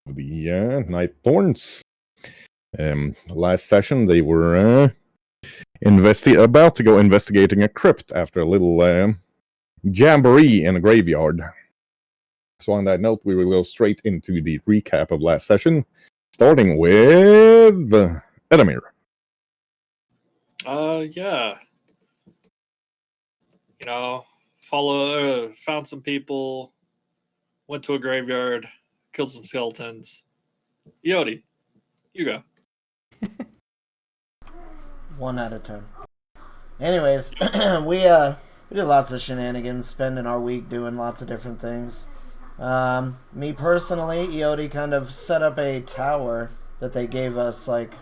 the Knight Thorns. Last session, they were about to go investigating a crypt after a little jamboree in a graveyard. So on that note, we will go straight into the recap of last session, starting with Edamir. Yeah. Found some people, went to a graveyard, killed some skeletons. Yodi, you go. One out of 10. Anyways, we did lots of shenanigans, spending our week doing lots of different things. Me personally, Iodi kind of set up a tower that they gave us, like,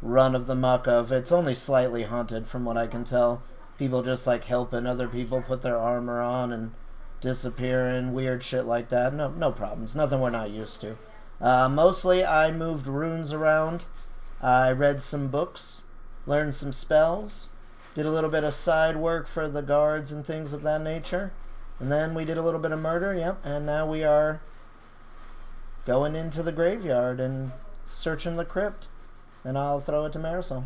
run of the muck of. It's only slightly haunted from what I can tell. People just, like, helping other people put their armor on and disappearing, weird shit like that. No problems. Nothing we're not used to. Mostly, I moved runes around. I read some books, learned some spells, did a little bit of side work for the guards and things of that nature. And then we did a little bit of murder, yep, and now we are going into the graveyard and searching the crypt. And I'll throw it to Marisol.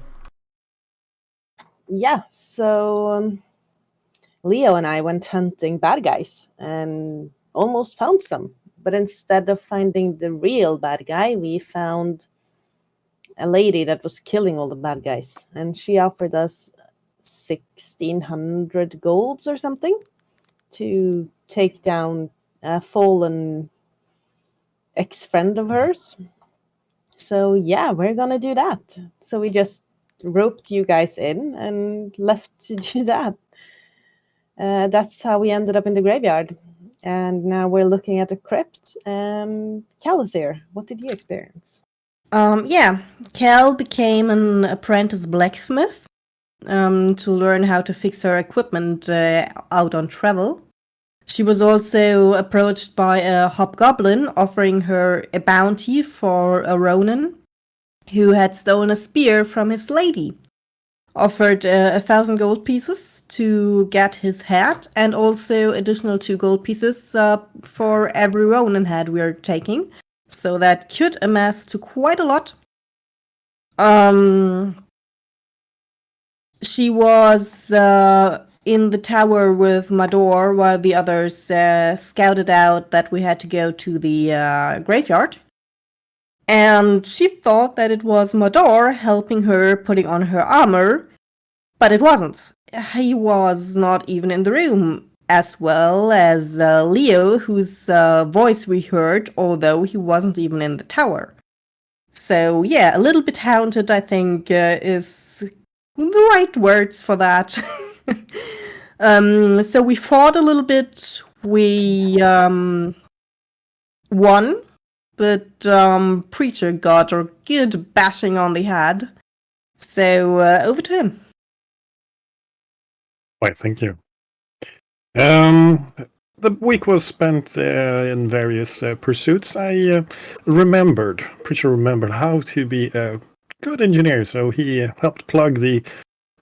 Yeah, so Leo and I went hunting bad guys and almost found some. But instead of finding the real bad guy, we found a lady that was killing all the bad guys. And she offered us 1,600 golds or something to take down a fallen ex-friend of hers. So yeah, we're gonna do that. So we just roped you guys in and left to do that. That's how we ended up in the graveyard. And now we're looking at the crypt. And Calisir, what did you experience? Cal became an apprentice blacksmith to learn how to fix her equipment out on travel. She was also approached by a hobgoblin offering her a bounty for a Ronin who had stolen a spear from his lady. Offered 1,000 gold pieces to get his head and also additional 2 gold pieces for every Ronin head we're taking. So that could amass to quite a lot. She was in the tower with Mador while the others scouted out that we had to go to the graveyard. And she thought that it was Mador helping her putting on her armor, but it wasn't. He was not even in the room, as well as Leo, whose voice we heard, although he wasn't even in the tower. So yeah, a little bit haunted, I think, is the right words for that. So we fought a little bit. We won, but Preacher got a good bashing on the head. So over to him. Why, thank you. The week was spent in various pursuits. I Preacher remembered how to be a good engineer, so he helped plug the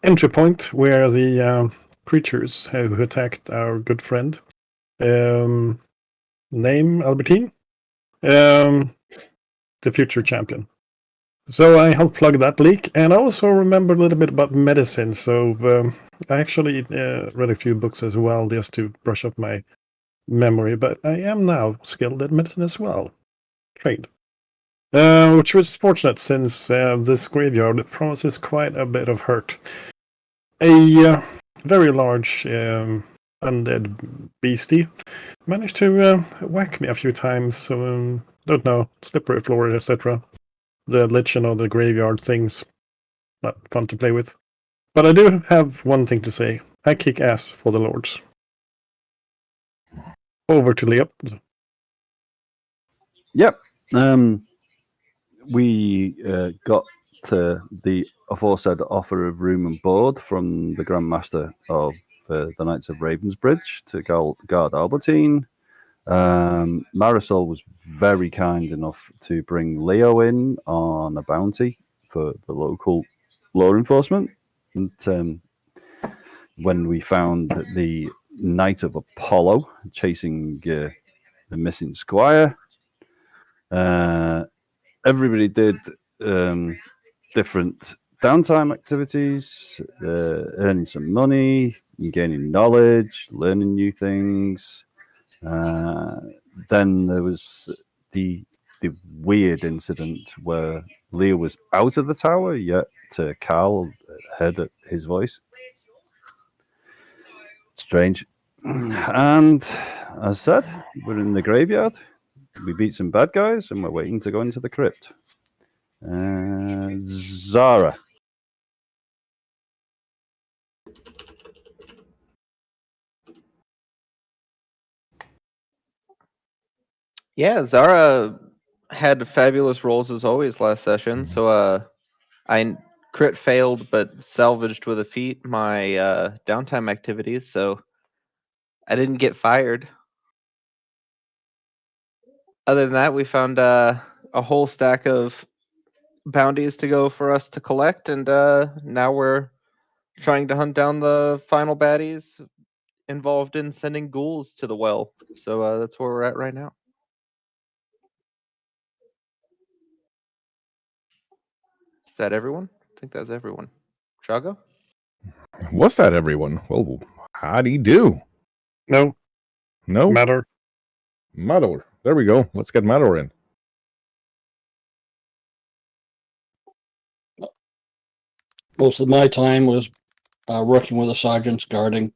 entry point where the creatures who attacked our good friend, name Albertine, the future champion. So I helped plug that leak, and I also remembered a little bit about medicine. So I actually read a few books as well, just to brush up my memory. But I am now skilled at medicine as well, trained, which was fortunate since this graveyard promises quite a bit of hurt. A very large undead beastie managed to whack me a few times. So don't know, slippery floor, etc. The lichen of the graveyard things, not fun to play with. But I do have one thing to say. I kick ass for the lords. Over to Leo. Yep. We got the aforesaid offer of room and board from the Grand Master of the Knights of Ravensbridge to guard Albertine. Marisol was very kind enough to bring Leo in on a bounty for the local law enforcement. And when we found the Knight of Apollo chasing the missing squire, Everybody did different downtime activities, earning some money, gaining knowledge, learning new things. Then there was the weird incident where Leah was out of the tower, yet Carl heard his voice. Strange. And as said, we're in the graveyard. We beat some bad guys, and we're waiting to go into the crypt. Zara. Yeah, Zara had fabulous rolls as always last session. So I crit failed but salvaged with a feat my downtime activities, so I didn't get fired. Other than that, we found a whole stack of bounties to go for us to collect, and now we're trying to hunt down the final baddies involved in sending ghouls to the well. So that's where we're at right now. Is that everyone? I think that's everyone. Chago? Was that everyone? Well, how do you do? No, No? matter. Mador. There we go. Let's get Mador in. Most of my time was working with the sergeants guarding.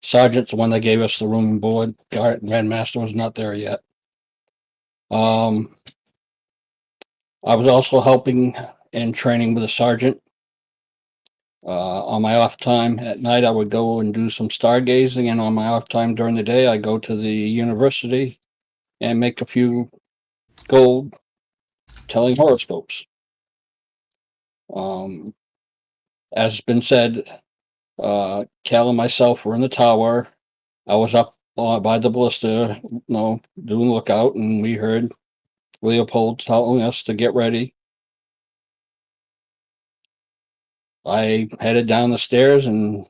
Sergeant's the one that gave us the room and board. Grandmaster was not there yet. I was also helping and training with a sergeant. On my off time at night, I would go and do some stargazing, and on my off time during the day, I go to the university and make a few gold telling horoscopes. As has been said, Cal and myself were in the tower. I was up by the ballista, doing lookout, and we heard Leopold telling us to get ready. I headed down the stairs, and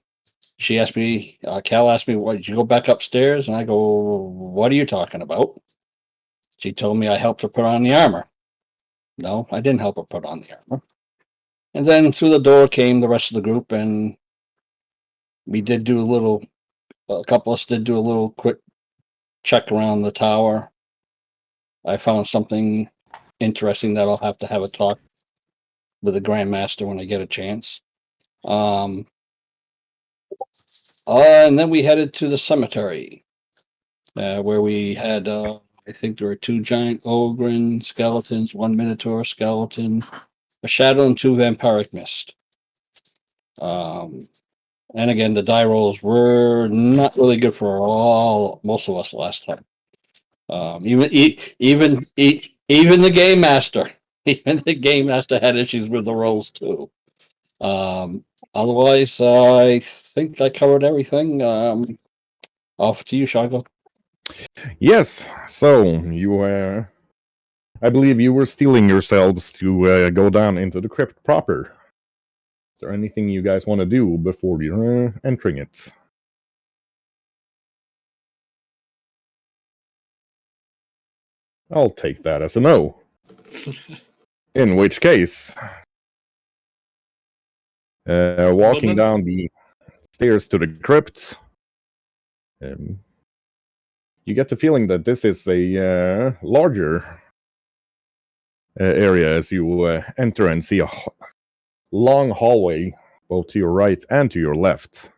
she asked me, Cal asked me, "Why did you go back upstairs?" And I go, "What are you talking about?" She told me I helped her put on the armor. No, I didn't help her put on the armor. And then through the door came the rest of the group, and we did do a couple of us did do a little quick check around the tower. I found something interesting that I'll have to have a talk with the Grandmaster when I get a chance. And then we headed to the cemetery, where we had, I think there were 2 giant Ogren skeletons, 1 Minotaur skeleton, a shadow, and 2 vampiric mist. And again, the die rolls were not really good for most of us last time. Even the game master, had issues with the rolls too. Otherwise, I think I covered everything. Off to you, Shago. Yes. So you, I believe you were steeling yourselves to go down into the crypt proper. Is there anything you guys want to do before you're entering it? I'll take that as a no. In which case, walking down the stairs to the crypt, you get the feeling that this is a larger area as you enter and see a long hallway both to your right and to your left.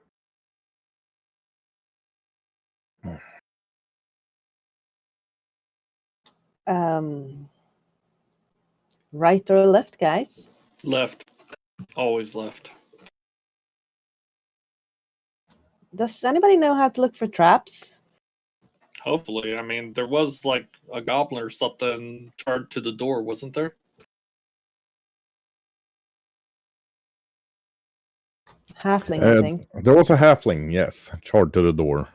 Right or left, guys? Left. Always left. Does anybody know how to look for traps? Hopefully. I mean, there was like a goblin or something charged to the door, wasn't there? Halfling, I think. There was a halfling, yes, charged to the door.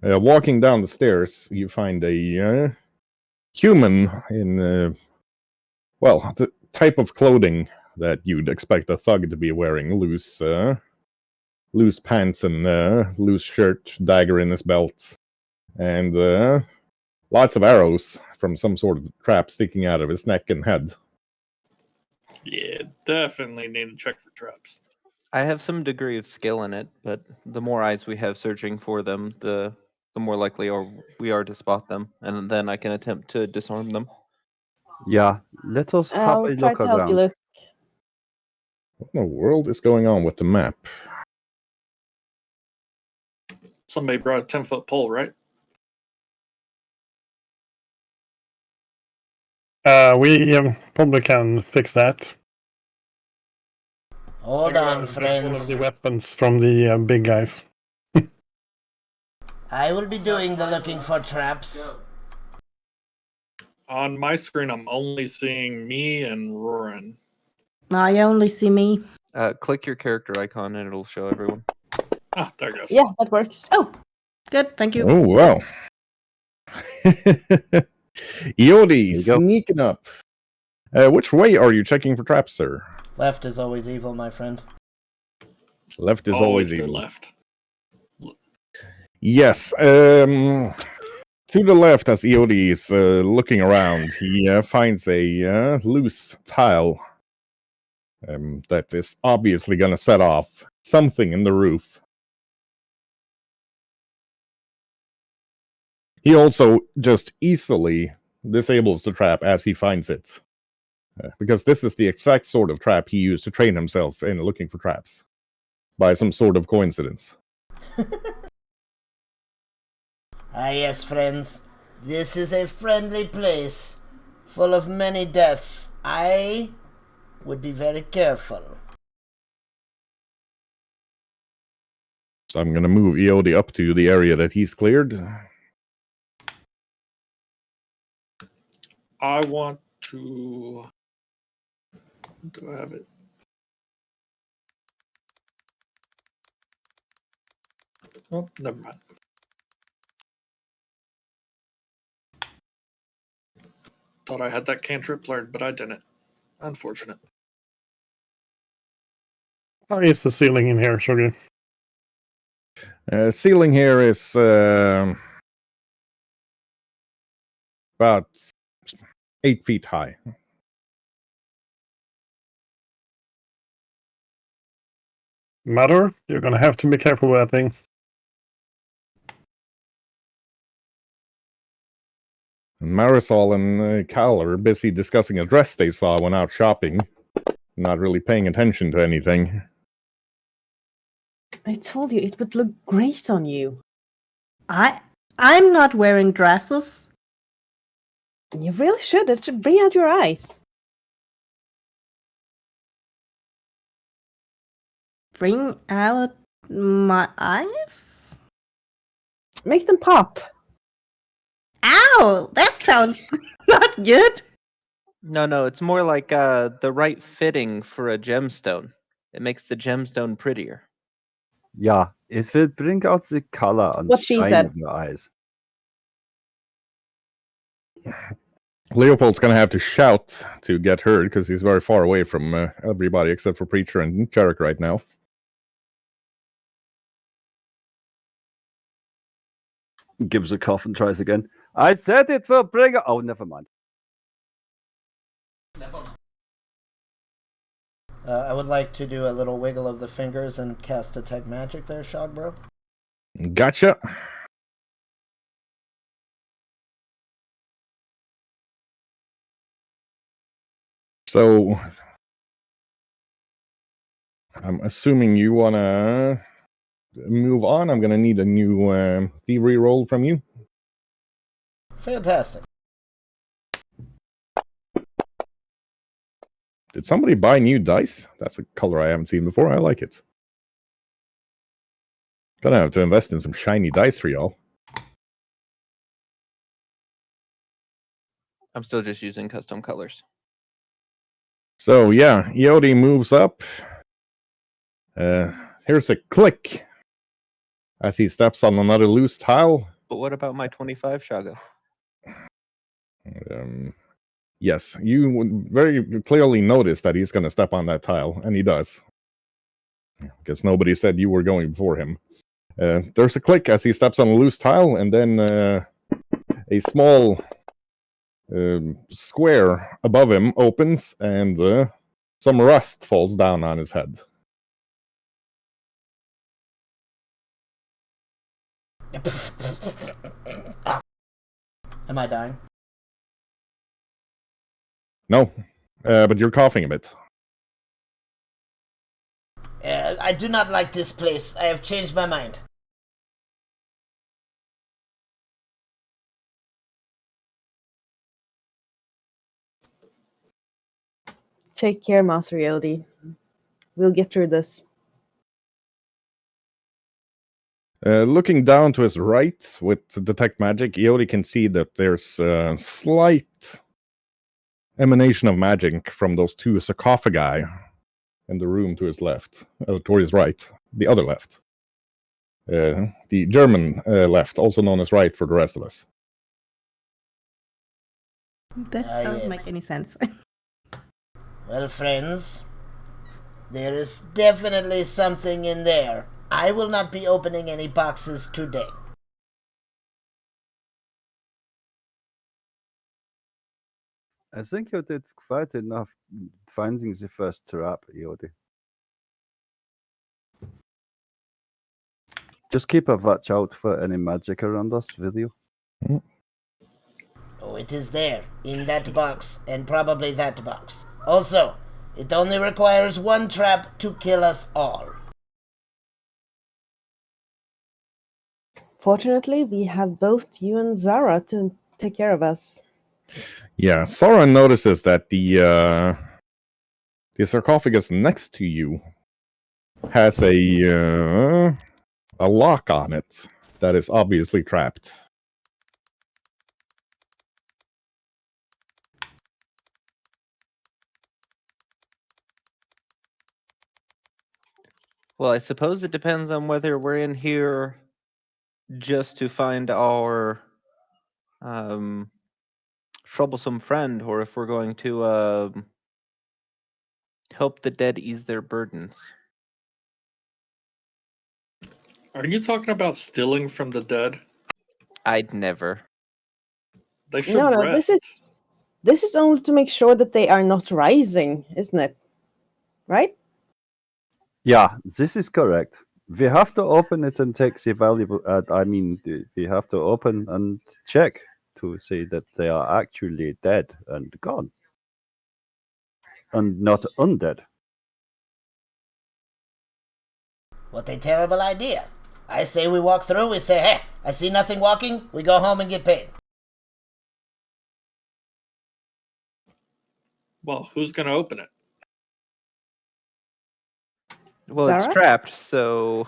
Walking down the stairs, you find a human in, the type of clothing that you'd expect a thug to be wearing. Loose pants and loose shirt, dagger in his belt, and lots of arrows from some sort of trap sticking out of his neck and head. Yeah, definitely need to check for traps. I have some degree of skill in it, but the more eyes we have searching for them, the more likely we are to spot them, and then I can attempt to disarm them. Yeah, let us have I'll a try look to help you around. look. What in the world is going on with the map? Somebody brought a 10-foot pole, right? We probably can fix that. Hold I on, gotta get all of friends. the weapons from the big guys. I will be doing the looking for traps. On my screen, I'm only seeing me and Roran. I only see me. Click your character icon and it'll show everyone. Ah, there it goes. Yeah, that works. Oh, good. Thank you. Oh, wow. Iodi, you go. sneaking up. Which way are you checking for traps, sir? Left is always evil, my friend. Left is always go evil. left. Yes. To the left, as Iodi is looking around, he finds a loose tile that is obviously going to set off something in the roof. He also just easily disables the trap as he finds it. Because this is the exact sort of trap he used to train himself in looking for traps. By some sort of coincidence. Ah, yes, friends. This is a friendly place, full of many deaths. I would be very careful. So I'm going to move Iodi up to the area that he's cleared. I want to... Do I have it? Oh, never mind. Thought I had that cantrip learned, but I didn't. Unfortunate. How is the ceiling in here, Sugar? Ceiling here is about 8 feet high. Mother, you're gonna have to be careful with that thing. And Marisol and Cal are busy discussing a dress they saw when out shopping. Not really paying attention to anything. I told you it would look great on you. I'm not wearing dresses. You really should. It should bring out your eyes. Bring out my eyes? Make them pop. Ow! That sounds not good. No, it's more like the right fitting for a gemstone. It makes the gemstone prettier. Yeah, it will bring out the color and What she shine said. of your eyes. Leopold's going to have to shout to get heard because he's very far away from everybody except for Preacher and Jarek right now. Gives a cough and tries again. I said it will bring. Oh, never mind. I would like to do a little wiggle of the fingers and cast Detect Magic there, Shogbro. Gotcha. So, I'm assuming you want to move on. I'm going to need a new thievery roll from you. Fantastic. Did somebody buy new dice? That's a color I haven't seen before. I like it. Gonna have to invest in some shiny dice for y'all. I'm still just using custom colors. So yeah, Iodi moves up. Here's a click as he steps on another loose tile. But what about my 25 Shaga? Yes, you would very clearly notice that he's going to step on that tile, and he does. Because nobody said you were going before him. There's a click as he steps on a loose tile, and then a small square above him opens, and some rust falls down on his head. Am I dying? No, but you're coughing a bit. I do not like this place. I have changed my mind. Take care, Master Yodi. We'll get through this. Looking down to his right with Detect Magic, Iodi can see that there's a slight emanation of magic from those two sarcophagi in the room to his left, toward his right, the other left. The German left, also known as right for the rest of us. That doesn't yes. make any sense. Well, friends, there is definitely something in there. I will not be opening any boxes today. I think you did quite enough finding the first trap, Iodi. Just keep a watch out for any magic around us with you. Oh, it is there, in that box, and probably that box. Also, it only requires one trap to kill us all. Fortunately, we have both you and Zara to take care of us. Yeah, Sora notices that the sarcophagus next to you has a lock on it that is obviously trapped. Well, I suppose it depends on whether we're in here just to find our troublesome friend, or if we're going to help the dead ease their burdens. Are you talking about stealing from the dead? I'd never. They should No, rest. this is only to make sure that they are not rising, isn't it? Right? Yeah, this is correct. We have to open it and take the valuable. We have to open and check to see that they are actually dead and gone, and not undead. What a terrible idea. I say we walk through, we say, hey, I see nothing walking, we go home and get paid. Well, who's going to open it? Well, Zara? it's trapped, so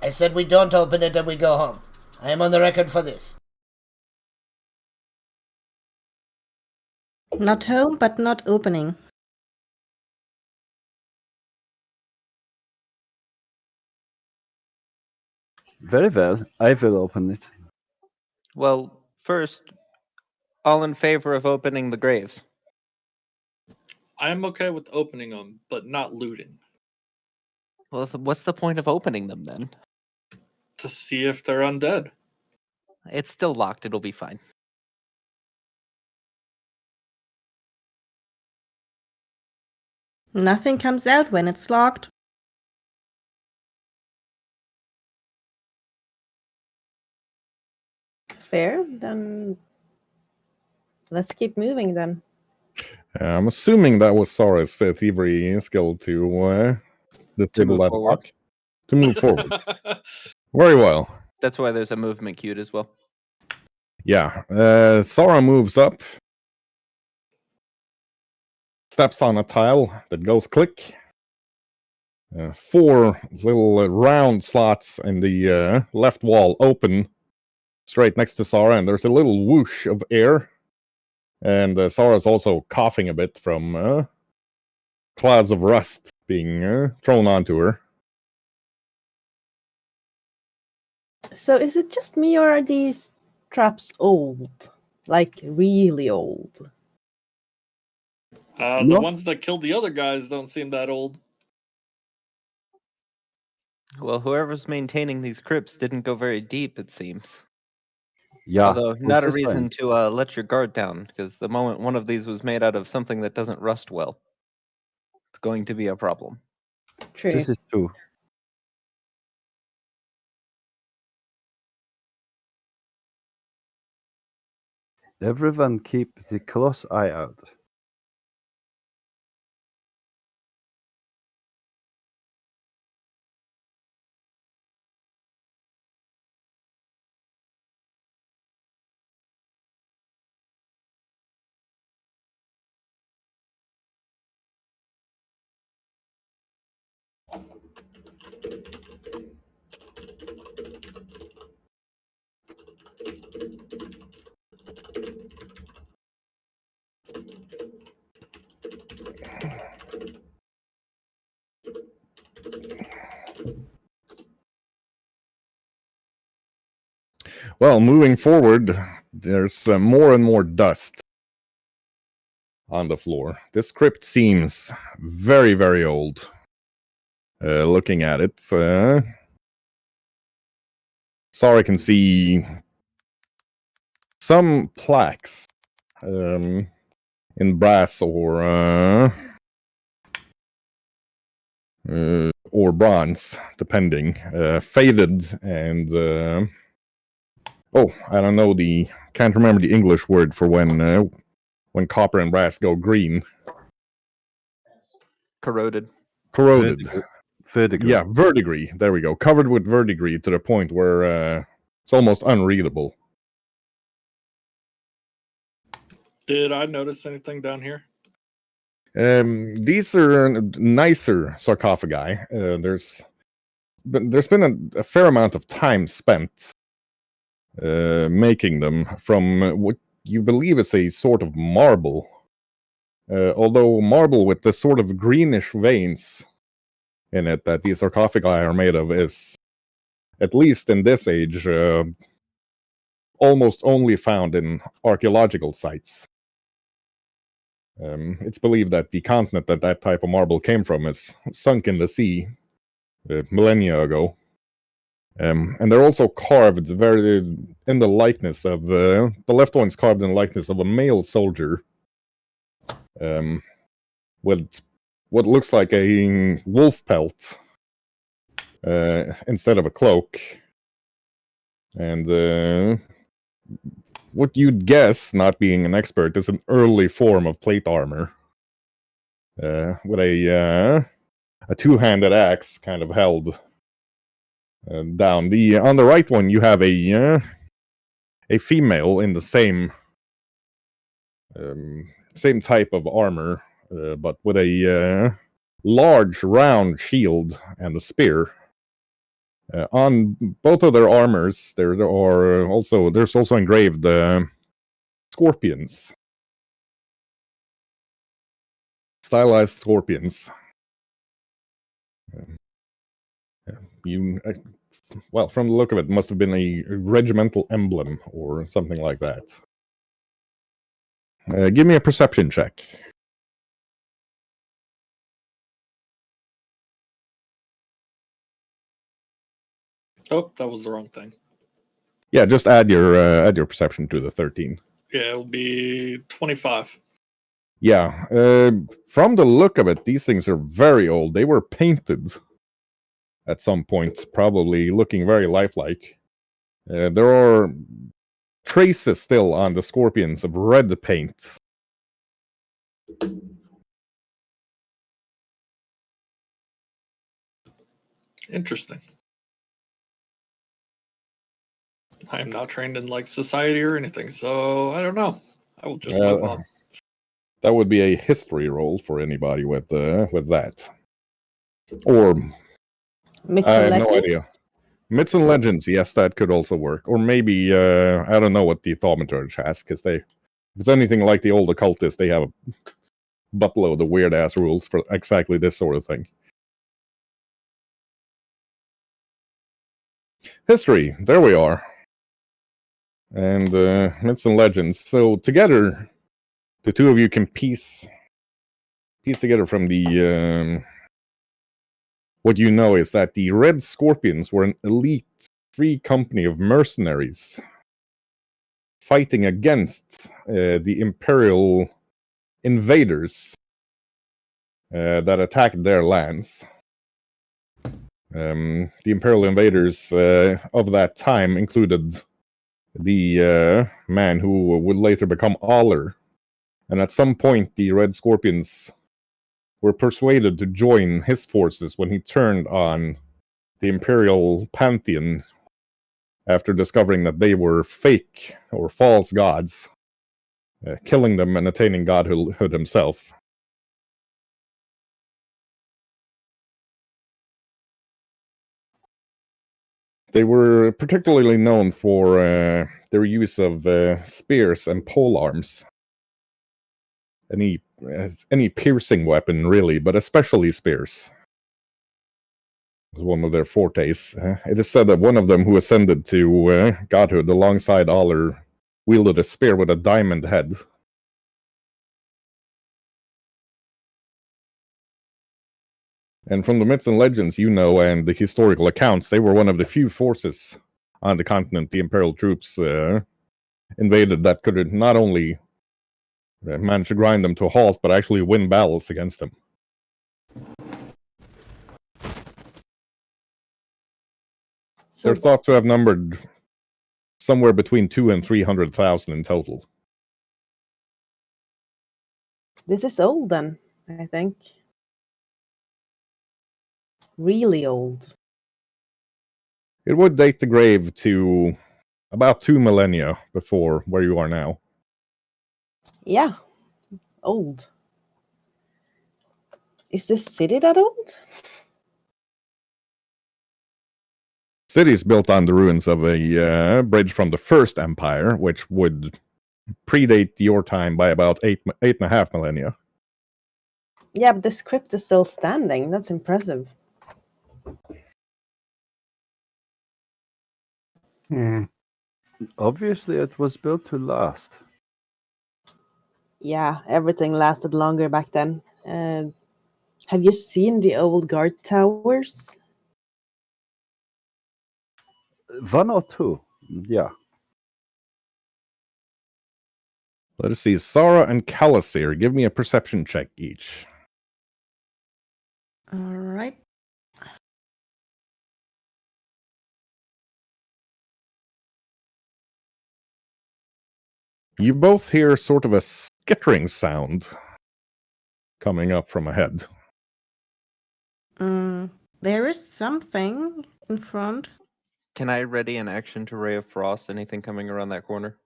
I said we don't open it and we go home. I am on the record for this. Not home, but not opening. Very well, I will open it. well, first, all in favor of opening the graves. I am okay with opening them, but not looting. Well, what's the point of opening them then? To see if they're undead. It's still locked. It'll be fine. Nothing comes out when it's locked. Fair. Then let's keep moving then. I'm assuming that was Sora's thievery skill to disable move that forward. lock. To move forward. Very well. That's why there's a movement queued as well. Yeah, Sora moves up, steps on a tile that goes click. 4 little round slots in the left wall open straight next to Sora, and there's a little whoosh of air. And Sora's also coughing a bit from clouds of rust being thrown onto her. So is it just me or are these traps old? Like really old? The No. ones that killed the other guys don't seem that old. Well, whoever's maintaining these crypts didn't go very deep, it seems. Yeah. Although what's not a this reason then? to let your guard down, because the moment one of these was made out of something that doesn't rust well, it's going to be a problem. True. This is true. Everyone keep the close eye out. Well, moving forward, there's more and more dust on the floor. This crypt seems very, very old. Looking at it, Sorry, can see some plaques in brass or bronze, depending. Faded and I don't know can't remember the English word for when copper and brass go green. Corroded. Corroded. Verdigris. Yeah, verdigris. There we go. Covered with verdigris to the point where it's almost unreadable. Did I notice anything down here? These are nicer sarcophagi. There's been a fair amount of time spent making them from what you believe is a sort of marble. Although marble with the sort of greenish veins in it that these sarcophagi are made of is, at least in this age, almost only found in archaeological sites. It's believed that the continent that type of marble came from is sunk in the sea millennia ago. And they're also carved very in the likeness of the left one's carved in the likeness of a male soldier with what looks like a wolf pelt instead of a cloak. And what you'd guess, not being an expert, is an early form of plate armor with a two-handed axe kind of held down. On the right one, you have a female in the same type of armor, but with a large round shield and a spear. On both of their armors, there's also engraved scorpions, stylized scorpions. Well, from the look of it, must have been a regimental emblem or something like that. Give me a perception check. Oh, that was the wrong thing. Yeah, just add your perception to the 13. Yeah, it'll be 25. Yeah, from the look of it, these things are very old. They were painted at some point, probably looking very lifelike. There are traces still on the scorpions of red paint. Interesting. I am not trained in like society or anything, so I don't know. I will just move on. That would be a history roll for anybody with that. Or Myths I and have no legends? idea. Myths and legends, yes, that could also work. Or maybe I don't know what the thaumaturge has, because if it's anything like the old occultists, they have a buttload of weird ass rules for exactly this sort of thing. History, there we are. And myths and legends. So together, the two of you can piece together from the what you know is that the Red Scorpions were an elite free company of mercenaries fighting against the Imperial invaders that attacked their lands. The Imperial invaders of that time included the man who would later become Aller. And at some point, the Red Scorpions were persuaded to join his forces when he turned on the Imperial Pantheon after discovering that they were fake or false gods, killing them and attaining godhood himself. They were particularly known for their use of spears and polearms. Any piercing weapon, really, but especially spears was one of their fortes. It is said that one of them who ascended to godhood alongside Aller wielded a spear with a diamond head. And from the myths and legends, and the historical accounts, they were one of the few forces on the continent the Imperial troops invaded that could not only manage to grind them to a halt, but actually win battles against them. They're thought to have numbered somewhere between 200,000 and 300,000 in total. This is old then, I think. Really old. It would date the grave to about 2 millennia before where you are now. Yeah, old. Is this city that old? City is built on the ruins of a bridge from the First Empire, which would predate your time by about 8.5 millennia. Yeah, but this crypt is still standing. That's impressive. Obviously, it was built to last. Yeah, everything lasted longer back then. Have you seen the old guard towers? One or two, yeah. Let us see. Sara and Calasir, give me a perception check each. All right. You both hear sort of a skittering sound coming up from ahead. There is something in front. Can I ready an action to Ray of Frost? Anything coming around that corner?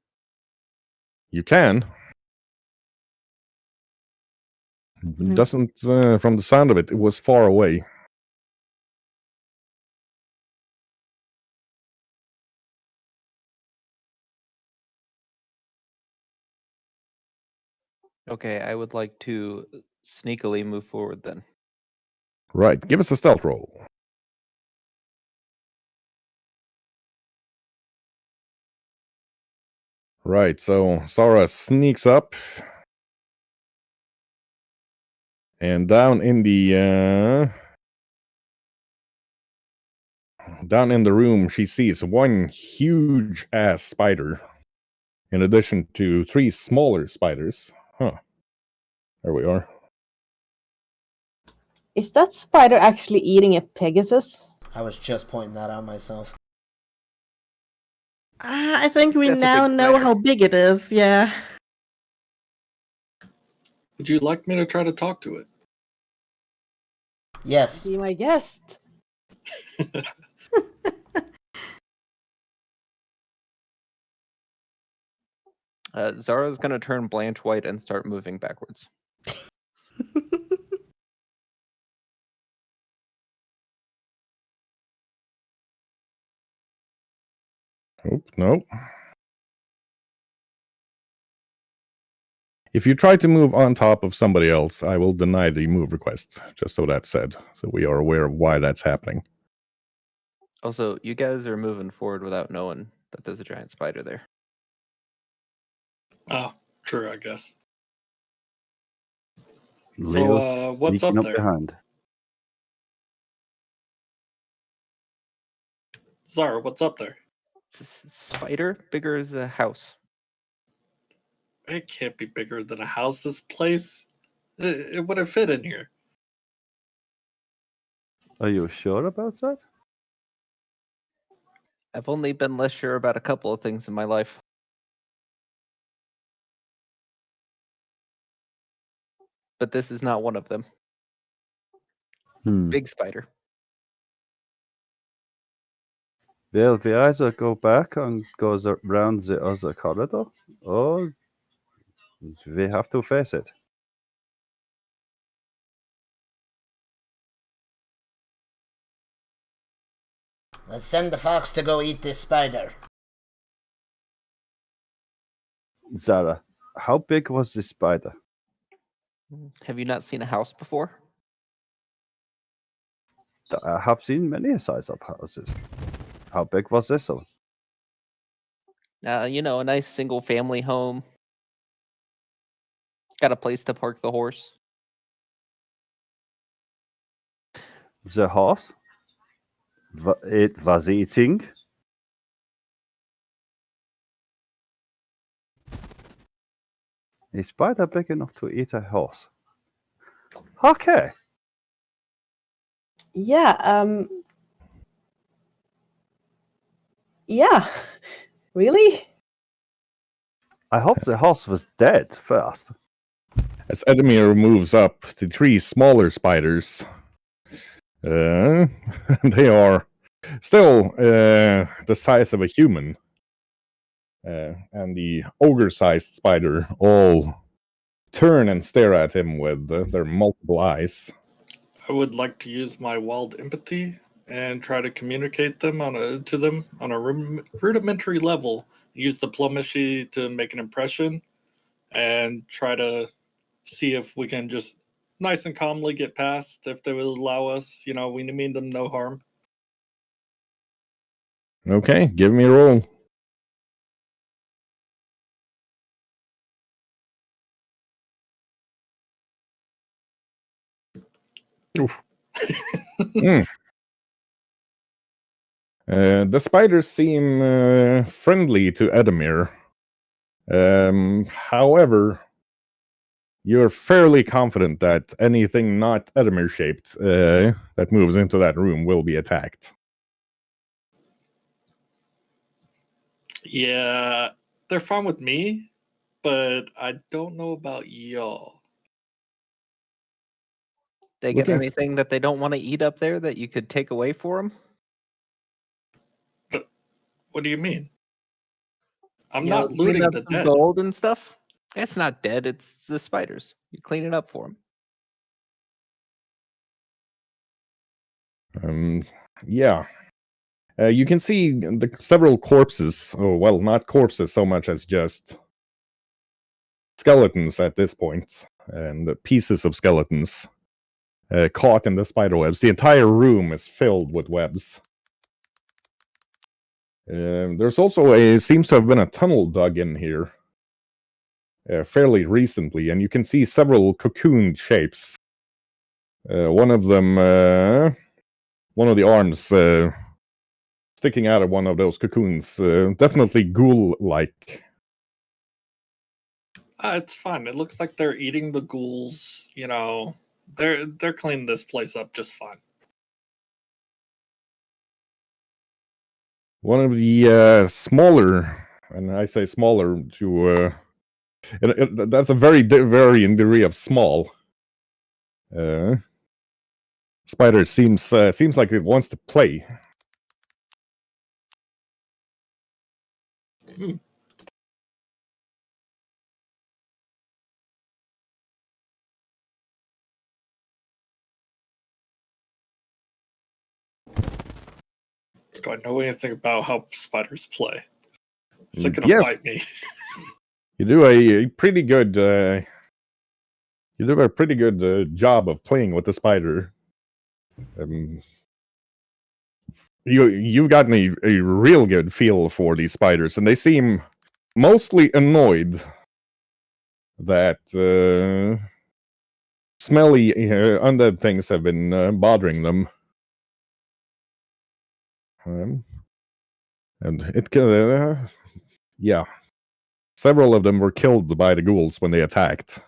You can. It doesn't, from the sound of it, it was far away. Okay, I would like to sneakily move forward then. Right, give us a stealth roll. Right, so Sara sneaks up. And down in the room, she sees one huge ass spider, in addition to 3 smaller spiders. Huh. There we are. Is that spider actually eating a Pegasus? I was just pointing that out myself. I think we That's a now big know spider. how big it is. Yeah. Would you like me to try to talk to it? Yes. Be my guest. Zara's gonna turn Blanche white and start moving backwards. Oop, no. If you try to move on top of somebody else, I will deny the move request, just so that's said, so we are aware of why that's happening. Also, you guys are moving forward without knowing that there's a giant spider there. Oh, true, I guess. Leo So, what's up sneaking there? behind. Zara, what's up there? It's a spider bigger as a house. It can't be bigger than a house, this place. It wouldn't fit in here. Are you sure about that? I've only been less sure about a couple of things in my life. But this is not one of them. Hmm. Big spider. Well, we either go back and go around the other corridor, or we have to face it. Let's send the fox to go eat this spider. Zara, how big was this spider? Have you not seen a house before? I have seen many size of houses. How big was this one? A nice single family home. Got a place to park the horse. The horse? It was eating. A spider big enough to eat a horse. Okay. Yeah. Yeah. Really? I hope the horse was dead first. As Edmir moves up, the three smaller spiders, they are still the size of a human, and the ogre-sized spider all turn and stare at him with their multiple eyes. I would like to use my wild empathy and try to communicate to them on a rudimentary level. Use diplomacy to make an impression, and try to see if we can just nice and calmly get past. If they will allow us, we mean them no harm. Okay, give me a roll. Mm. The spiders seem friendly to Edmir. However, you're fairly confident that anything not Edmir shaped that moves into that room will be attacked. Yeah, they're fine with me, but I don't know about y'all. They get Looking f- anything that they don't want to eat up there that you could take away for them? What do you mean? I'm You not clean looting up the some dead. gold and stuff? It's not dead, it's the spiders. You clean it up for them. Yeah. You can see the several corpses. Oh, well, not corpses so much as just skeletons at this point, and pieces of skeletons caught in the spider webs. The entire room is filled with webs. There's also seems to have been a tunnel dug in here fairly recently, and you can see several cocoon shapes. One of them, one of the arms sticking out of one of those cocoons, definitely ghoul-like. It's fine. It looks like they're eating the ghouls. They're cleaning this place up just fine. One of the smaller, and I say smaller to that's a very varying degree of small. Spider seems like it wants to play. Hmm. Do I know anything about how spiders play? Is it gonna Yes. bite me? You do a pretty good. You do a pretty good job of playing with the spider. You've gotten a real good feel for these spiders, and they seem mostly annoyed that smelly undead things have been bothering them. And it can, yeah. several of them were killed by the ghouls when they attacked.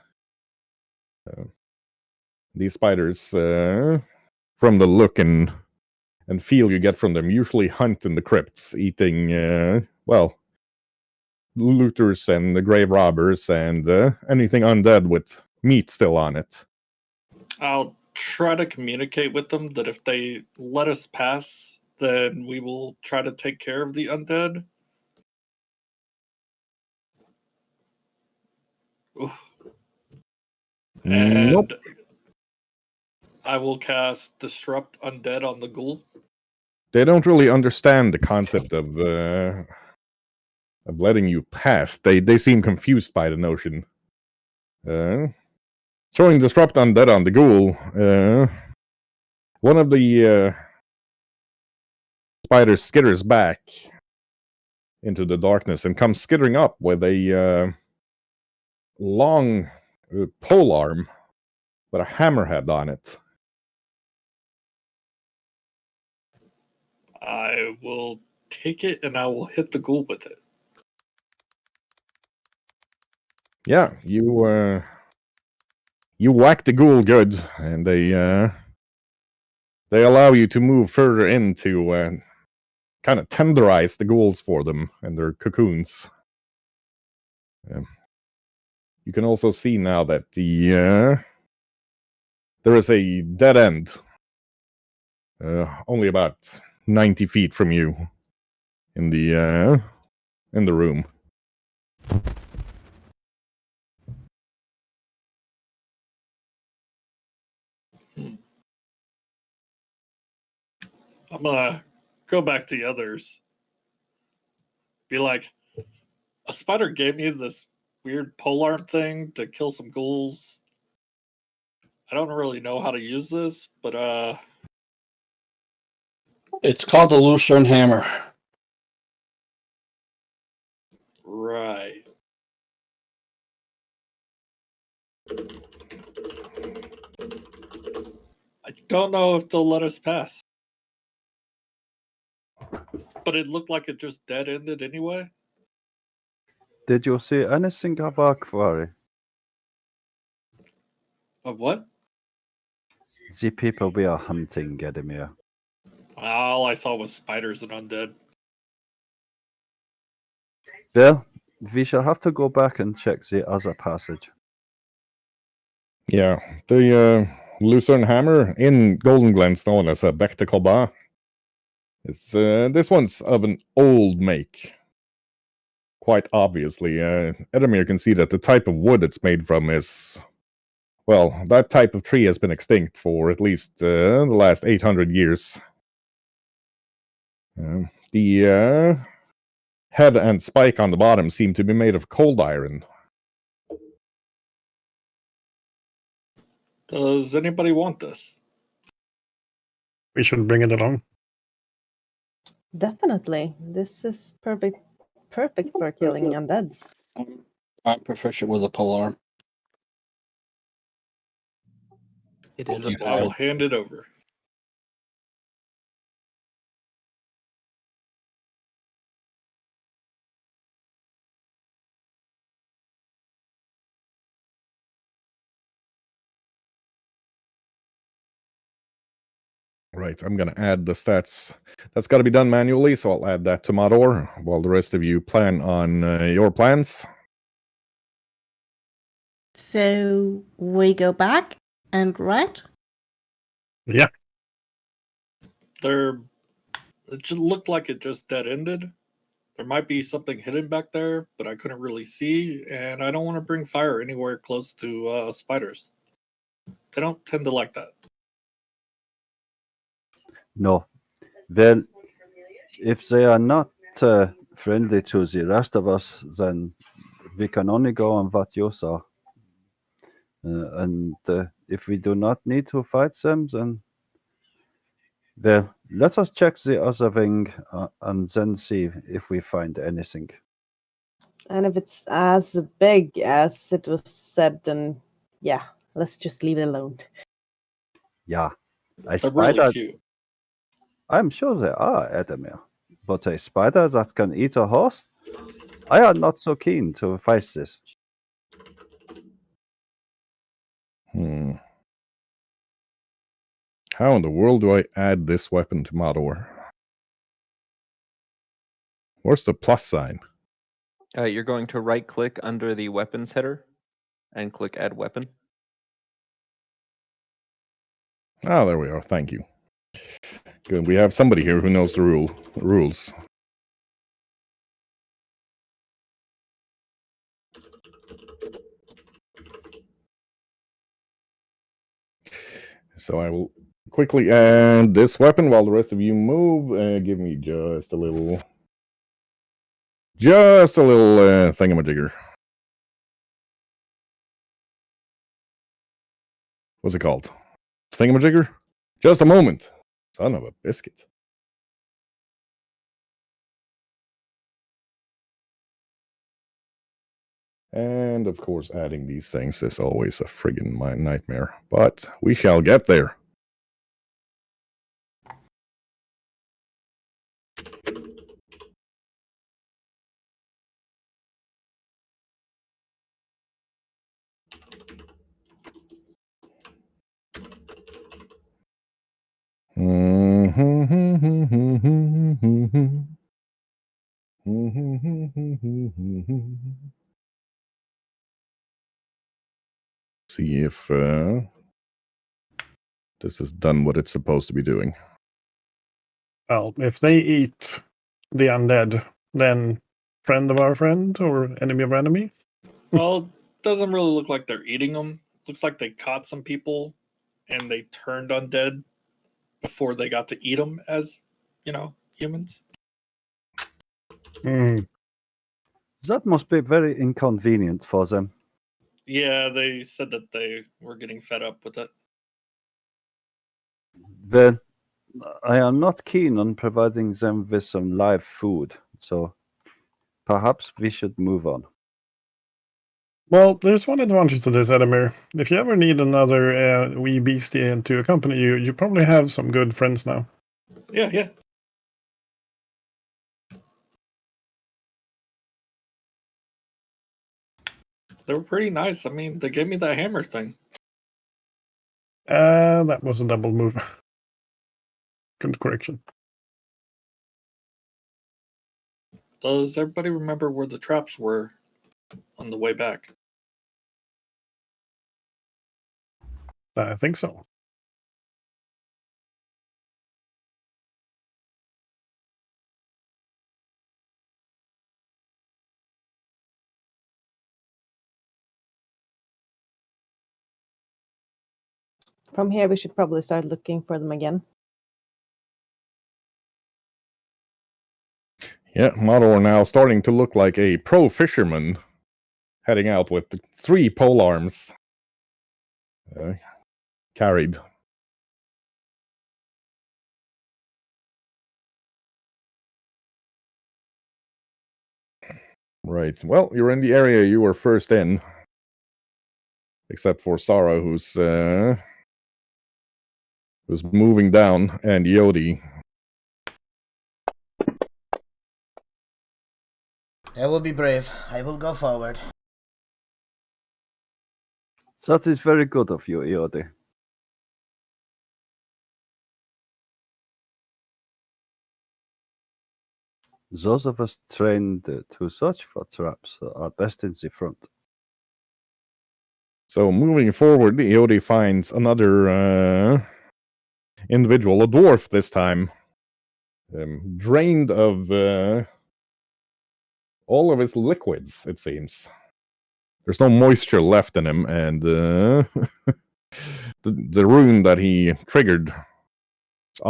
These spiders, from the look and feel you get from them, usually hunt in the crypts, eating, looters and the grave robbers and anything undead with meat still on it. I'll try to communicate with them that if they let us pass, then we will try to take care of the undead. Oof. And Nope. I will cast Disrupt Undead on the ghoul. They don't really understand the concept of letting you pass. They seem confused by the notion. Throwing Disrupt Undead on the ghoul, one of the spiders skitters back into the darkness and comes skittering up with a long pole arm with a hammerhead on it. I will take it and I will hit the ghoul with it. Yeah, you whack the ghoul good, and they allow you to move further in to kind of tenderize the ghouls for them and their cocoons. You can also see now that there is a dead end, only about 90 feet from you, in the room. I'm gonna go back to the others. Be like, a spider gave me this weird polearm thing to kill some ghouls. I don't really know how to use this, but It's called the Lucerne Hammer. right. I don't know if they'll let us pass. But it looked like it just dead ended anyway. Did you see anything of our quarry? Of what? The people we are hunting, Gedimir. All I saw was spiders and undead. Well, we shall have to go back and check the other passage. Yeah, the Lucerne Hammer in Golden Glen's known as a Bectical Bar. It's this one's of an old make. Quite obviously, Edamir can see that the type of wood it's made from is, well, that type of tree has been extinct for at least the last 800 years. The head and spike on the bottom seem to be made of cold iron. Does anybody want this? We should bring it along. Definitely. This is perfect for killing undeads. I'm proficient with a polearm. It is a You I'll pole. hand it over. Right, I'm going to add the stats. That's got to be done manually, so I'll add that to Modor while the rest of you plan on your plans. So we go back and right? Yeah. It just looked like it just dead ended. There might be something hidden back there, but I couldn't really see, and I don't want to bring fire anywhere close to spiders. They don't tend to like that. No. Well, if they are not friendly to the rest of us, then we can only go on what you saw. And if we do not need to fight them, then, well, let us check the other wing and then see if we find anything. And if it's as big as it was said, then yeah, let's just leave it alone. Yeah. A They're spider, really cute. I'm sure they are, Edemir. But a spider that can eat a horse? I am not so keen to face this. How in the world do I add this weapon to Mador? Where's the plus sign? You're going to right click under the weapons header and click add weapon. Oh, there we are. Thank you. Good. We have somebody here who knows the rules. So I will quickly add this weapon while the rest of you move. Give me just a little thingamajigger. What's it called? Thingamajigger? Just a moment. Son of a biscuit. And of course, adding these things is always a friggin' nightmare. But we shall get there. See if this has done what it's supposed to be doing. Well, if they eat the undead, then friend of our friend or enemy of our enemy? Well, it doesn't really look like they're eating them. Looks like they caught some people and they turned undead before they got to eat them as, humans. That must be very inconvenient for them. Yeah, they said that they were getting fed up with it. Well, I am not keen on providing them with some live food, so perhaps we should move on. Well, there's one advantage to this, Edamir. If you ever need another wee beastie to accompany you, you probably have some good friends now. Yeah. They were pretty nice. I mean, they gave me that hammer thing. That was a double move. Good correction. Does everybody remember where the traps were on the way back? I think so. From here, we should probably start looking for them again. Yeah, Mador now starting to look like a pro fisherman, heading out with 3 polearms carried. Right. Well, you're in the area you were first in, except for Sarah, who's moving down, and Yodi. I will be brave. I will go forward. That is very good of you, Iodi. Those of us trained to search for traps are best in the front. So moving forward, Yodi finds another individual, a dwarf this time, drained of all of his liquids, it seems. There's no moisture left in him, and the rune that he triggered is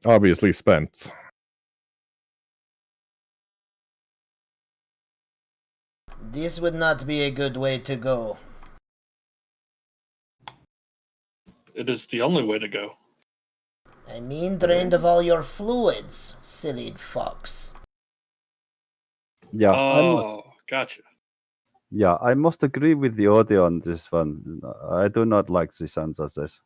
obviously spent. This would not be a good way to go. It is the only way to go. I mean, drained of all your fluids, silly fox. Yeah, Gotcha. Yeah, I must agree with the audio on this one. I do not like the sounds of this.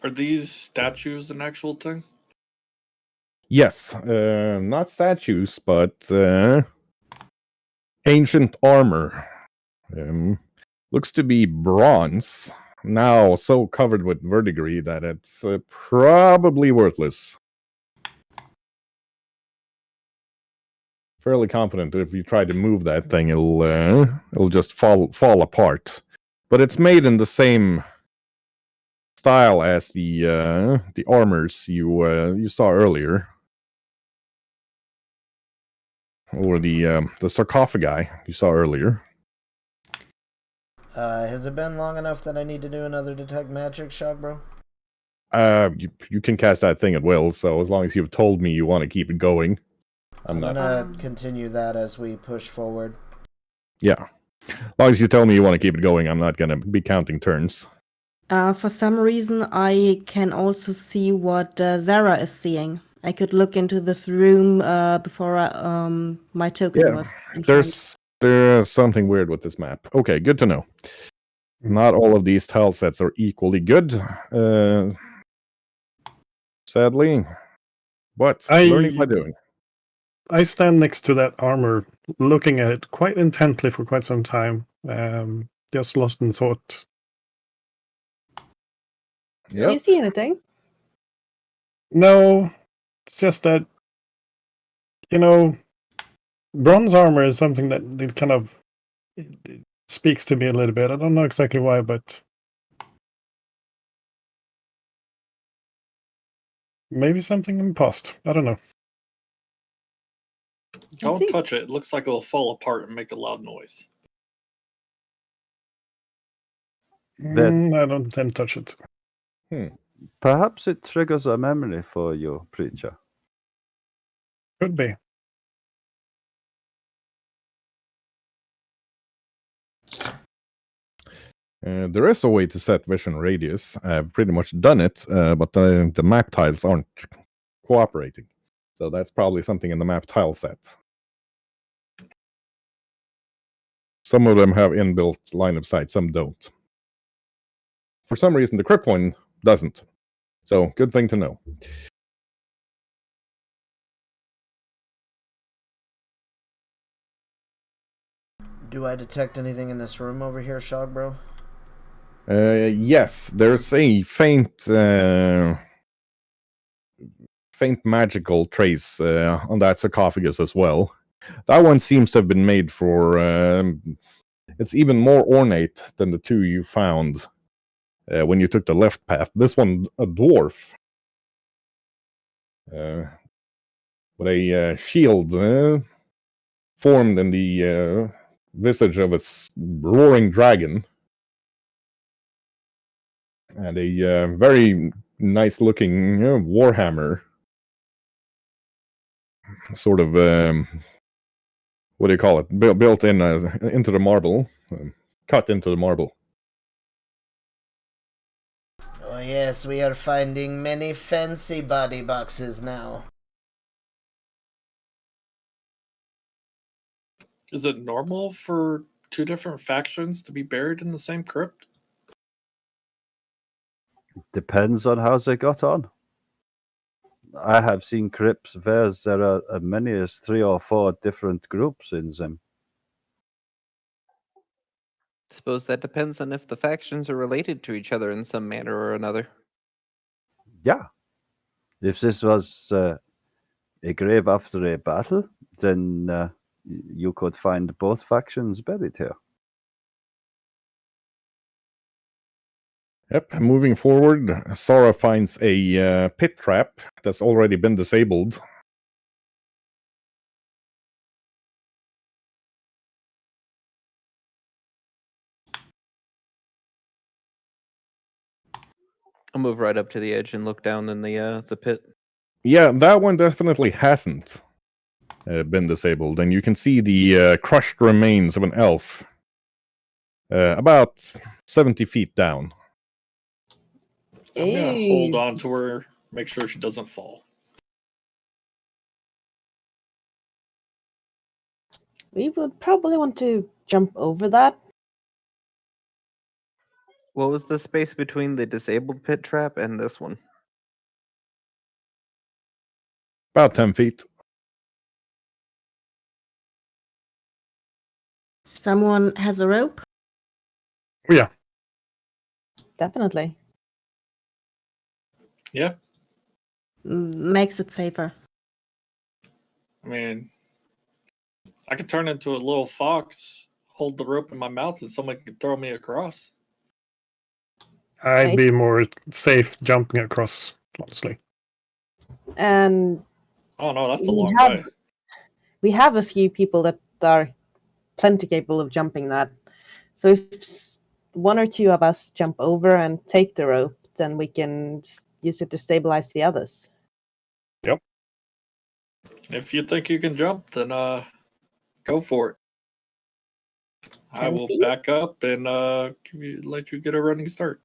Are these statues an actual thing? Yes, not statues, but ancient armor. Looks to be bronze, now so covered with verdigris that it's probably worthless. Fairly confident that if you try to move that thing, it'll just fall apart. But it's made in the same style as the armors you saw earlier, or the sarcophagi you saw earlier. Has it been long enough that I need to do another detect magic shot, bro? You can cast that thing at will. So as long as you've told me you want to keep it going, I'm not. gonna continue that as we push forward. Yeah, as long as you tell me you want to keep it going, I'm not gonna be counting turns. For some reason, I can also see what Zara is seeing. I could look into this room before my token Yeah, was informed. there's something weird with this map. Okay, good to know. Not all of these tile sets are equally good, sadly, but learning by doing. I stand next to that armor, looking at it quite intently for quite some time. Just lost in thought. Do you see anything? No, it's just that, bronze armor is something that it kind of it speaks to me a little bit. I don't know exactly why, but maybe something in the past. I don't know. Don't touch it. It looks like it'll fall apart and make a loud noise. I don't intend to touch it. Perhaps it triggers a memory for you, preacher. Could be. There is a way to set vision radius. I've pretty much done it, but the map tiles aren't cooperating. So that's probably something in the map tile set. Some of them have inbuilt line of sight, some don't. For some reason, the crypt one doesn't. So, good thing to know. Do I detect anything in this room over here, Shog, bro? Yes, there's a faint magical trace on that sarcophagus as well. That one seems to have been made for. It's even more ornate than the two you found when you took the left path. This one, a dwarf, with a shield formed in the visage of a roaring dragon, and a very nice-looking warhammer, sort of what do you call it? Built in into the marble, cut into the marble. Oh yes, we are finding many fancy body boxes now. Is it normal for two different factions to be buried in the same crypt? Depends on how they got on. I have seen crypts where there are as many as 3 or 4 different groups in them. Suppose that depends on if the factions are related to each other in some manner or another. Yeah. If this was a grave after a battle, then you could find both factions buried here. Yep, moving forward, Sara finds a pit trap that's already been disabled. I'll move right up to the edge and look down in the pit. Yeah, that one definitely hasn't been disabled, and you can see the crushed remains of an elf about 70 feet down. I'm gonna hold on to her, make sure she doesn't fall. We would probably want to jump over that. What was the space between the disabled pit trap and this one? About 10 feet. Someone has a rope? Yeah. Definitely. Yeah, Makes it safer. I mean, I could turn into a little fox, hold the rope in my mouth, and someone could throw me across. I'd be more safe jumping across, honestly. And Oh no, that's a we long have way. we have a few people that are plenty capable of jumping that. So if one or two of us jump over and take the rope, then we can use it to stabilize the others. Yep. If you think you can jump, then go for it. I 10 will feet? back up and let you get a running start.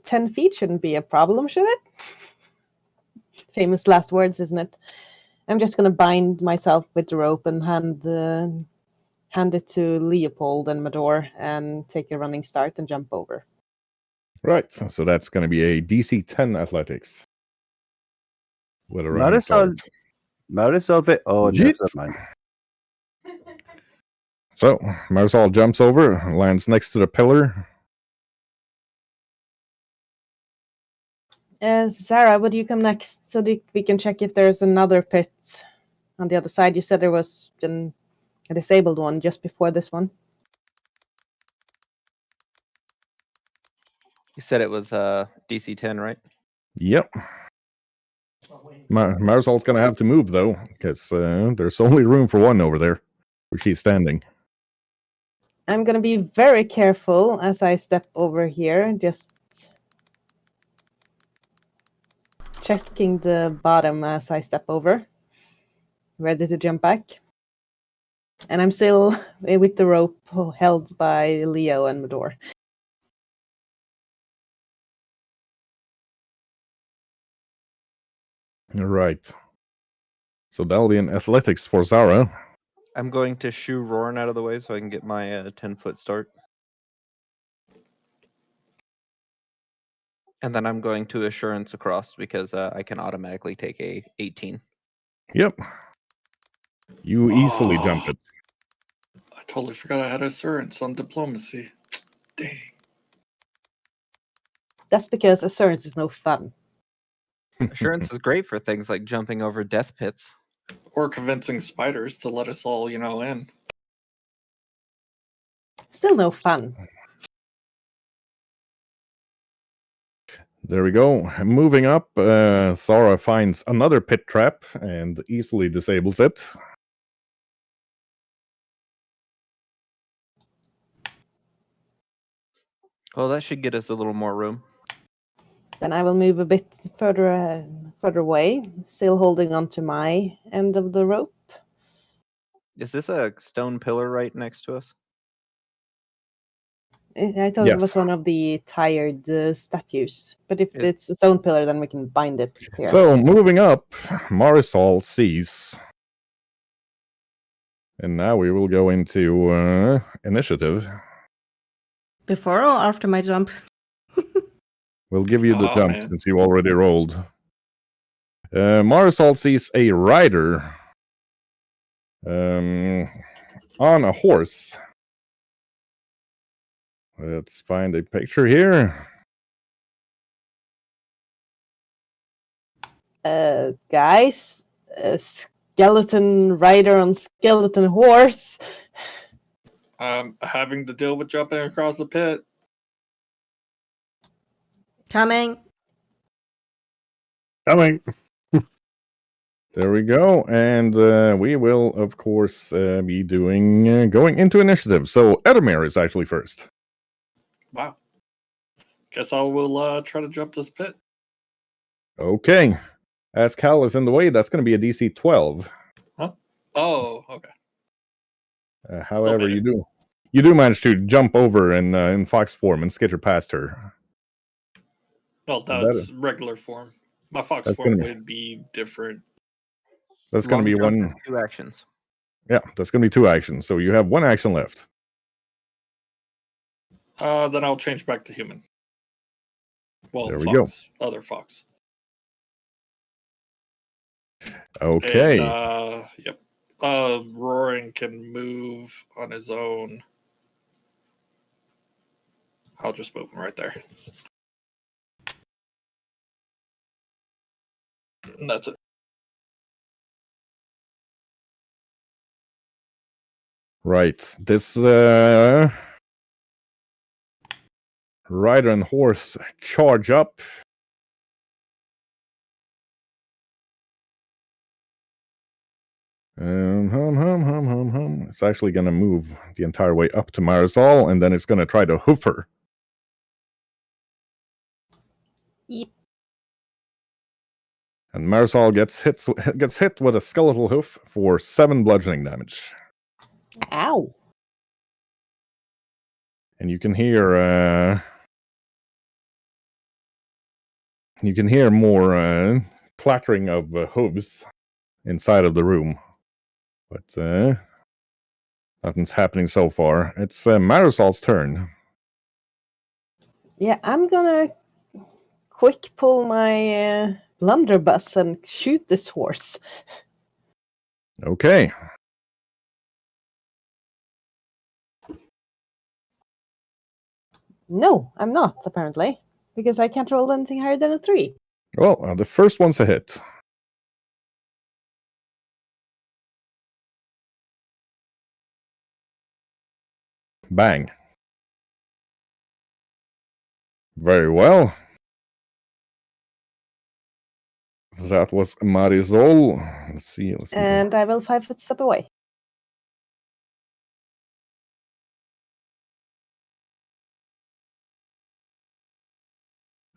10 feet shouldn't be a problem, should it? Famous last words, isn't it? I'm just going to bind myself with the rope and hand it to Leopold and Mador and take a running start and jump over. Right. So that's going to be a DC 10 athletics. With a running start. Marisol, oh, Jeez. never mind. So Marisol jumps over, lands next to the pillar. Sarah, would you come next so that we can check if there's another pit on the other side? You said there was a disabled one just before this one. You said it was DC 10, right? Yep. Marisol's going to have to move, though, because there's only room for one over there where she's standing. I'm going to be very careful as I step over here, just checking the bottom as I step over, ready to jump back. And I'm still with the rope held by Leo and Mador. All right. So that'll be an athletics for Zara. I'm going to shoo Roran out of the way so I can get my 10-foot start. And then I'm going to assurance across because I can automatically take a 18. Yep. You easily jump it. I totally forgot I had assurance on diplomacy. Dang. That's because assurance is no fun. Assurance is great for things like jumping over death pits. Or convincing spiders to let us all, in. Still no fun. There we go. Moving up, Zara finds another pit trap and easily disables it. Well, that should get us a little more room. Then I will move a bit further away, still holding onto my end of the rope. Is this a stone pillar right next to us? I thought it was Yes. one of the tired statues. But if it's a stone pillar, then we can bind it here. So moving up, Marisol sees. And now we will go into initiative. Before or after my jump? We'll give you the Oh, jump man. since you already rolled. Marisol sees a rider on a horse. Let's find a picture here. Guys, a skeleton rider on skeleton horse. Having to deal with jumping across the pit. Coming. Coming. There we go. And we will, of course, be doing going into initiative. So Edamir is actually first. Wow. Guess I will try to jump this pit. Okay. As Cal is in the way, that's going to be a DC 12. Huh? Oh, okay. However, made it. you do manage to jump over in fox form and skitter past her. Well, that's regular form. My fox That's form gonna be- would be different. That's going to be Long jump one. is 2 actions. Yeah, that's going to be 2 actions. So you have 1 action left. Then I'll change back to human. Well, There we fox. Other fox. Okay. And, yep. Roaring can move on his own. I'll just move him right there. And that's it. Right. This rider and horse charge up. It's actually going to move the entire way up to Marisol, and then it's going to try to hoof her. Yep. And Marisol gets hit with a skeletal hoof for 7 bludgeoning damage. Ow. And you can hear more clattering of hooves inside of the room, but nothing's happening so far. It's Marisol's turn. Yeah, I'm gonna quick pull my blunderbuss and shoot this horse. Okay. No, I'm not, apparently, because I can't roll anything higher than a 3. Well, the first one's a hit. Bang. Very well. That was Marisol. Let's see. And I will 5-foot step away.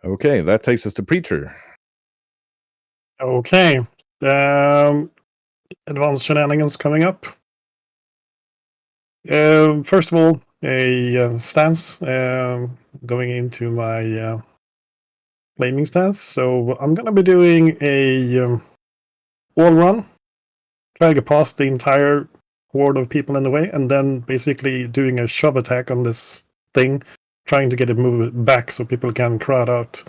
Okay, that takes us to Preacher. Okay. Advanced shenanigans coming up. First of all, a stance going into my flaming stance. So I'm going to be doing a wall run, trying to get past the entire horde of people in the way, and then basically doing a shove attack on this thing, trying to get it moved back so people can crowd out.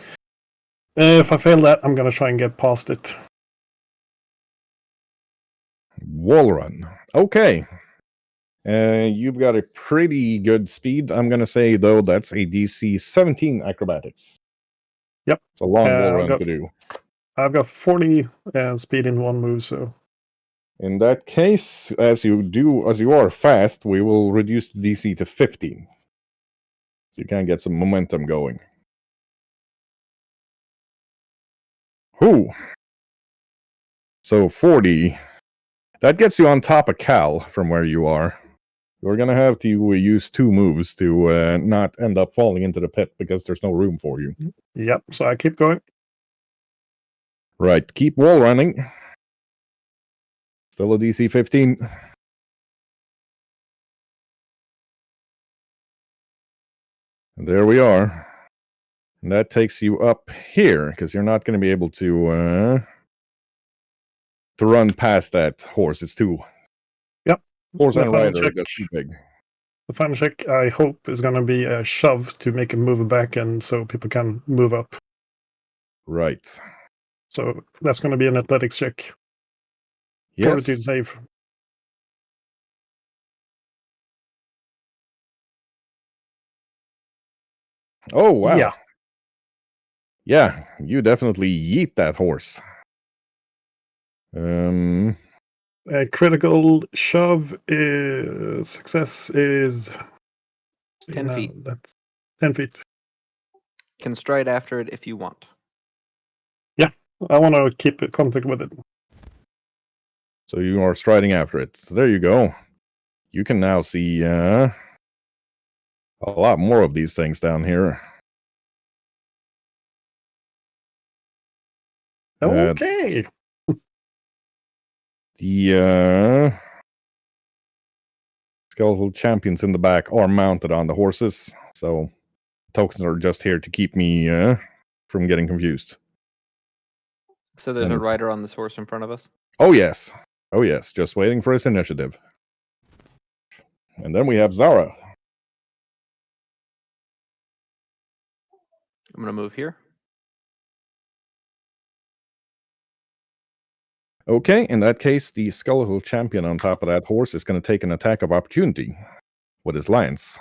If I fail that, I'm going to try and get past it. Wall run. Okay. You've got a pretty good speed. I'm going to say, though, that's a DC 17 acrobatics. Yep. It's a long wall run to do. I've got 40 speed in one move, so. In that case, as you are fast, we will reduce the DC to 15. So you can get some momentum going. Whoo! So 40. That gets you on top of Cal from where you are. You're going to have to use 2 moves to not end up falling into the pit because there's no room for you. Yep, so I keep going. Right, keep wall running. Still a DC 15. And there we are. And that takes you up here, because you're not going to be able to run past that horse. It's too... Yep. Horse The and final rider are check. just too big. The final check, I hope, is going to be a shove to make him move back and so people can move up. Right. So that's going to be an athletics check. Yes. Fortitude save. Oh, wow. Yeah. Yeah, you definitely yeet that horse. A critical shove success is 10 feet. That's 10 feet. Can stride after it if you want. Yeah, I want to keep in contact with it. So you are striding after it. So there you go. You can now see a lot more of these things down here. Okay. The skeletal champions in the back are mounted on the horses, so tokens are just here to keep me from getting confused. So there's a rider on this horse in front of us? Oh yes, just waiting for his initiative. And then we have Zara. I'm gonna move here. Okay, in that case, the skeletal champion on top of that horse is going to take an attack of opportunity with his lance.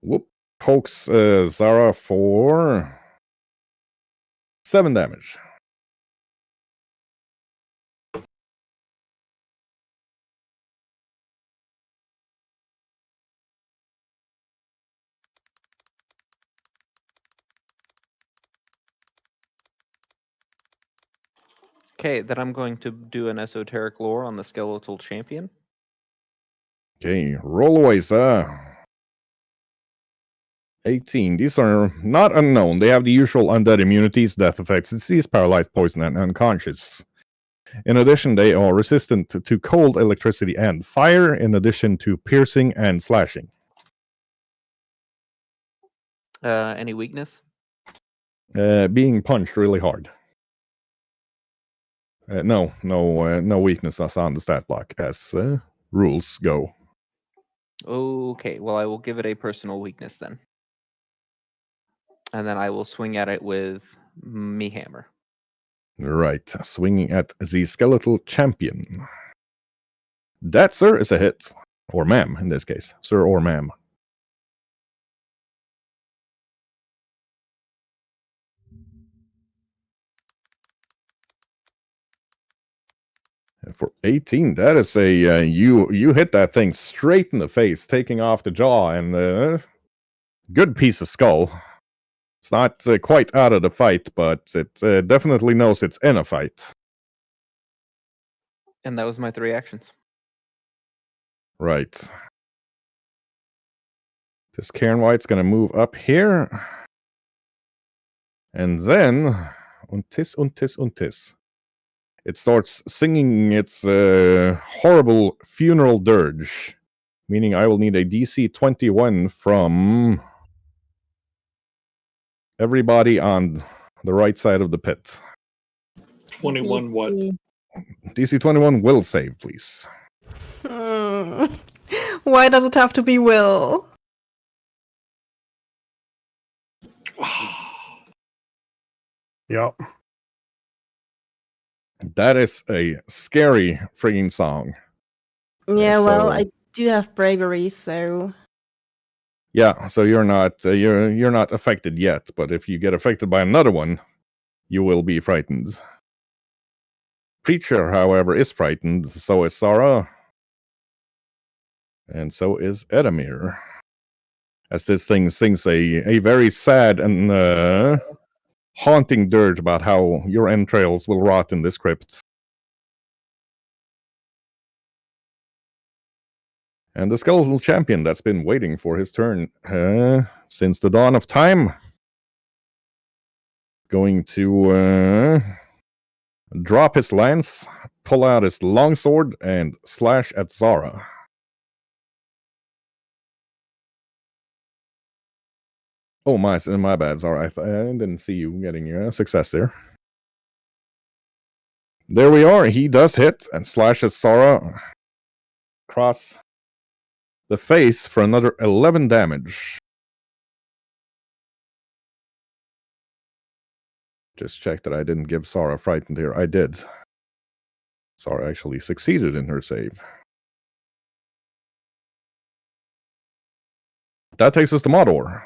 Whoop. Pokes Zara for 7 damage. Okay, then I'm going to do an esoteric lore on the skeletal champion. Okay, roll away, sir. 18. These are not unknown. They have the usual undead immunities, death effects, disease, paralyzed, poison, and unconscious. In addition, they are resistant to cold, electricity, and fire, in addition to piercing and slashing. Any weakness? Being punched really hard. No weaknesses on the stat block, as rules go. Okay, well, I will give it a personal weakness then. And then I will swing at it with me hammer. Right, swinging at the skeletal champion. That, sir, is a hit. Or ma'am, in this case. Sir or ma'am. For 18, that is a you hit that thing straight in the face, taking off the jaw, and good piece of skull. It's not quite out of the fight, but it definitely knows it's in a fight. And that was my 3 actions. Right. This Karen White's gonna move up here, and then untis. It starts singing its horrible funeral dirge, meaning I will need a DC 21 from everybody on the right side of the pit. 21 what? DC 21 will save, please. Why does it have to be Will? Yeah. That is a scary frigging song. Yeah, well, so- I do have bravery, so Yeah, so you're not affected yet, but if you get affected by another one, you will be frightened. Preacher, however, is frightened, so is Sarah. And so is Edamir. As this thing sings a very sad and haunting dirge about how your entrails will rot in this crypt. And the skeletal champion that's been waiting for his turn since the dawn of time, going to drop his lance, pull out his longsword, and slash at Zara. Oh, my bad, Zara. I didn't see you getting a success there. There we are. He does hit and slashes Zara across the face for another 11 damage. Just check that I didn't give Zara frightened here. I did. Zara actually succeeded in her save. That takes us to Modor.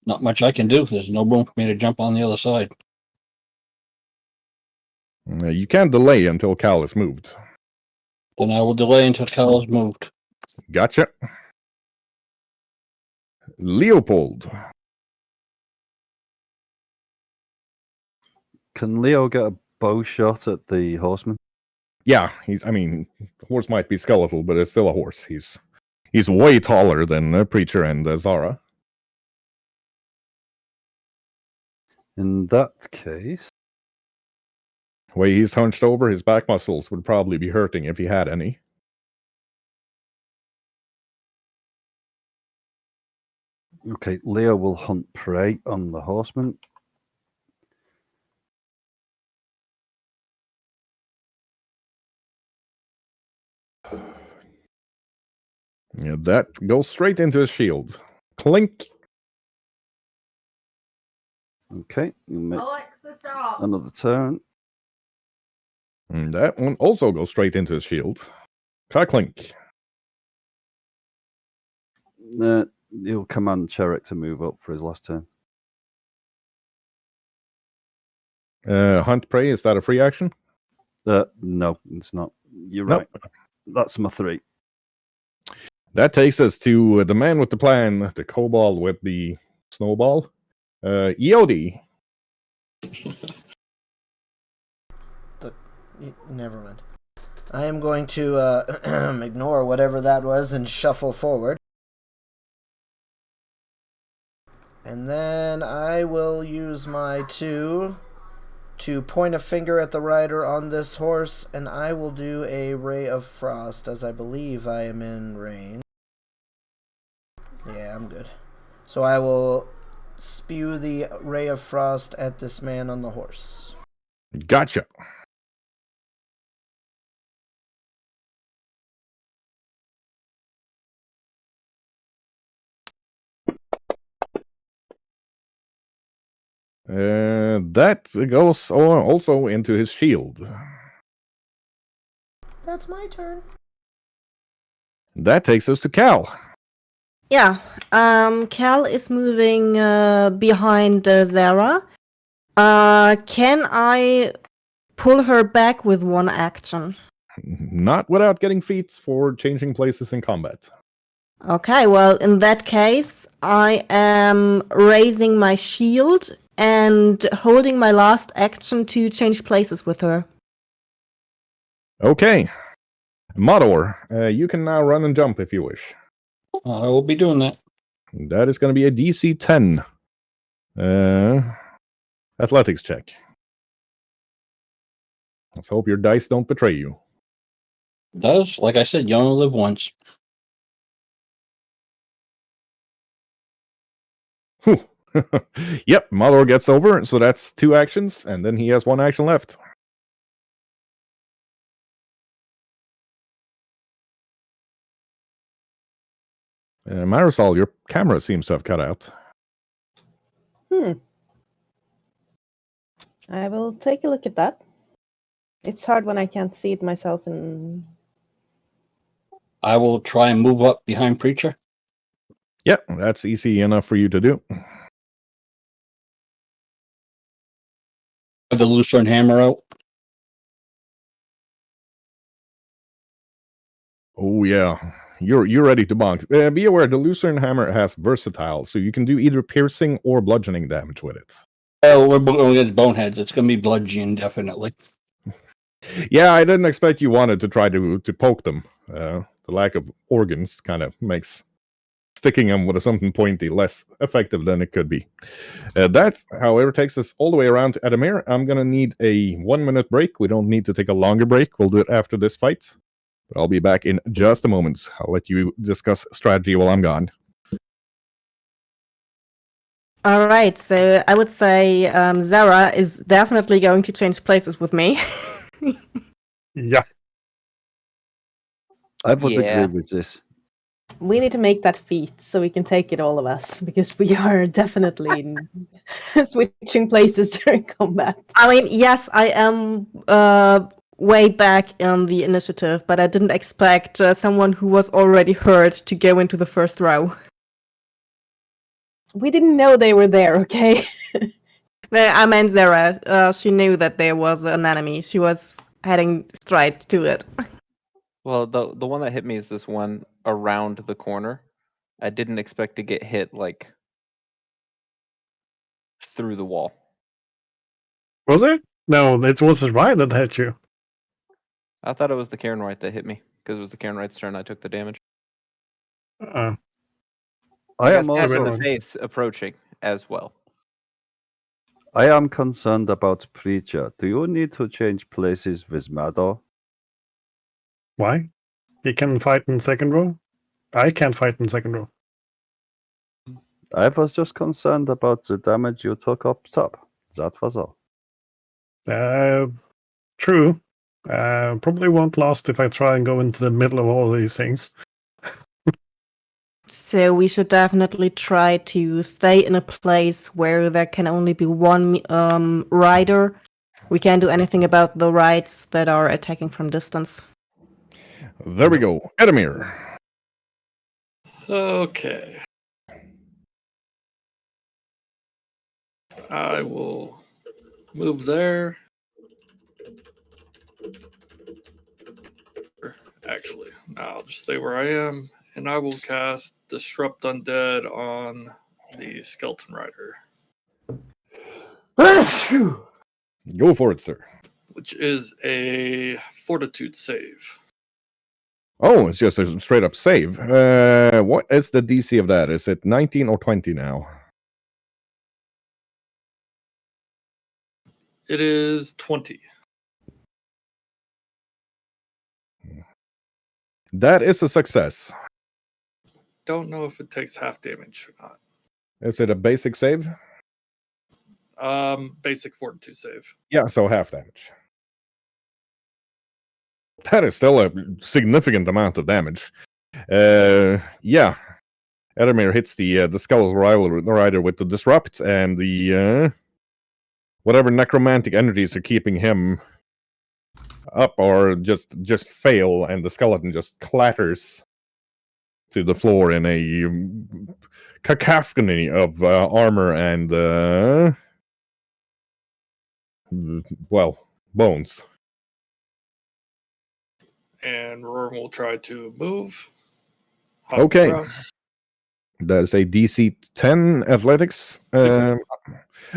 Not much I can do. There's no room for me to jump on the other side. You can't delay until Cal is moved. Then I will delay until Cal is moved. Gotcha. Leopold. Can Leo get a bow shot at the horseman? Yeah, the horse might be skeletal, but it's still a horse. He's way taller than Preacher and Zara. In that case, The way he's hunched over, his back muscles would probably be hurting if he had any. okay, Leo will hunt prey on the horseman. Yeah, that goes straight into his shield. Clink. Okay, you make another turn. And that one also goes straight into his shield. Clink. You'll command Cherrick to move up for his last turn. Hunt prey, is that a free action? No, it's not. You're Nope. right. That's my 3. That takes us to the man with the plan, the kobold with the snowball. EOD. Never mind. I am going to ignore whatever that was and shuffle forward. And then I will use my 2 to point a finger at the rider on this horse, and I will do a Ray of Frost, as I believe I am in range. Yeah, I'm good. So I will spew the Ray of Frost at this man on the horse. Gotcha. That goes also into his shield. That's my turn. That takes us to Cal. Yeah, Cal is moving behind Zara. Can I pull her back with one action? Not without getting feats for changing places in combat. Okay, well, in that case, I am raising my shield and holding my last action to change places with her. Okay. Modor, you can now run and jump if you wish. I will be doing that. That is going to be a DC 10 athletics check. Let's hope your dice don't betray you. Does, like I said, you only live once. Whew. Yep, Modor gets over, so that's 2 actions, and then he has 1 action left. Marisol, your camera seems to have cut out. I will take a look at that. It's hard when I can't see it myself. And I will try and move up behind Preacher. Yep, that's easy enough for you to do. With the Lucerne hammer out. Oh yeah, you're ready to bonk. Be aware, the Lucerne hammer has versatile, so you can do either piercing or bludgeoning damage with it. Well, we're going against boneheads. It's going to be bludgeoning, definitely. Yeah, I didn't expect you wanted to try to poke them. The lack of organs kind of makes sticking them with something pointy less effective than it could be. That, however, takes us all the way around to Adamir. I'm going to need a 1-minute break. We don't need to take a longer break. We'll do it after this fight. But I'll be back in just a moment. I'll let you discuss strategy while I'm gone. All right, so I would say Zara is definitely going to change places with me. Yeah. I would Yeah. agree with this. we need to make that feat so we can take it, all of us, because we are definitely switching places during combat. I mean, yes, I am way back in the initiative, but I didn't expect someone who was already hurt to go into the first row. We didn't know they were there, okay? I meant Zara. She knew that there was an enemy. She was heading straight to it. Well, the one that hit me is this one around the corner. I didn't expect to get hit like through the wall. Was it? No, it was the right that hit you. I thought it was the Karen Wright that hit me because it was the Karen Wright's turn. I took the damage. Uh, I got am stabbed in also the face approaching as well. I am concerned about Preacher. Do you need to change places with Mador? why? He can fight in second row. I can't fight in second row. I was just concerned about the damage you took up top. That was all. True. Probably won't last if I try and go into the middle of all these things. So we should definitely try to stay in a place where there can only be one rider. We can't do anything about the rides that are attacking from distance. There we go. Edamir. Okay. I will move there. Actually, I'll just stay where I am, and I will cast Disrupt Undead on the Skeleton Rider, Go for it, sir. which is a Fortitude save. Oh, it's just a straight up save. What is the DC of that? Is it 19 or 20 now? It is 20. That is a success. Don't know if it takes half damage or not. Is it a basic save? Basic Fortitude save. Yeah, so half damage. That is still a significant amount of damage. Yeah. Edamir hits the Skull Rider with the Disrupt, and the whatever necromantic energies are keeping him up or just fail, and the skeleton just clatters to the floor in a cacophony of armor and well, bones. And Roran will try to move. Hop Okay. across. That is a DC 10 athletics. I'm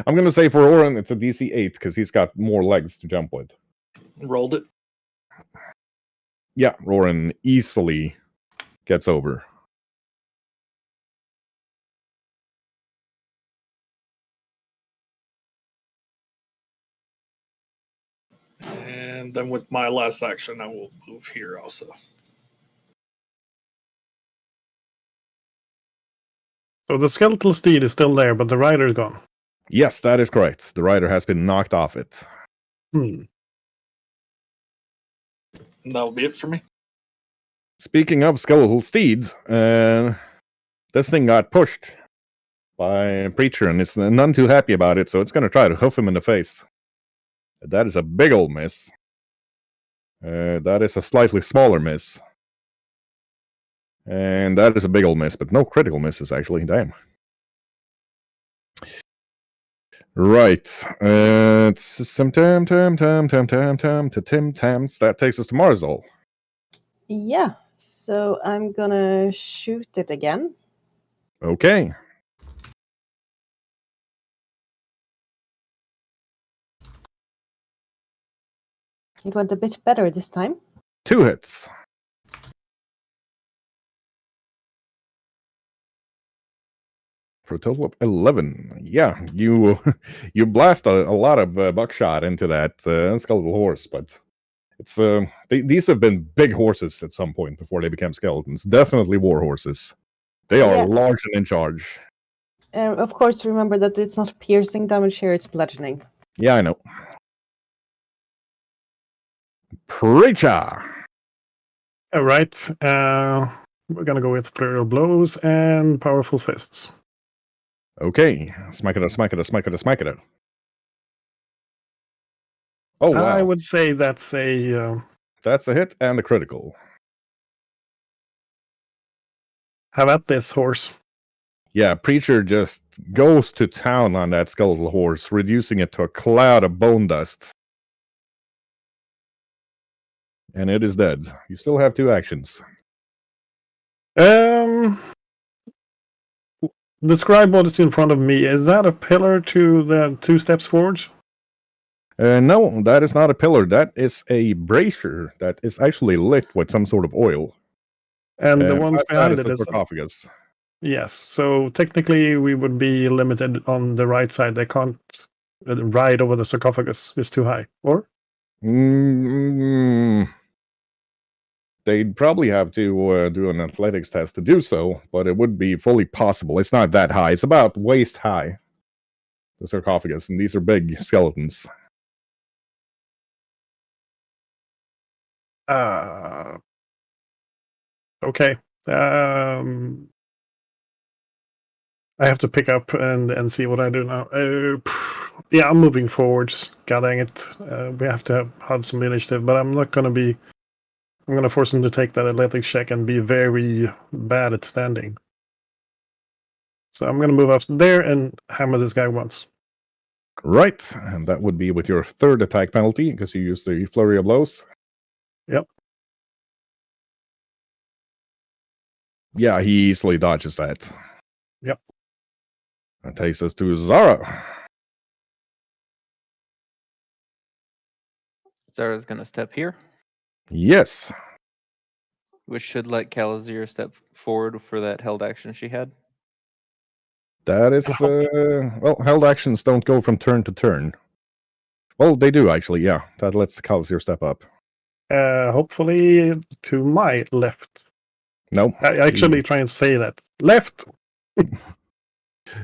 going to say for Oren, it's a DC 8 because he's got more legs to jump with. Rolled it. Yeah, Roran easily gets over. And then with my last action, I will move here also. So the skeletal steed is still there, but the rider's gone. Yes, that is correct. The rider has been knocked off it. Hmm. And that will be it for me. Speaking of skeletal steed, this thing got pushed by a preacher, and it's none too happy about it, so it's going to try to hoof him in the face. That is a big old miss. That is a slightly smaller miss. And that is a big old miss, but no critical misses, actually. Damn. Right. It's some Tams. That takes us to Marzal. Yeah, so I'm gonna shoot it again. Okay. It went a bit better this time. 2 hits. For a total of 11. Yeah, you you blast a lot of buckshot into that skeletal horse, but it's these have been big horses at some point before they became skeletons. Definitely war horses. They are Yeah. large and in charge. Of course, remember that it's not piercing damage here, it's bludgeoning. Yeah, I know. Preacher! All right. We're gonna go with flurry of blows and powerful fists. Okay. Smack it up, smack it up, smack it up, smack it up. Oh, wow. I would say that's a That's a hit and a critical. have at this horse. Yeah, Preacher just goes to town on that skeletal horse, reducing it to a cloud of bone dust. And it is dead. You still have 2 actions. Describe what is in front of me. Is that a pillar to the 2 steps forward? No, that is not a pillar. That is a brazier that is actually lit with some sort of oil. And the ones past that behind is it the is sarcophagus. yes. So technically, we would be limited on the right side. They can't ride over the sarcophagus. It's too high. Or They'd probably have to do an athletics test to do so, but it would be fully possible. It's not that high. It's about waist high, the sarcophagus, and these are big skeletons. okay. I have to pick up and see what I do now. Yeah, I'm moving forwards. God dang it. We have to have some initiative, but I'm not going to be. I'm going to force him to take that athletics check and be very bad at standing. So I'm going to move up there and hammer this guy once. Right, and that would be with your third attack penalty because you used the flurry of blows. Yep. Yeah, he easily dodges that. Yep. That takes us to Zara. Zara's gonna step here, Yes, which should let Calazir step forward for that held action she had. that is. Well, held actions don't go from turn to turn. Well, they do actually. Yeah, that lets Kalsir step up. Hopefully to my left. No, I actually try and say that. Left!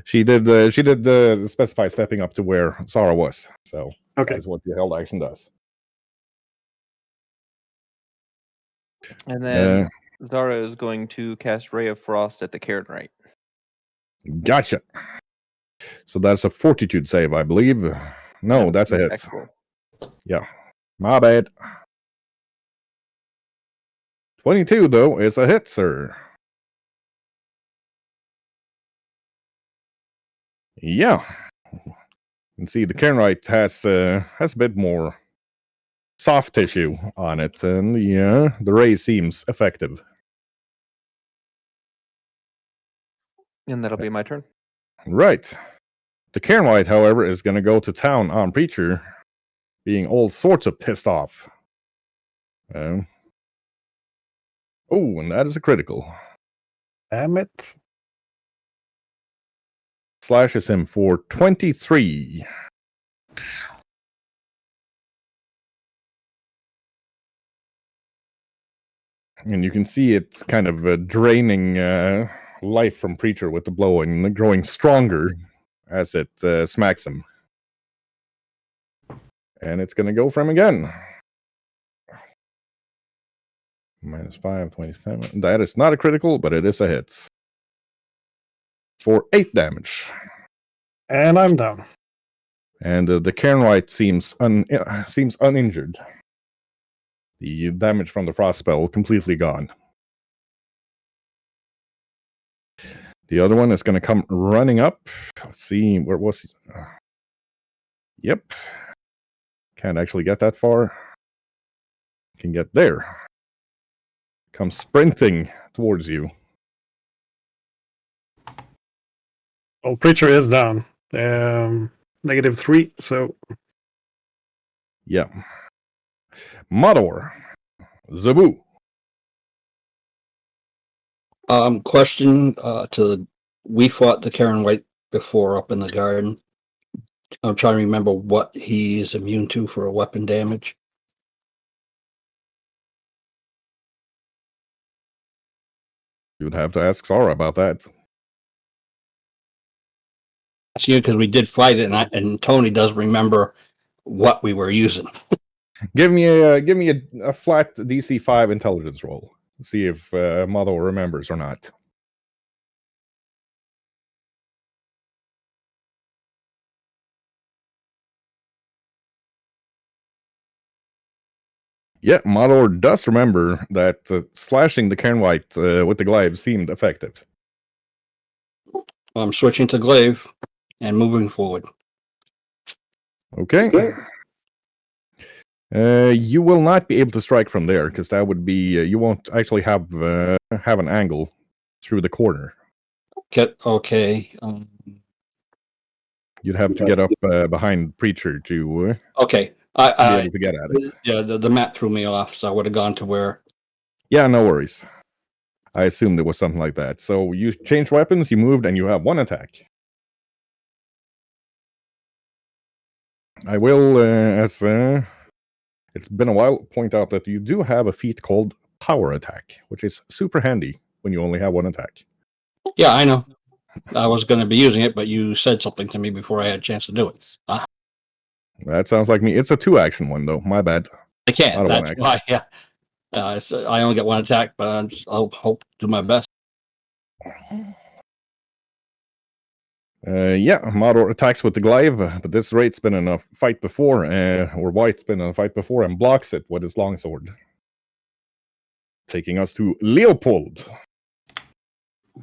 she did. She did specify stepping up to where Zara was. So Okay. that's what the held action does. And then Zara is going to cast Ray of Frost at the Cairn right. Gotcha. So that's a fortitude save, I believe. No, that's a hit. Attack roll. Yeah, my bad. 22 though is a hit, sir. Yeah. You can see the Cairnite has a bit more soft tissue on it, and the ray seems effective. And that'll be my turn. Right. The Cairnite, however, is going to go to town on Preacher, being all sorts of pissed off. Oh, and that is a critical. Damn it. Slashes him for 23. And you can see it's kind of draining life from Preacher with the blow and growing stronger as it smacks him. And it's going to go for him again. -5, 27. That is not a critical, but it is a hit. For 8 damage. And I'm down. And the Cairnite seems uninjured. The damage from the frost spell completely gone. The other one is going to come running up. Let's see, where was he? Yep. Can't actually get that far. Can get there. Come sprinting towards you. Well, Preacher is down. -3, so Yeah. Mador. Zabu. Question we fought the Karen White before up in the garden. I'm trying to remember what he is immune to for a weapon damage. You would have to ask Zara about that. That's you because we did fight it, and Tony does remember what we were using. Give me a flat DC 5 intelligence roll. See if Mador remembers or not. Yeah, Mador does remember that slashing the Cairnite with the glaive seemed effective. I'm switching to glaive and moving forward. Okay. You will not be able to strike from there because that would be you won't actually have an angle through the corner. Okay. You'd have to get up behind Preacher to Okay. be able to get at it. Yeah, the map threw me off, so I would have gone to where. Yeah, no worries. I assumed it was something like that. So you changed weapons, you moved, and you have 1 attack. I will, as it's been a while, point out that you do have a feat called Power Attack, which is super handy when you only have 1 attack. Yeah, I know. I was going to be using it, but you said something to me before I had a chance to do it. That sounds like me. It's a 2-action one, though. My bad. I can't. Not a That's 1-action. why. Yeah. So I only get 1 attack, but I'll hope do my best. Yeah, Modor attacks with the glaive, but this Wraith's been in a fight before, or White's been in a fight before, and blocks it with his longsword. Taking us to Leopold.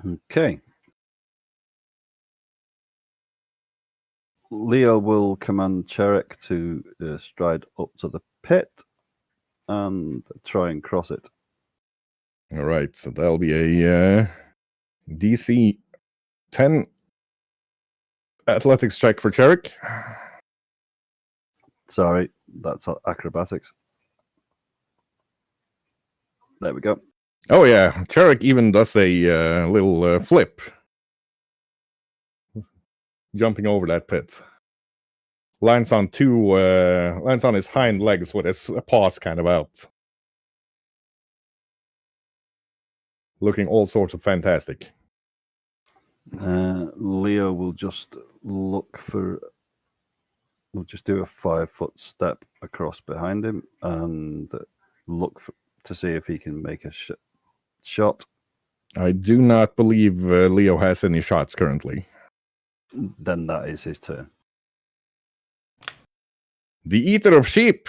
Okay. Leo will command Cherek to stride up to the pit and try and cross it. All right, so that'll be a DC 10 athletics check for Cherek. Sorry, that's acrobatics. There we go. Oh yeah, Cherek even does a little flip, jumping over that pit. Lands on his hind legs with his paws kind of out, looking all sorts of fantastic. Leo will just look for. We'll just do a 5-foot step across behind him and look to see if he can make a shot. I do not believe Leo has any shots currently. Then that is his turn. The Eater of Sheep.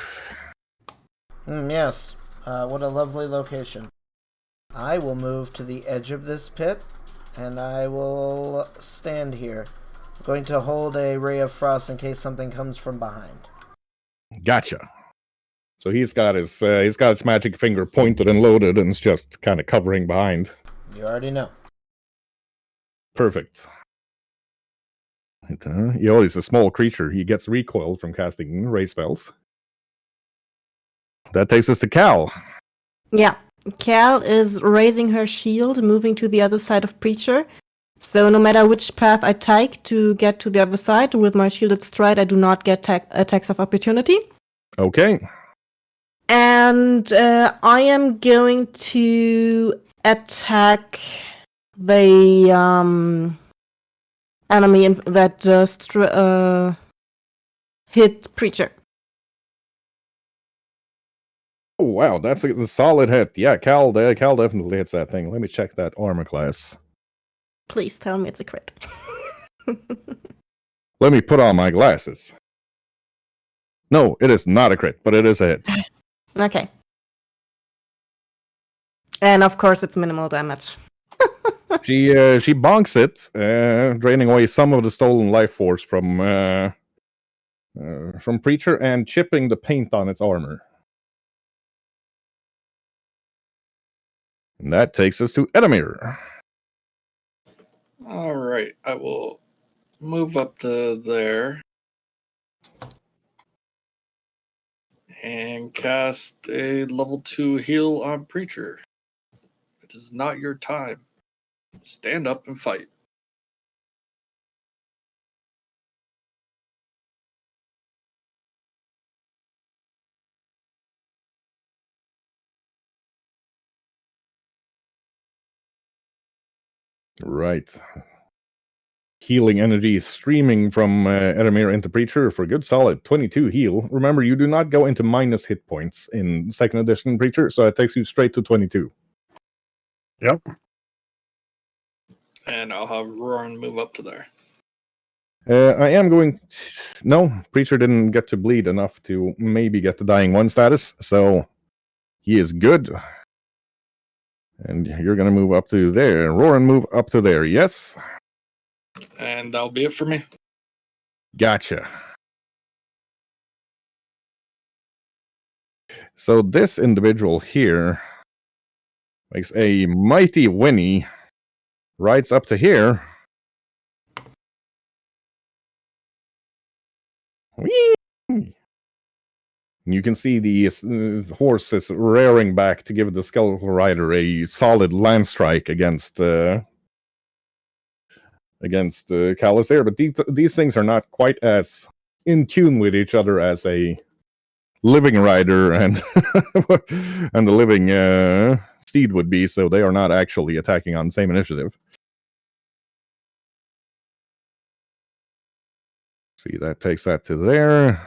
Yes. What a lovely location. I will move to the edge of this pit, and I will stand here. I'm going to hold a ray of frost in case something comes from behind. Gotcha. So he's got his magic finger pointed and loaded, and it's just kind of covering behind. You already know. Perfect. He's a small creature. He gets recoiled from casting ray spells. That takes us to Cal. Yeah. Cal is raising her shield, moving to the other side of Preacher. So no matter which path I take to get to the other side, with my shielded stride, I do not get attacks of opportunity. Okay. And I am going to attack the enemy that just hit Preacher. Oh wow, that's a solid hit. Yeah, Cal definitely hits that thing. Let me check that armor class. Please tell me it's a crit. Let me put on my glasses. No, it is not a crit, but it is a hit. Okay. And of course, it's minimal damage. She bonks it, draining away some of the stolen life force from Preacher and chipping the paint on its armor. And that takes us to Edamir. All right, I will move up to there and cast a level 2 heal on Preacher. It is not your time. Stand up and fight. Right. Healing energy streaming from Edamir into Preacher for a good solid 22 heal. Remember, you do not go into minus hit points in 2nd edition Preacher, so it takes you straight to 22. Yep. And I'll have Roran move up to there. I am going... No, Preacher didn't get to bleed enough to maybe get the Dying 1 status, so he is good. And you're going to move up to there. Roran, move up to there, yes? And that'll be it for me. Gotcha. So this individual here makes a mighty whinny, rides up to here. Whee! You can see the horse is rearing back to give the skeletal rider a solid land strike against Calisare, but these things are not quite as in tune with each other as a living rider and and the living steed would be, so they are not actually attacking on the same initiative. See, that takes that to there.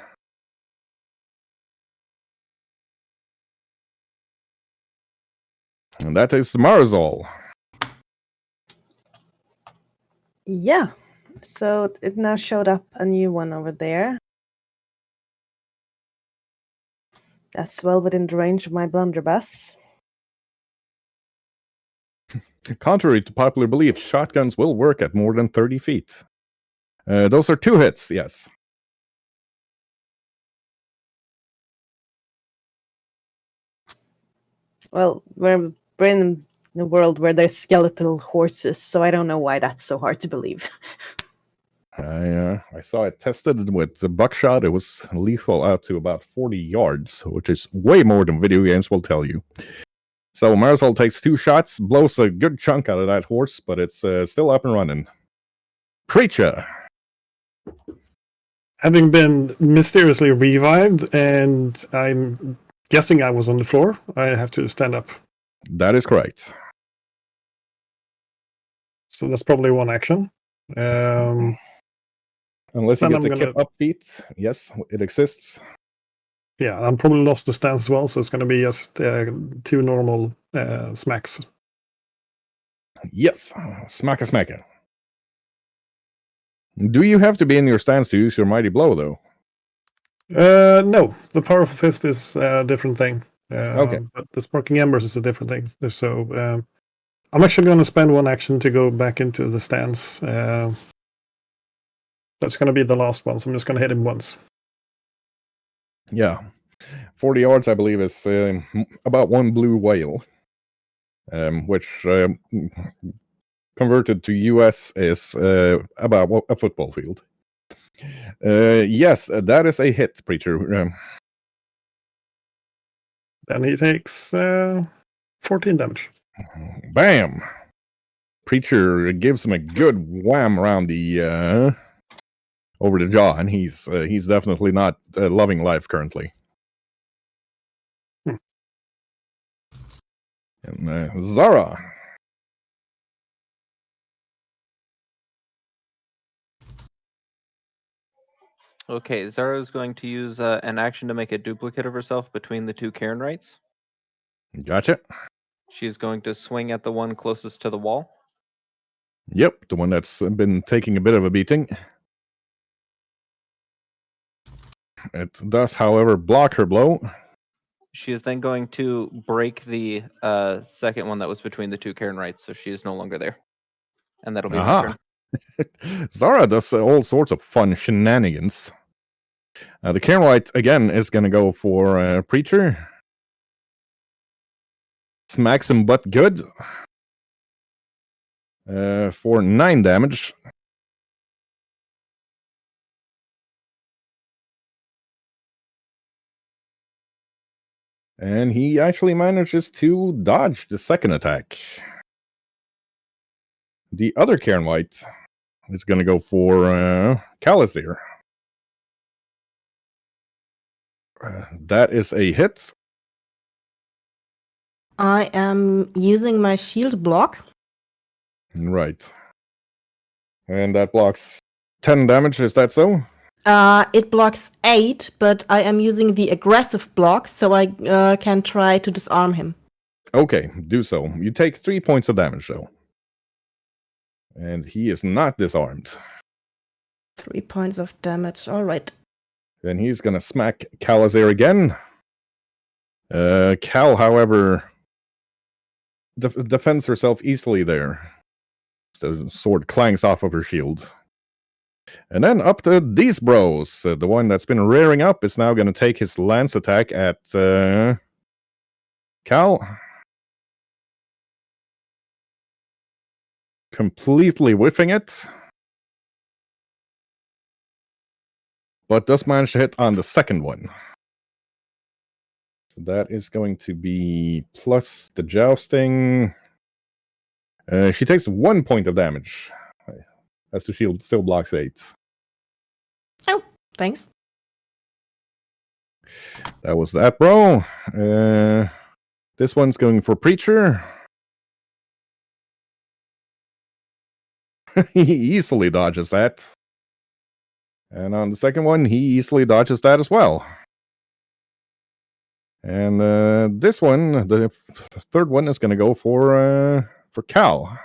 And that takes the Marzal. Yeah. So it now showed up a new one over there. That's well within the range of my blunderbuss. Contrary to popular belief, shotguns will work at more than 30 feet. Those are 2 hits, yes. Well, we're in a world where there's skeletal horses, so I don't know why that's so hard to believe. I saw it tested with the buckshot. It was lethal out to about 40 yards, which is way more than video games will tell you. So Marisol takes 2 shots, blows a good chunk out of that horse, but it's still up and running. Preacher! Having been mysteriously revived, and I'm guessing I was on the floor, I have to stand up. That is correct. So that's probably one action. Unless you then get I'm the gonna- kip up feat, yes, it exists. Yeah, I'm probably lost the stance as well, so it's going to be just 2 normal smacks. Yes, smacka smacka. Do you have to be in your stance to use your mighty blow, though? No, the powerful fist is a different thing. Okay. But the sparking embers is a different thing. So I'm actually going to spend 1 action to go back into the stance. That's going to be the last one, so I'm just going to hit him once. Yeah. 40 yards, I believe, is about 1 blue whale, which converted to US is about a football field. Yes, that is a hit, Preacher. Then he takes 14 damage. Bam! Preacher gives him a good wham around the over the jaw, and he's definitely not loving life currently. And Zara. Okay, Zara's going to use an action to make a duplicate of herself between the 2 Cairn Rights. Gotcha. She's going to swing at the one closest to the wall. Yep, the one that's been taking a bit of a beating. It does, however, block her blow. She is then going to break the second one that was between the 2 Cairn Rights, so she is no longer there. And that'll be my Aha. turn. Zara does all sorts of fun shenanigans. The Cairn White, again, is going to go for Preacher. Smacks him but good. For 9 damage. And he actually manages to dodge the second attack. The other Cairn White is going to go for Callus here. That is a hit. I am using my shield block. Right. And that blocks 10 damage, is that so? It blocks 8, but I am using the aggressive block, so I can try to disarm him. Okay, do so. You take 3 points of damage, though. And he is not disarmed. 3 points of damage, alright. Then he's going to smack Calazar again. Cal, however, defends herself easily there. The sword clangs off of her shield. And then up to these bros. The one that's been rearing up is now going to take his lance attack at Cal. Completely whiffing it. But does manage to hit on the second one. So that is going to be plus the jousting. She takes 1 point of damage. As the shield still blocks 8. Oh, thanks. That was that, bro. This one's going for Preacher. He easily dodges that. And on the second one, he easily dodges that as well. And this one, the third one, is going to go for Cal.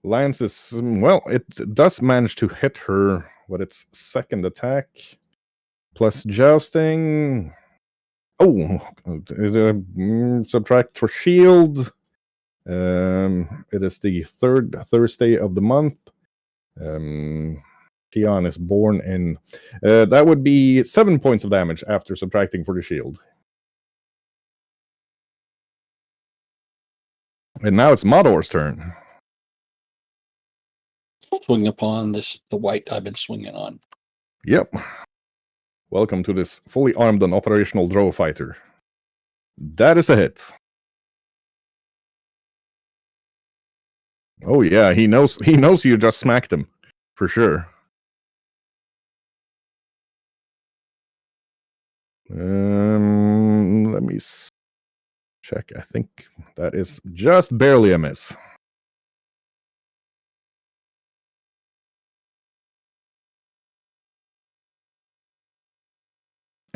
Lance is well. It does manage to hit her with its second attack, plus jousting. Oh, subtract for shield. It is the third Thursday of the month. Tian is born in. That would be 7 points of damage after subtracting for the shield. And now it's Mador's turn. Swing upon the white I've been swinging on. Yep. Welcome to this fully armed and operational Drow fighter. That is a hit. Oh yeah, he knows you just smacked him. For sure. Let me check. I think that is just barely a miss.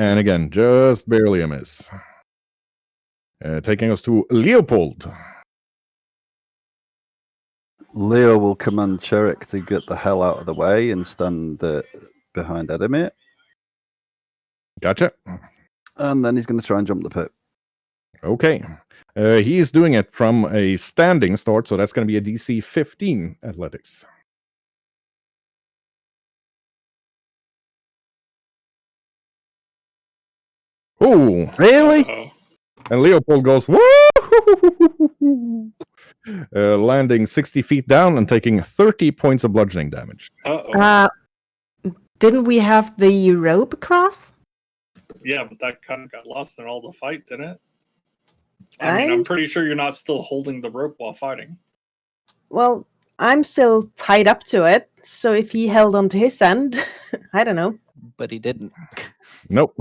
And again, just barely a miss. Taking us to Leopold. Leo will command Cherik to get the hell out of the way and stand behind Edamir. Gotcha. And then he's going to try and jump the pit. Okay. He is doing it from a standing start, so that's going to be a DC 15 athletics. Oh, Really? Uh-oh. and Leopold goes, woo! Landing 60 feet down and taking 30 points of bludgeoning damage. Uh-oh. Didn't we have the rope across? Yeah, but that kind of got lost in all the fight, didn't it? I'm pretty sure you're not still holding the rope while fighting. Well, I'm still tied up to it, so if he held onto his end, I don't know. But he didn't. Nope.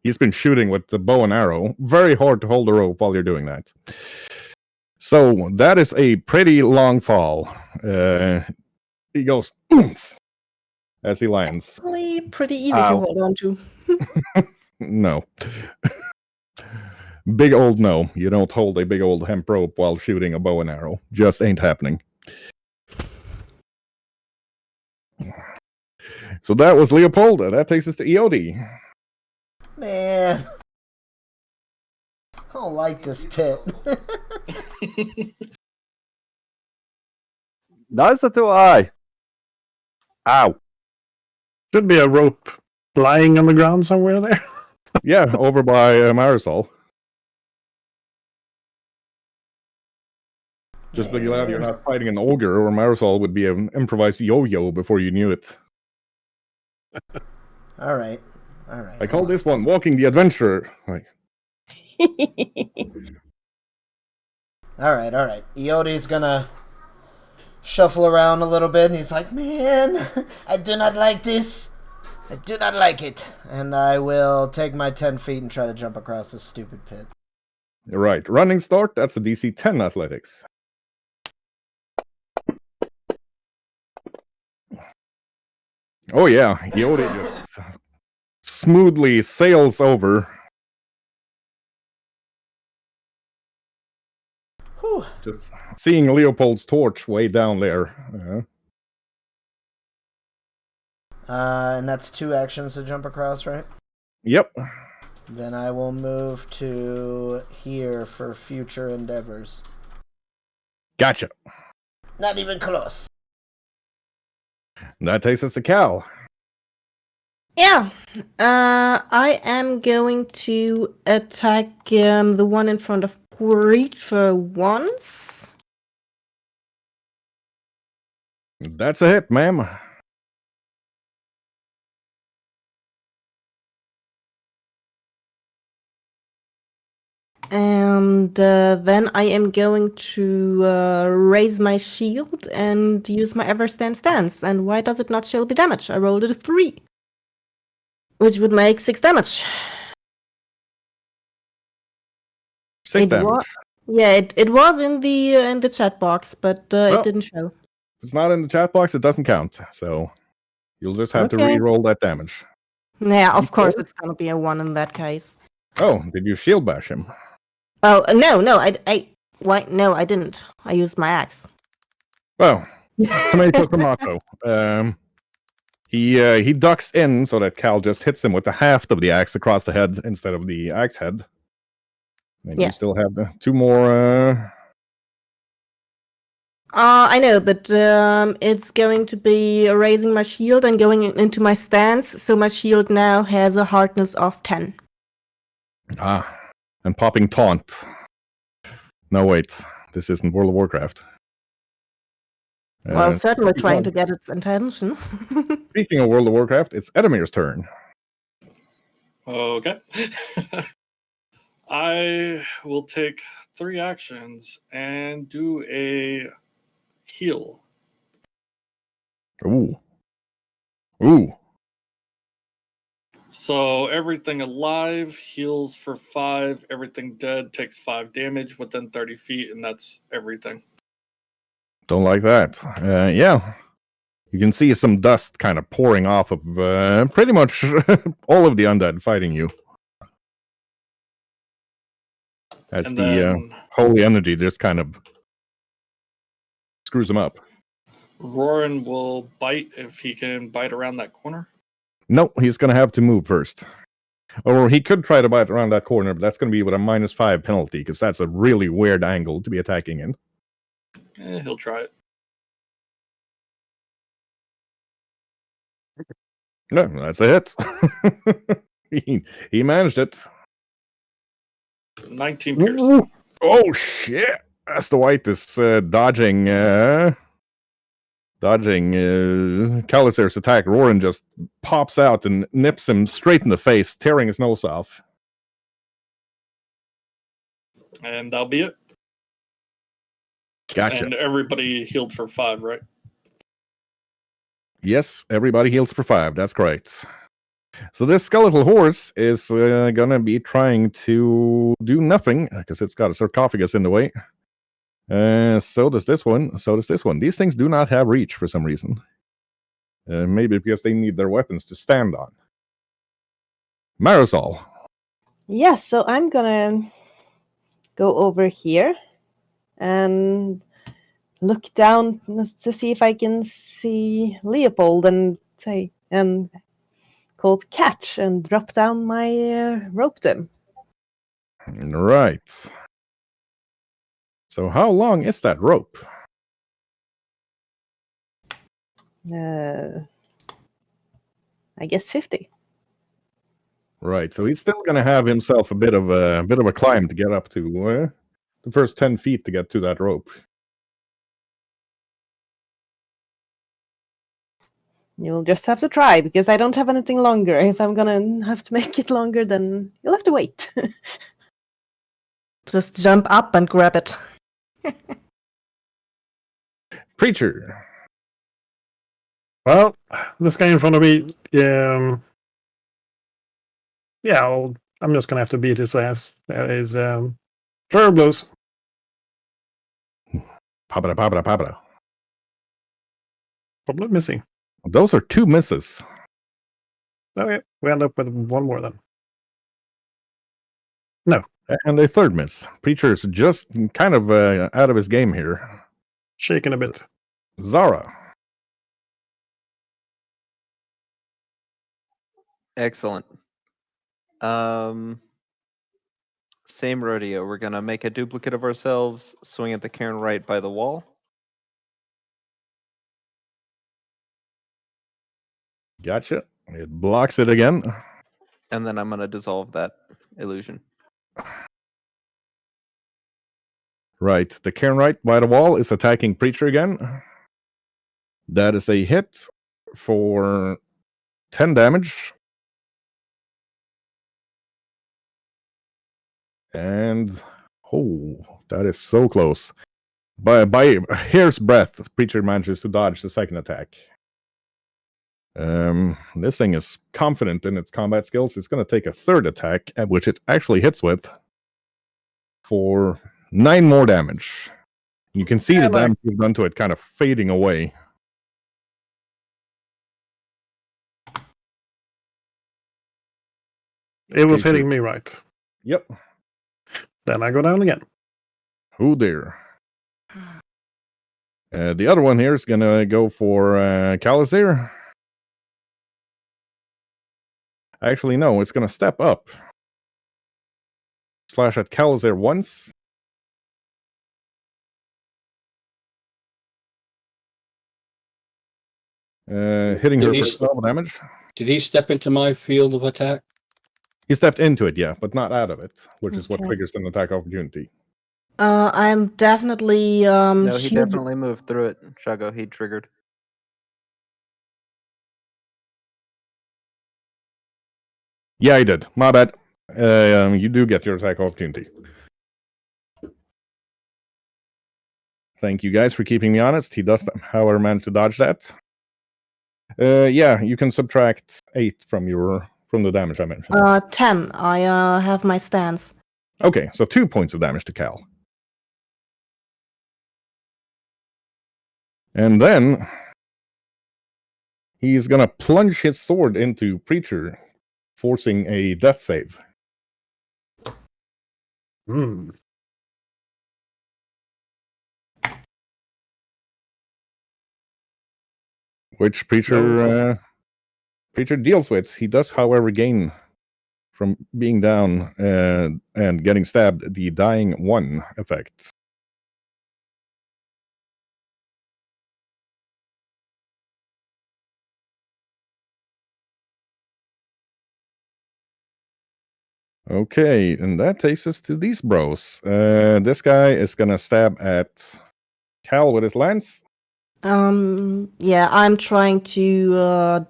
He's been shooting with the bow and arrow. Very hard to hold the rope while you're doing that. So that is a pretty long fall. He goes oomph as he lands. Actually, pretty easy Ow. to hold on to. No. Big old no. You don't hold a big old hemp rope while shooting a bow and arrow. Just ain't happening. So that was Leopold. That takes us to EOD. Man. I don't like this pit. Neither do I. Ow. Should be a rope lying on the ground somewhere there. Yeah, over by Marisol. Just be glad you're not fighting an ogre, or Marisol would be an improvised yo-yo before you knew it. All right. I call this one Walking the Adventurer. Like, All right. Eodi's gonna shuffle around a little bit, and he's like, man, I do not like this. I do not like it. And I will take my 10 feet and try to jump across this stupid pit. right, running start, that's a DC 10 athletics. Oh yeah, Eodi just smoothly sails over. Whew. Just seeing Leopold's torch way down there. And that's 2 actions to jump across, right? Yep. Then I will move to here for future endeavors. Gotcha. Not even close. That takes us to Cal. Yeah. I am going to attack the one in front of Preacher once. That's a hit, ma'am. And then I am going to raise my shield and use my Everstand Stance. And why does it not show the damage? I rolled a 3. Which would make 6 damage. 6 damage. It was in the chat box, but Well, it didn't show. If it's not in the chat box, it doesn't count. So you'll just have to Okay. re-roll that damage. Yeah, of course Sure. it's gonna be a 1 in that case. Oh, did you shield bash him? Oh no, I why? No, I didn't. I used my axe. Well, Tomato, tomato. He ducks in so that Cal just hits him with the haft of the axe across the head instead of the axe head. And Yeah. you still have the two more. I know, but it's going to be raising my shield and going into my stance, so my shield now has a hardness of 10. And popping taunt. No, wait. This isn't World of Warcraft. Well, certainly speaking trying of- to get its attention. Speaking of World of Warcraft, it's Edamir's turn. Okay. I will take 3 actions and do a heal. Ooh. Ooh. So everything alive heals for 5. Everything dead takes 5 damage within 30 feet, and that's everything. Don't like that. Yeah. You can see some dust kind of pouring off of pretty much all of the undead fighting you. That's And the then holy energy just kind of screws them up. Roran will bite if he can bite around that corner. No, he's going to have to move first. Or he could try to bite around that corner, but that's going to be with a -5 penalty, because that's a really weird angle to be attacking in. He'll try it. No, that's a hit. he managed it. 19 piercing. Oh, shit! As the white is dodging Calisar's attack, Roran just pops out and nips him straight in the face, tearing his nose off. And that'll be it. Gotcha. And everybody healed for 5, right? Yes, everybody heals for 5. That's correct. So this skeletal horse is gonna be trying to do nothing because it's got a sarcophagus in the way. So does this one. So does this one. These things do not have reach for some reason. Maybe because they need their weapons to stand on. Marisol. Yeah, so I'm gonna go over here and look down to see if I can see Leopold and say and called catch and drop down my rope to him. Right. So how long is that rope? I guess 50. Right. So he's still going to have himself a bit of a climb to get up to the first 10 feet to get to that rope. You'll just have to try because I don't have anything longer. If I'm gonna have to make it longer, then you'll have to wait. Just jump up and grab it. Preacher. Well, this guy in front of me, I'm just gonna have to beat his ass. That is throw blows. Pabra, pabra, pabra. Probably missing. Those are 2 misses. Okay, we end up with one more then. No. And a 3rd miss. Preacher's just kind of out of his game here. Shaking a bit. Zara. Excellent. Same rodeo. We're gonna make a duplicate of ourselves, swing at the cairn right by the wall. Gotcha. It blocks it again. And then I'm gonna dissolve that illusion. Right. The cairn right by the wall is attacking Preacher again. That is a hit for 10 damage. And that is so close. By a hair's breadth, Preacher manages to dodge the second attack. This thing is confident in its combat skills. It's going to take a 3rd attack, at which it actually hits with, for 9 more damage. You can see the damage you've done to it kind of fading away. It was hitting me right. Yep. Then I go down again. Oh dear. The other one here is gonna go for Calisir. Actually, no, it's gonna step up. Slash at Calisir once. Hitting her for 12 damage. Did he step into my field of attack? He stepped into it, yeah, but not out of it, which is what Okay. triggers an attack opportunity. I'm definitely No, he shield- definitely moved through it. Shago, he triggered. Yeah, he did. My bad. You do get your attack opportunity. Thank you guys for keeping me honest. He does, however, manage to dodge that. Yeah, you can subtract 8 from the damage I mentioned. 10. I have my stance. Okay, so 2 points of damage to Cal. And then he's gonna plunge his sword into Preacher, forcing a death save. Which Preacher deals with. He does, however, gain from being down and getting stabbed the dying 1 effect. Okay, and that takes us to these bros. This guy is gonna stab at Cal with his lance. Yeah, I'm trying to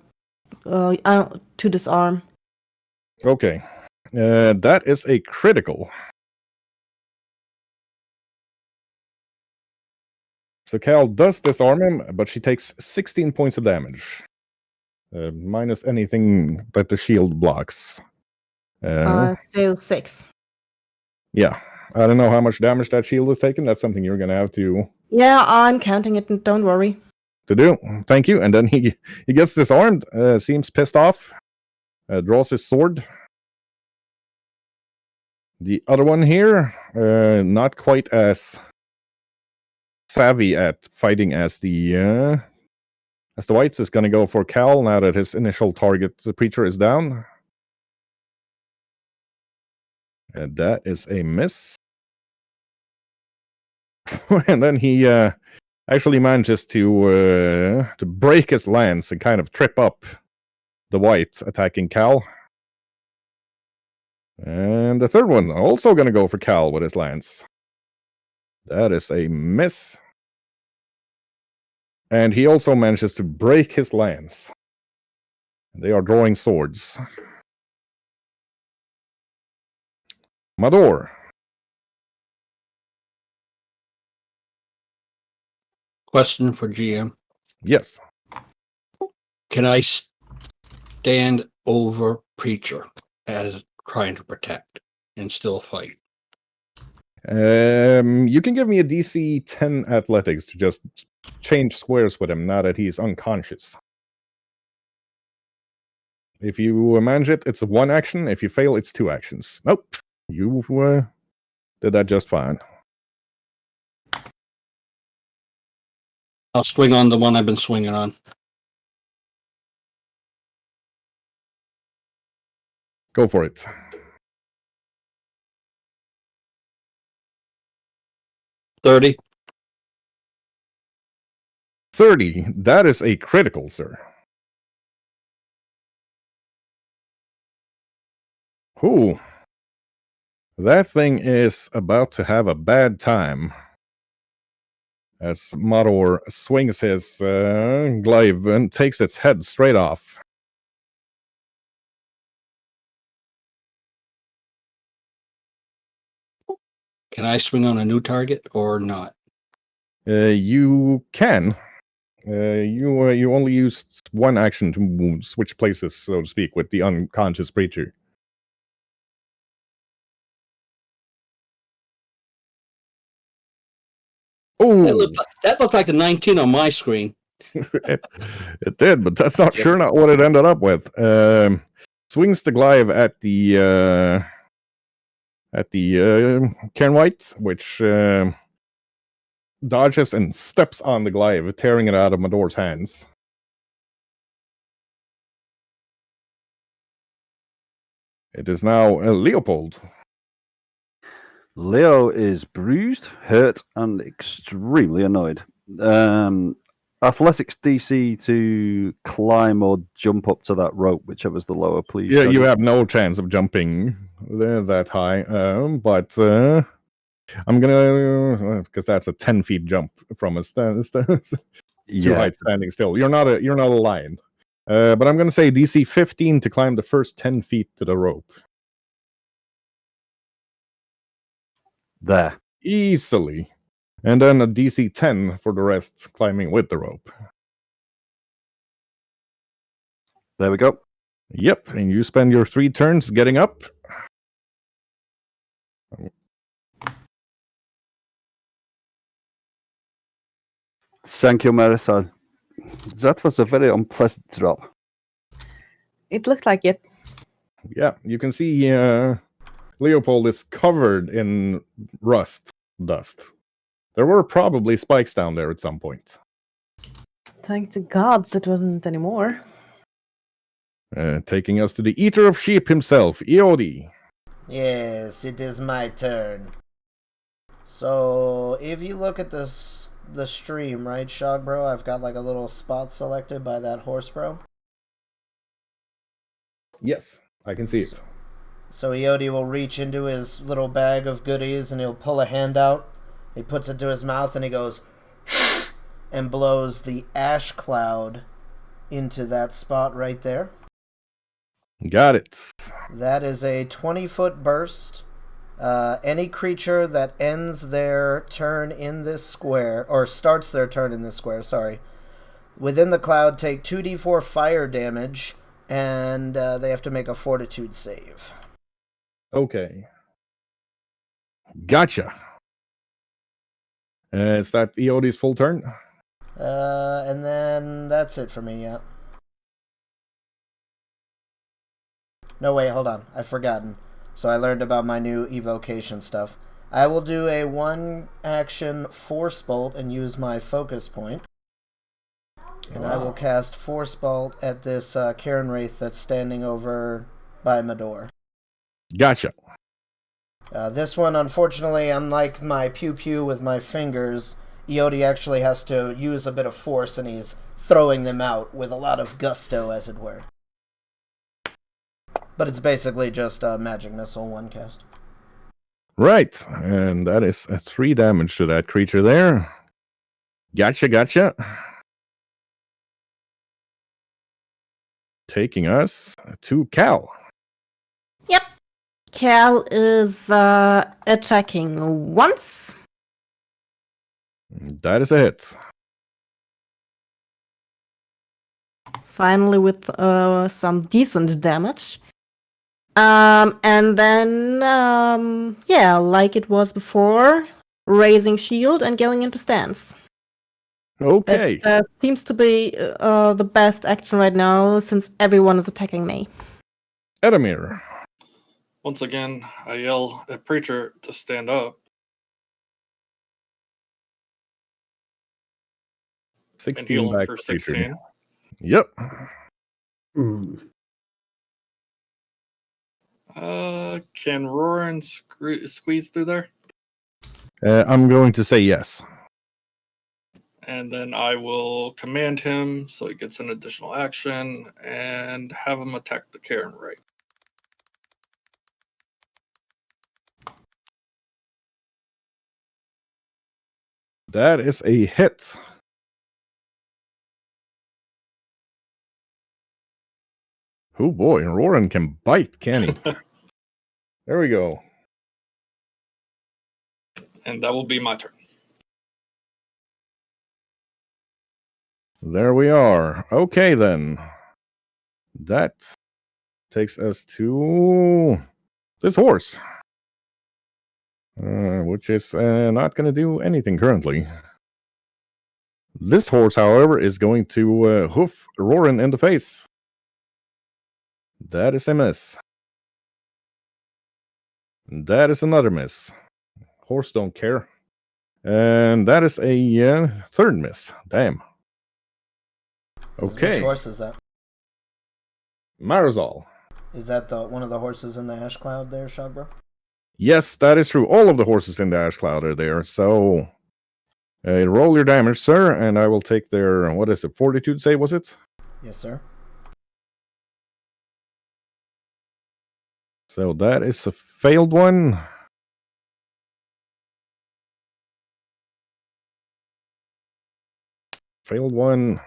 disarm. Okay, that is a critical. So Cal does disarm him, but she takes 16 points of damage, minus anything that the shield blocks. So 6. Yeah, I don't know how much damage that shield is taking. That's something you're gonna have to Yeah, I'm counting it. Don't worry. do. Thank you. And then he gets disarmed. Seems pissed off. Draws his sword. The other one here, not quite as savvy at fighting as the whites, is going to go for Cal now that his initial target, the Preacher, is down. And that is a miss. And then he actually manages to break his lance and kind of trip up the white attacking Cal. And the third one also going to go for Cal with his lance. That is a miss. And he also manages to break his lance. They are drawing swords. Mador. Question for GM. Yes. Can I stand over Preacher as trying to protect and still fight? You can give me a DC 10 athletics to just change squares with him now that he's unconscious. If you manage it, it's 1 action. If you fail, it's 2 actions. Nope. You did that just fine. I'll swing on the one I've been swinging on. Go for it. $30. 30. That is a critical, sir. Ooh. That thing is about to have a bad time. As Mador swings his glaive and takes its head straight off. Can I swing on a new target or not? You can. You only used 1 action to switch places, so to speak, with the unconscious Preacher. Oh, That looked like a 19 on my screen. it did, but that's not what it ended up with. Swings the glaive at the Cairn White, which dodges and steps on the glaive, tearing it out of Mador's hands. It is now Leopold. Leo is bruised, hurt, and extremely annoyed. Athletics DC to climb or jump up to that rope, whichever's the lower, please. Yeah, you Shaggy. have no chance of jumping there that high, but I'm gonna because that's a 10 feet jump from a to height standing still. You're not a lion, but I'm gonna say DC 15 to climb the first 10 feet to the rope There. easily, and then a DC 10 for the rest climbing with the rope. There we go. Yep, and you spend your 3 turns getting up. Thank you, Marissa. That was a very unpleasant drop. It looked like it. Yeah, you can see Leopold is covered in rust dust. There were probably spikes down there at some point. Thank the gods it wasn't anymore. Taking us to the Eater of Sheep himself, Iodi. Yes, it is my turn. So, if you look at the stream, right, Shog Bro, I've got like a little spot selected by that horse bro. Yes, I can see it. So Iodi will reach into his little bag of goodies and he'll pull a hand out. He puts it to his mouth and he goes and blows the ash cloud into that spot right there. Got it. That is a 20-foot burst. Any creature that ends their turn in this square, or starts their turn in this square, sorry, within the cloud take 2d4 fire damage, and they have to make a fortitude save. Okay. Gotcha. Is that Iodi's full turn? And then that's it for me, yeah. No, wait, hold on. I've forgotten. So I learned about my new evocation stuff. I will do a 1-action Force Bolt and use my focus point. And I will cast Force Bolt at this Karen Wraith that's standing over by Mador. Gotcha. This one, unfortunately, unlike my pew-pew with my fingers, Iodi actually has to use a bit of force, and he's throwing them out with a lot of gusto, as it were. But it's basically just a magic missile, 1 cast. Right, and that is 3 damage to that creature there. Gotcha. Taking us to Cal. Yep. Cal is attacking once. That is a hit. Finally with some decent damage. And then, yeah, like it was before, raising shield and going into stance. Okay. That seems to be the best action right now since everyone is attacking me. Edamir. Once again, I yell at Preacher to stand up. 16 and heal him back for to Preacher. 16. Yep. Can Roran squeeze through there? I'm going to say yes. And then I will command him so he gets an additional action and have him attack the Karen right. That is a hit. Oh boy, Roran can bite, can he? There we go. And that will be my turn. There we are. Okay, then. That takes us to this horse. Which is not going to do anything currently. This horse, however, is going to hoof Roran in the face. That is a miss. That is another miss. Horse don't care. And that is a third miss. Damn. Which Okay. horse is that? Marisol. Is that one of the horses in the ash cloud there, Shagbro? Yes, that is true. All of the horses in the ash cloud are there. So roll your damage, sir, and I will take their, what is it, fortitude save, was it? Yes, sir. So that is a failed one. Failed one.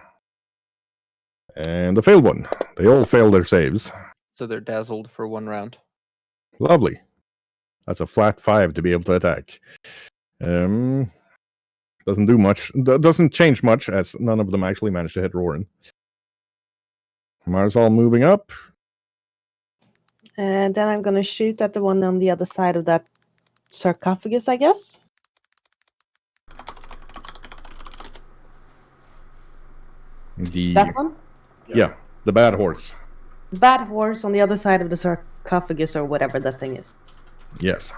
And the failed one. They all failed their saves. So they're dazzled for 1 round. Lovely. That's a flat 5 to be able to attack. Doesn't do much. Doesn't change much, as none of them actually managed to hit Roran. Marisol moving up. And then I'm gonna shoot at the one on the other side of that sarcophagus, I guess. That one? Yeah, the bad horse. Bad horse on the other side of the sarcophagus or whatever that thing is. Yes.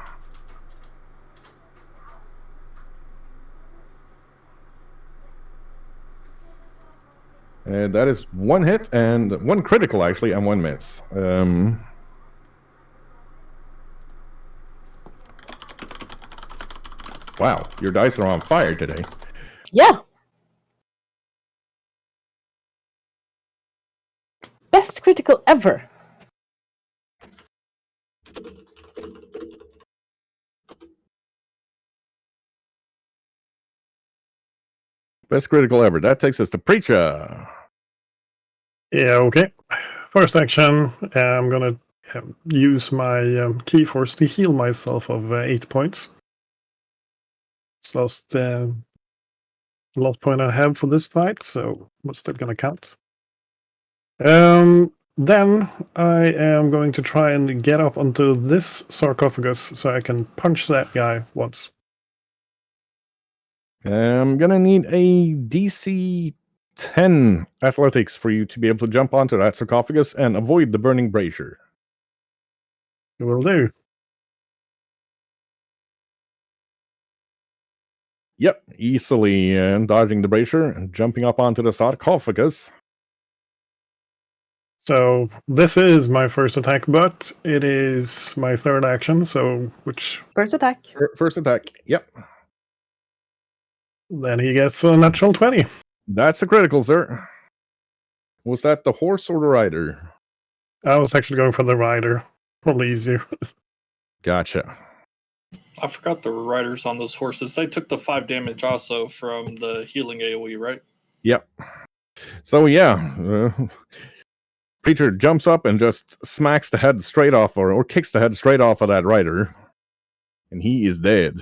That is 1 hit and 1 critical, actually, and 1 miss. Wow, your dice are on fire today. Yeah. Best critical ever. Best critical ever. That takes us to Preacher. Yeah, okay. First action, I'm gonna use my key force to heal myself of 8 points. It's last point I have for this fight, so what's that gonna count? Then I am going to try and get up onto this sarcophagus so I can punch that guy once. I'm gonna need a DC 10 athletics for you to be able to jump onto that sarcophagus and avoid the burning brazier. It will do. Yep, easily dodging the brazier and jumping up onto the sarcophagus. So this is my first attack, but it is my third action, so which First attack. First attack. Yep. then he gets a natural 20. That's a critical, sir. Was that the horse or the rider? I was actually going for the rider. Probably easier. Gotcha. I forgot the riders on those horses. They took the 5 damage also from the healing AoE, right? Yep. So yeah, Preacher jumps up and just smacks the head straight off, or kicks the head straight off of that rider, and he is dead.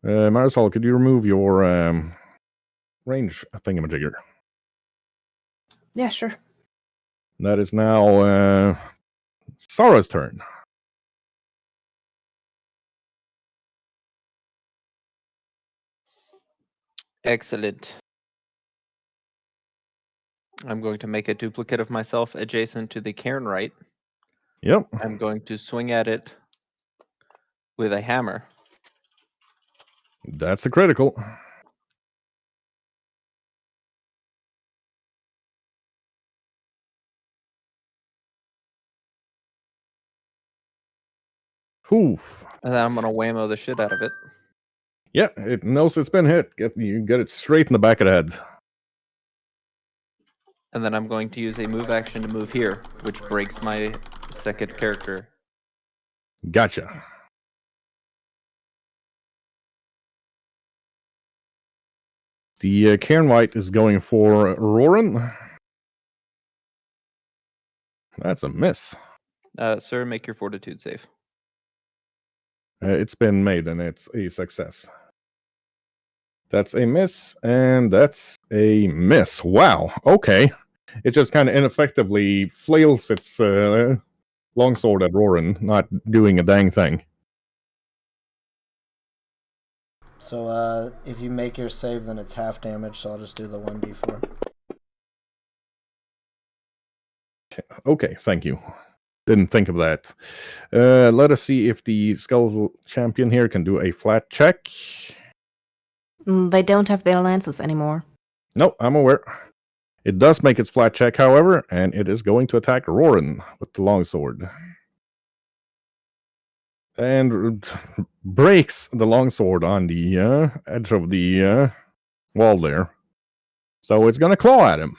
Marisol, could you remove your range thingamajigger? Yeah, sure. That is now Sara's turn. Excellent. I'm going to make a duplicate of myself adjacent to the cairn right. Yep. I'm going to swing at it with a hammer. That's a critical. Oof. And then I'm going to whammo the shit out of it. Yeah, it knows it's been hit. You get it straight in the back of the head. And then I'm going to use a move action to move here, which breaks my second character. Gotcha. The Cairn White is going for Roran. That's a miss. Sir, make your fortitude save. It's been made and it's a success. That's a miss, and that's a miss. Wow. Okay. It just kind of ineffectively flails its longsword at Roran, not doing a dang thing. So if you make your save, then it's half damage, so I'll just do the 1d4. Okay, thank you. Didn't think of that. Let us see if the Skeletal Champion here can do a flat check. They don't have their lances anymore. No, I'm aware. It does make its flat check, however, and it is going to attack Roran with the longsword. And breaks the longsword on the edge of the wall there. So it's going to claw at him.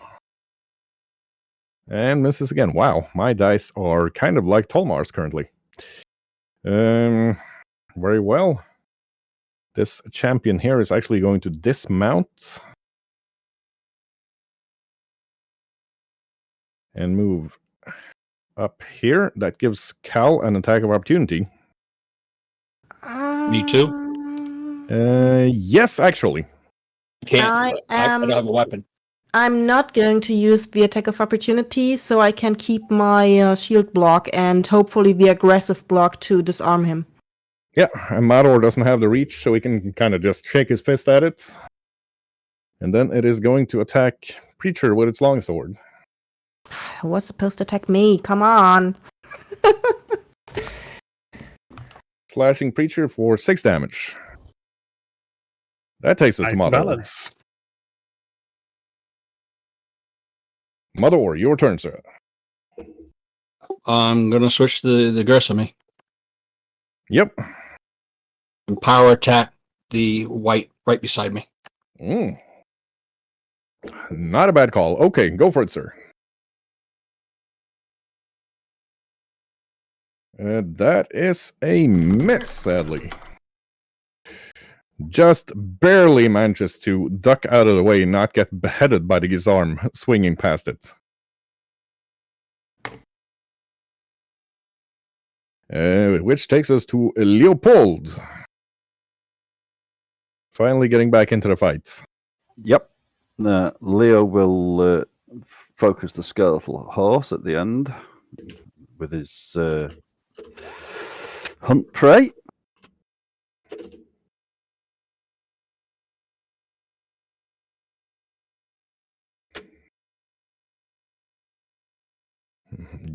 And misses again. Wow, my dice are kind of like Tolmar's currently. Very well. This champion here is actually going to dismount and move up here. That gives Cal an attack of opportunity. Me too. Yes, actually. Can't. I am. I don't have a weapon. I'm not going to use the attack of opportunity, so I can keep my shield block and hopefully the aggressive block to disarm him. Yeah, and Mador doesn't have the reach, so he can kind of just shake his fist at it. And then it is going to attack Preacher with its longsword. It was supposed to attack me. Come on. Slashing Preacher for 6 damage. That takes us Nice to Mador. balance. Mador, your turn, sir. I'm gonna switch the aggressor me Yep. and power attack the white right beside me. Not a bad call. Okay, go for it, sir. That is a miss, sadly. Just barely manages to duck out of the way, not get beheaded by the Gizarm swinging past it. Which takes us to Leopold. Finally getting back into the fight. Yep. Leo will focus the skeletal horse at the end with his hunt prey.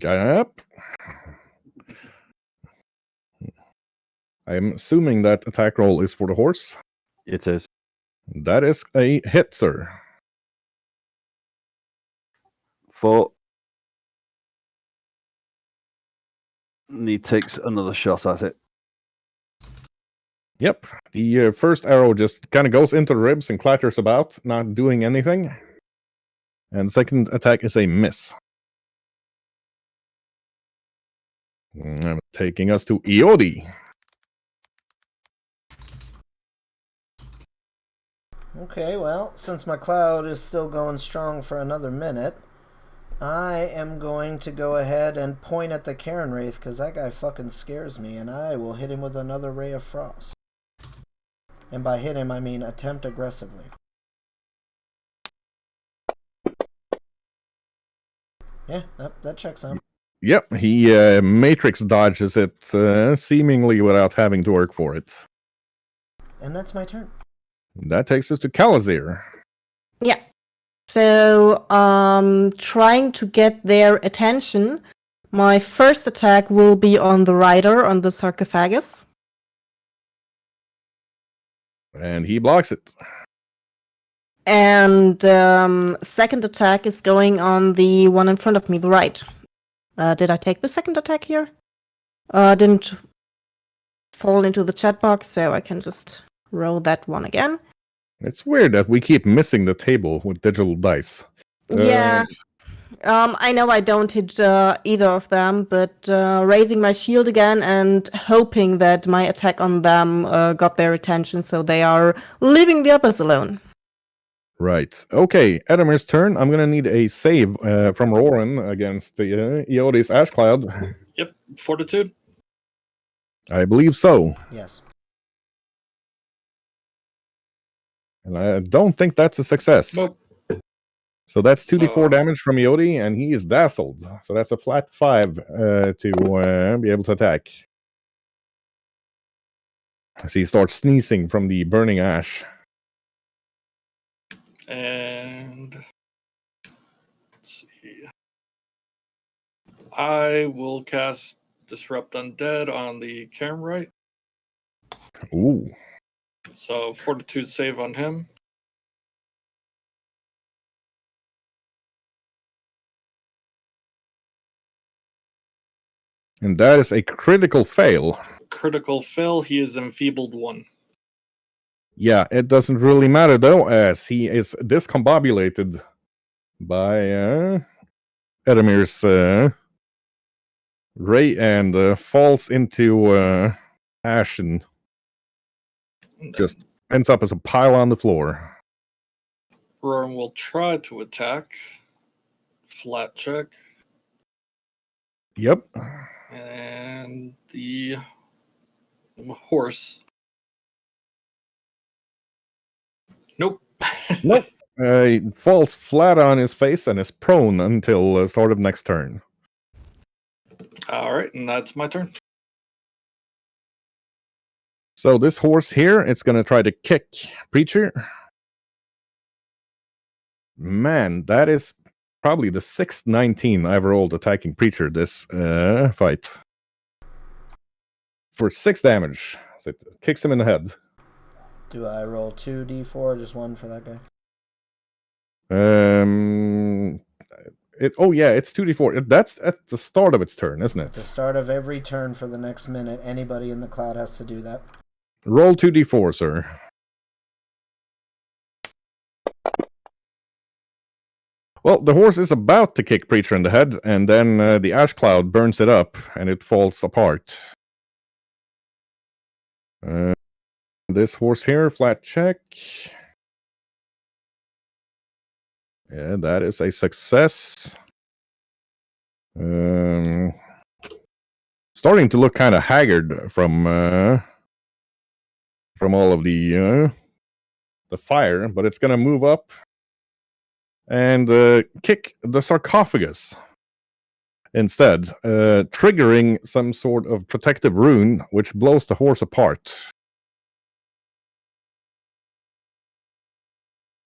Yep. I'm assuming that attack roll is for the horse. It is. That is a hit, sir. 4. And he takes another shot at it. Yep. The first arrow just kind of goes into the ribs and clatters about, not doing anything. And second attack is a miss. Taking us to Iodi. Okay, well, since my cloud is still going strong for another minute, I am going to go ahead and point at the Karen Wraith, because that guy fucking scares me, and I will hit him with another Ray of Frost. And by hit him, I mean attempt aggressively. Yeah, that checks out. Yep, he matrix dodges it seemingly without having to work for it. And that's my turn. That takes us to Kalazir. Yeah. So, trying to get their attention, my first attack will be on the rider on the sarcophagus. And he blocks it. And second attack is going on the one in front of me, the right. Did I take the second attack here? Didn't fall into the chat box, so I can just roll that one again. It's weird that we keep missing the table with digital dice. Yeah. I know I don't hit either of them, but raising my shield again and hoping that my attack on them got their attention, so they are leaving the others alone. Right. Okay, Edamir's turn. I'm going to need a save from Roran against the Iodi's Ash Cloud. Yep, Fortitude. I believe so. Yes. And I don't think that's a success. Nope. So that's 2d4 So- damage from Iodi, and he is dazzled. So that's a flat 5 to be able to attack. As he starts sneezing from the burning ash. And let's see. I will cast Disrupt Undead on the Cameron. Ooh. So Fortitude save on him. And that is a critical fail. Critical fail. He is enfeebled 1. Yeah, it doesn't really matter though, as he is discombobulated by Edamir's ray and falls into ash and just ends up as a pile on the floor. Roran will try to attack. Flat check. Yep. And the horse. Nope. Nope. He falls flat on his face and is prone until start of next turn. All right, and that's my turn. So this horse here, it's going to try to kick Preacher. Man, that is probably the 6th 19 I've rolled attacking Preacher this fight. For 6 damage. So it kicks him in the head. Do I roll 2d4 or just 1 for that guy? It's 2d4. That's at the start of its turn, isn't At the it? start of every turn for the next minute, anybody in the cloud has to do that. Roll 2d4, sir. Well, the horse is about to kick Preacher in the head, and then the ash cloud burns it up, and it falls apart. This horse here, flat check. Yeah, that is a success. Starting to look kind of haggard from all of the fire, but it's going to move up and kick the sarcophagus instead, triggering some sort of protective rune, which blows the horse apart,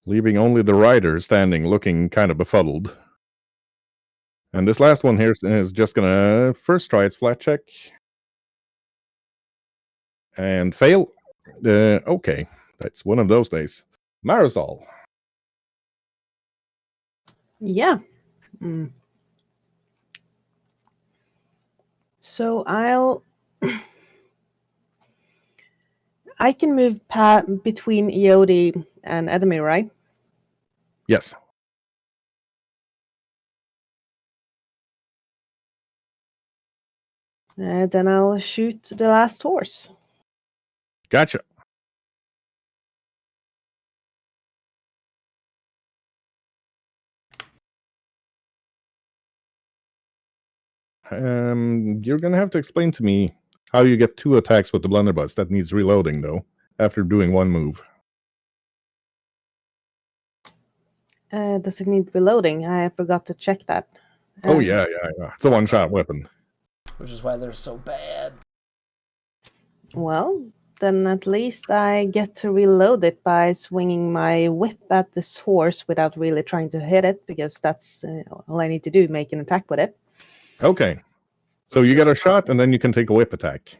leaving only the rider standing looking kind of befuddled. And this last one here is just going to first try its flat check and fail. Okay, that's one of those days. Marisol. Yeah. Mm. So I can move between Iodi and Edamir, right? Yes. Then I'll shoot the last horse. Gotcha. You're gonna have to explain to me how you get 2 attacks with the blunderbuss. That needs reloading, though, after doing 1 move. Does it need reloading? I forgot to check that. Oh, yeah. It's a one-shot weapon. Which is why they're so bad. Well, then at least I get to reload it by swinging my whip at this horse without really trying to hit it, because that's all I need to do, make an attack with it. Okay. So you get a shot, and then you can take a whip attack.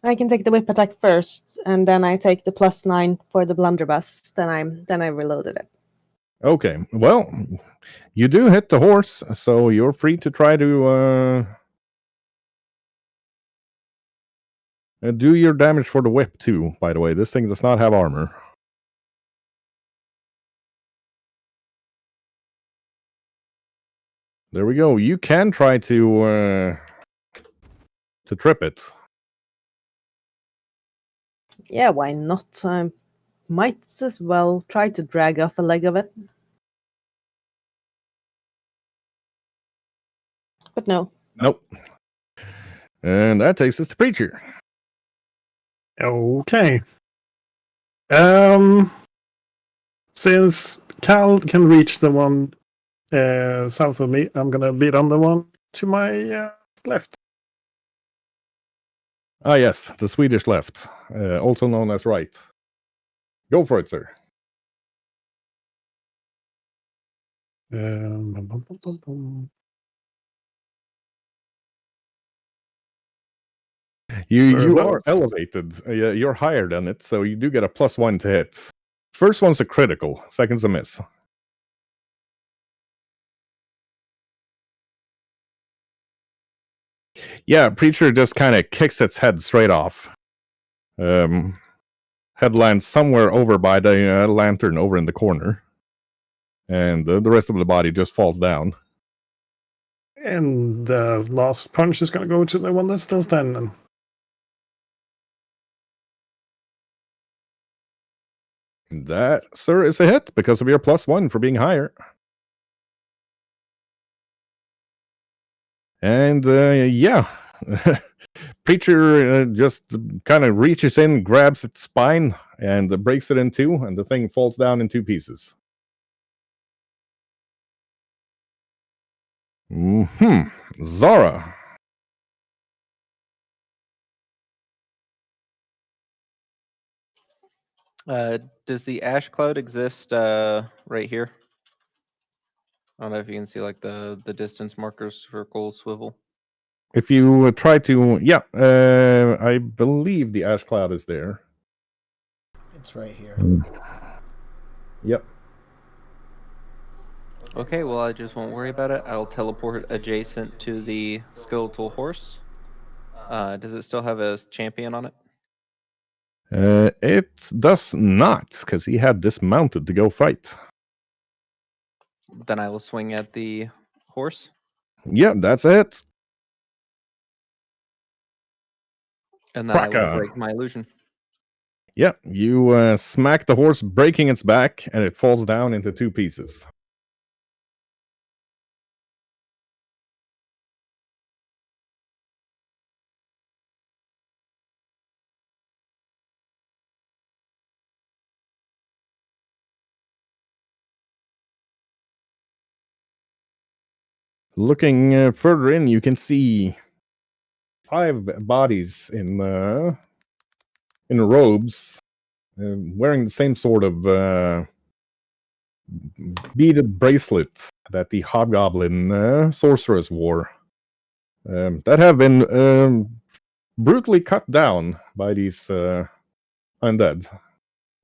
I can take the whip attack first, and then I take the +9 for the blunderbuss. Then I reloaded it. Okay. Well, you do hit the horse, so you're free to try to do your damage for the whip, too, by the way. This thing does not have armor. There we go. You can try to trip it. Yeah, why not? I might as well try to drag off a leg of it. But no. Nope. And that takes us to Preacher. Okay. Since Cal can reach the one south of me, I'm gonna beat on the one to my left. Ah, yes, the Swedish left, also known as right. Go for it, sir. Bum, bum, bum, bum, bum. You Very are well. elevated. You're higher than it, so you do get a +1 to hit. First one's a critical, second's a miss. Yeah, Preacher just kind of kicks its head straight off. Head lands somewhere over by the lantern over in the corner. And the rest of the body just falls down. And the last punch is going to go to the one that's still standing. That, sir, is a hit because of your +1 for being higher. And yeah, Preacher just kind of reaches in, grabs its spine, and breaks it in two, and the thing falls down in 2 pieces. Zara. Does the ash cloud exist right here? I don't know if you can see like the distance markers, circle, swivel. If you try to, yeah, I believe the ash cloud is there. It's right here. Yep. Okay, well I just won't worry about it. I'll teleport adjacent to the skeletal horse. Does it still have a champion on it? It does not, because he had dismounted to go fight. Then I will swing at the horse. Yeah, that's it. And then I will Kraka. break my illusion. Yeah, you smack the horse, breaking its back, and it falls down into 2 pieces. Looking further in, you can see 5 bodies in robes, wearing the same sort of beaded bracelet that the hobgoblin sorceress wore. That have been brutally cut down by these undead,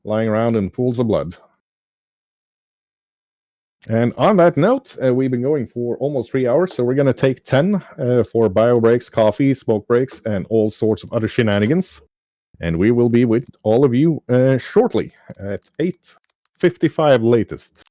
lying around in pools of blood. And on that note, we've been going for almost 3 hours, so we're going to take 10 for bio breaks, coffee, smoke breaks, and all sorts of other shenanigans. And we will be with all of you shortly at 8:55 latest.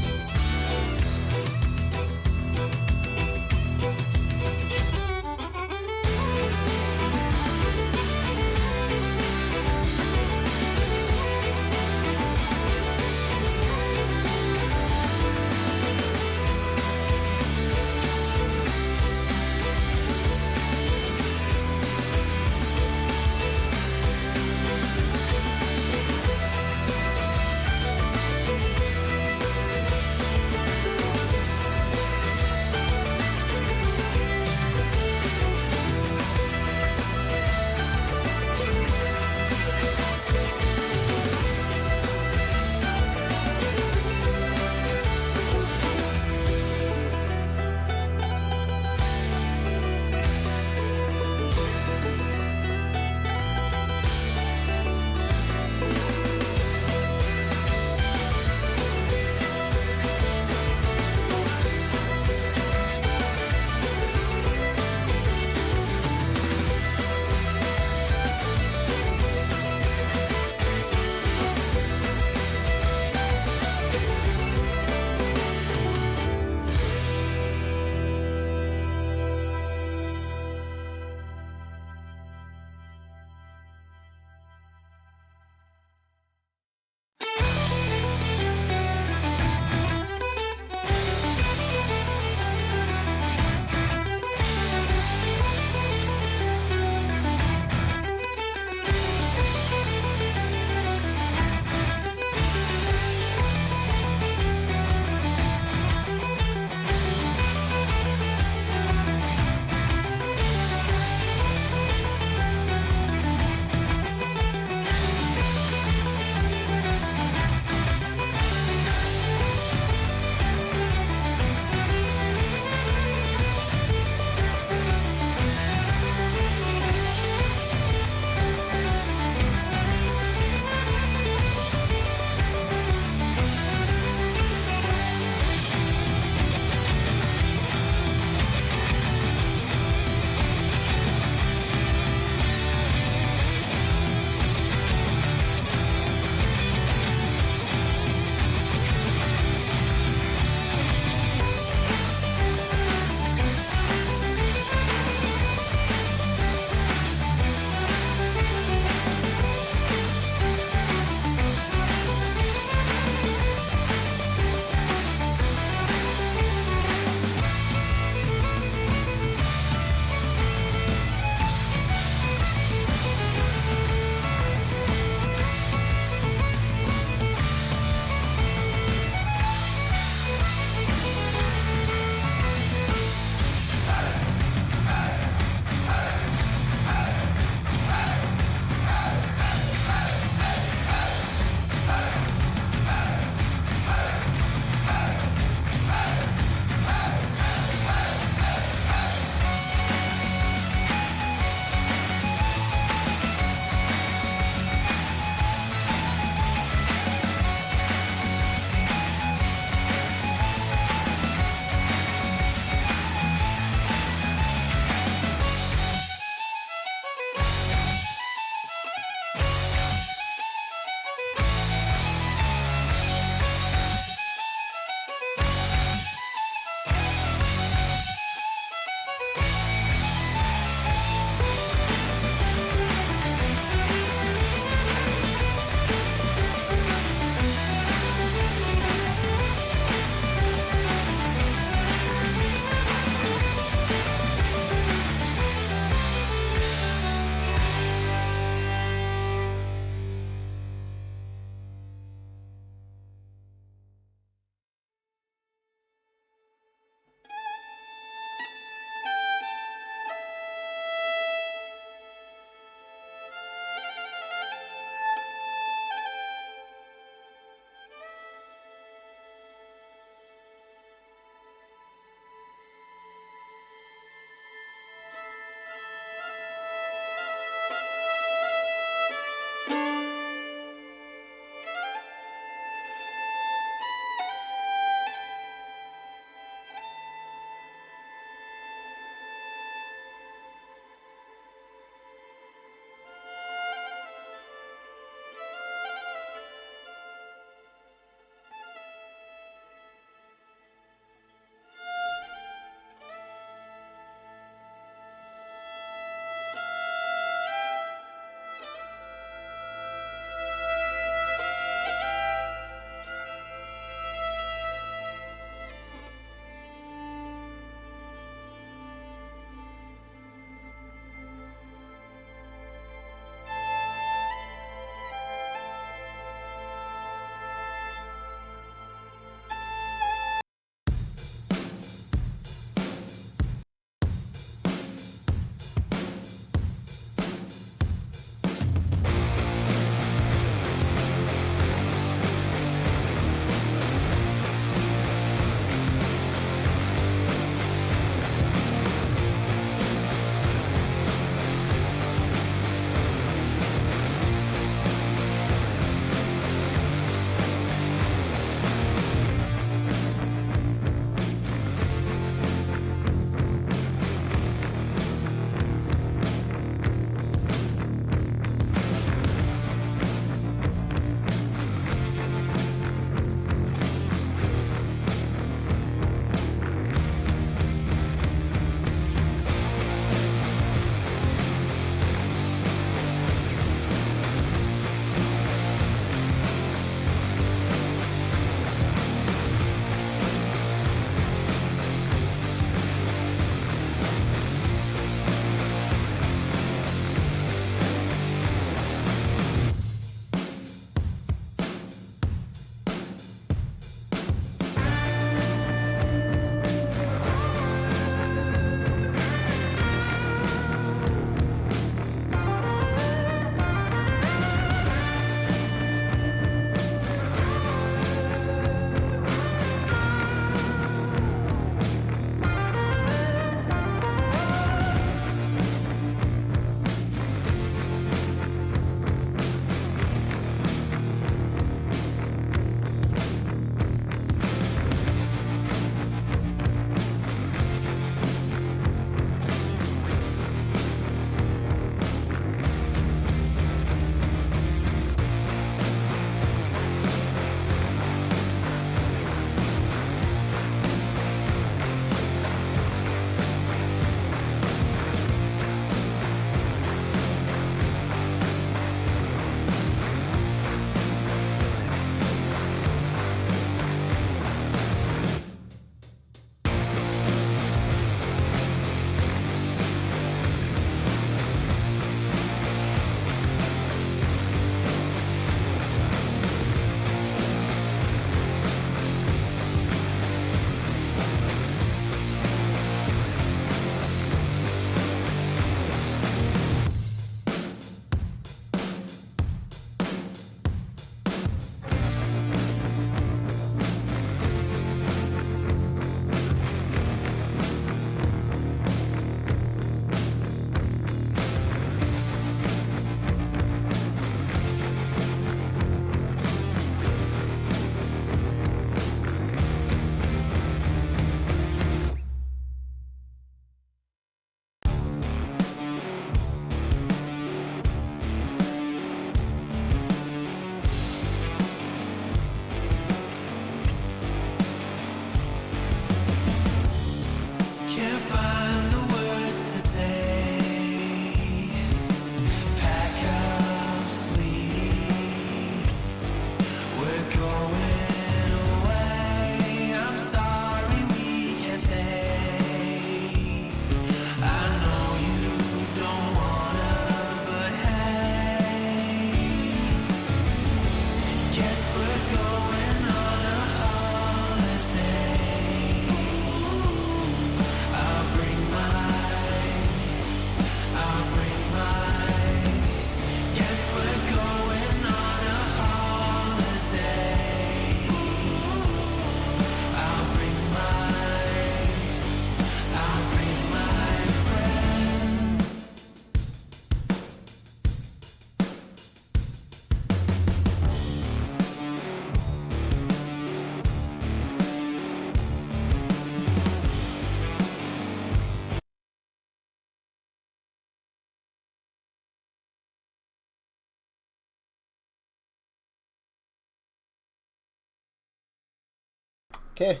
Okay.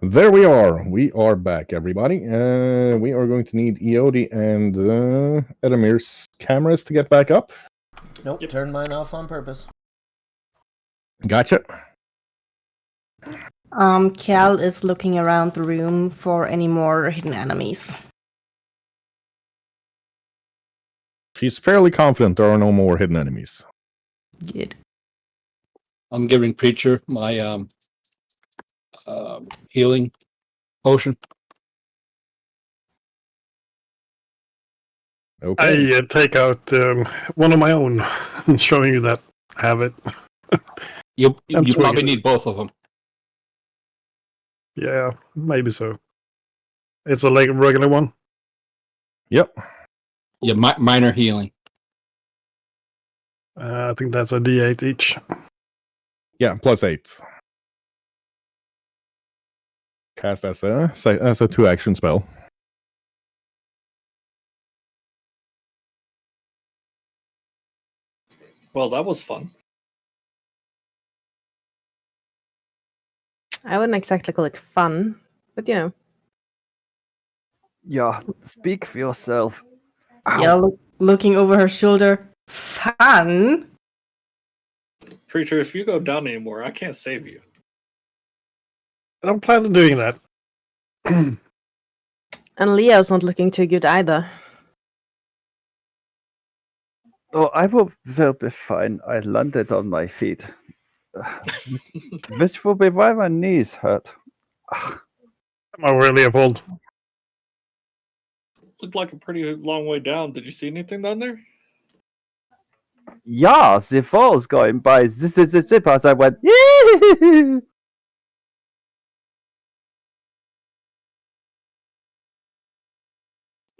There we are. We are back, everybody. We are going to need Eodi and Edamir's cameras to get back up. Nope, Yep. turn mine off on purpose. Gotcha. Cal is looking around the room for any more hidden enemies. She's fairly confident there are no more hidden enemies. Good. I'm giving Preacher my healing potion. Okay. I take out one of my own and showing you that I have it. You And swing probably it. need both of them. Yeah, maybe so. It's a regular one. Yep. Yeah, minor healing. I think that's a D8 each. Yeah, +8. Cast as a 2-action spell. Well, that was fun. I wouldn't exactly call it fun, but you know. Yeah, speak for yourself. Yeah, looking over her shoulder. Fun? Preacher, if you go down anymore, I can't save you. I don't plan on doing that. And Leo's not looking too good either. Oh, I will be fine. I landed on my feet. Which will be why my knees hurt. Am I really old? Looked like a pretty long way down. Did you see anything down there? Yeah, the falls going by zip as I went.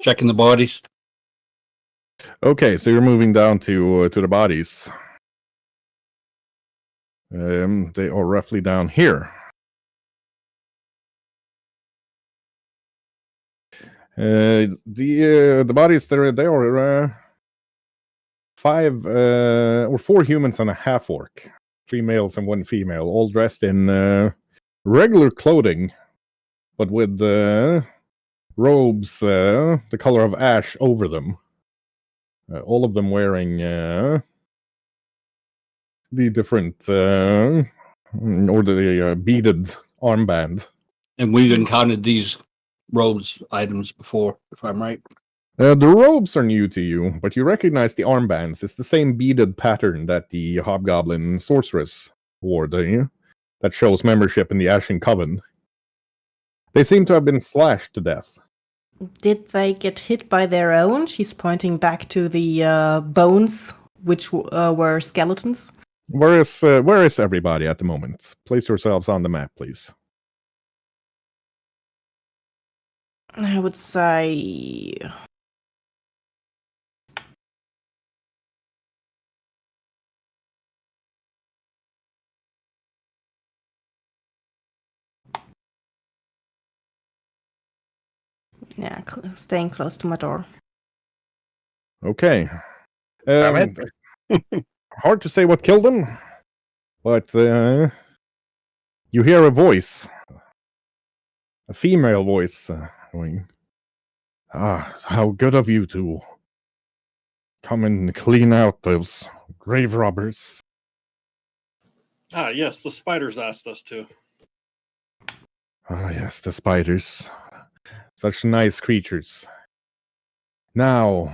Checking the bodies. Okay, so you're moving down to the bodies. They are roughly down here. The bodies they are 5 or 4 humans and a half orc, 3 males and 1 female, all dressed in regular clothing, but with robes the color of ash over them. All of them wearing the different or the beaded armband. And we've encountered these robes items before, if I'm right. The robes are new to you, but you recognize the armbands. It's the same beaded pattern that the hobgoblin sorceress wore, that shows membership in the Ashen Coven. They seem to have been slashed to death. Did they get hit by their own? She's pointing back to the bones, which were skeletons. Where is everybody at the moment? Place yourselves on the map, please. I would say... Yeah, staying close to my door. Okay. Damn Hard to say what killed them, but you hear a voice. A female voice going, how good of you to come and clean out those grave robbers. Ah, yes, the spiders asked us to. Ah, yes, the spiders. Such nice creatures. Now,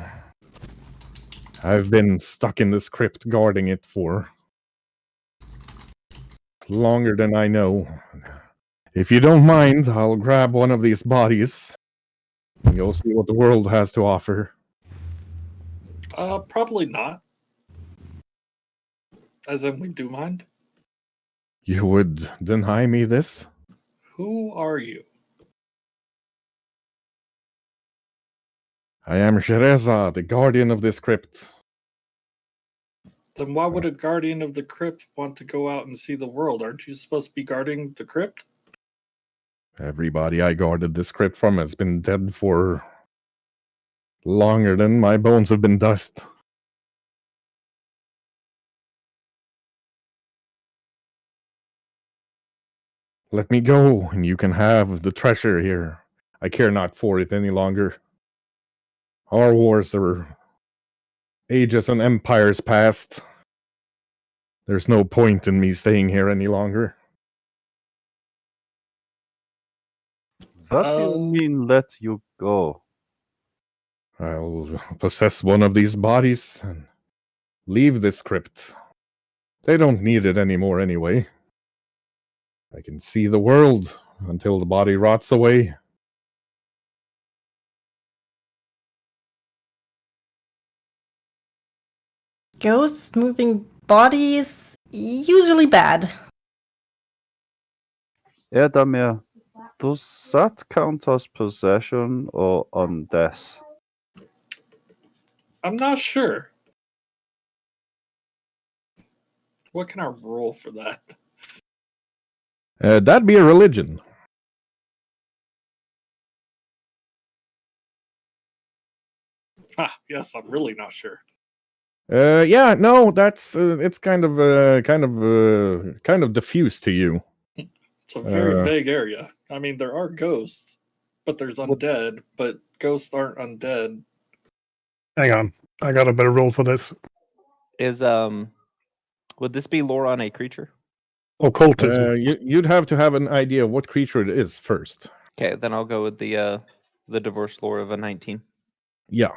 I've been stuck in this crypt guarding it for longer than I know. If you don't mind, I'll grab one of these bodies and go see what the world has to offer. Probably not. As in, we do mind. You would deny me this? Who are you? I am Shereza, the guardian of this crypt. Then why would a guardian of the crypt want to go out and see the world? Aren't you supposed to be guarding the crypt? Everybody I guarded this crypt from has been dead for longer than my bones have been dust. Let me go, and you can have the treasure here. I care not for it any longer. Our wars are ages and empires past. There's no point in me staying here any longer. What do you mean, let you go? I'll possess one of these bodies and leave this crypt. They don't need it anymore anyway. I can see the world until the body rots away. Ghosts moving bodies, usually bad. Edamir, does that count as possession or on death? I'm not sure. What can I roll for that? That'd be a religion. Yes, I'm really not sure. Yeah, no, that's it's kind of diffuse to you. It's a very Uh, vague area. I mean, there are ghosts, but there's undead, but ghosts aren't undead. Hang on. I got a better roll for this. Is would this be lore on a creature? Occultism. You'd have to have an idea of what creature it is first. Okay, then I'll go with the divorce lore of a 19. Yeah.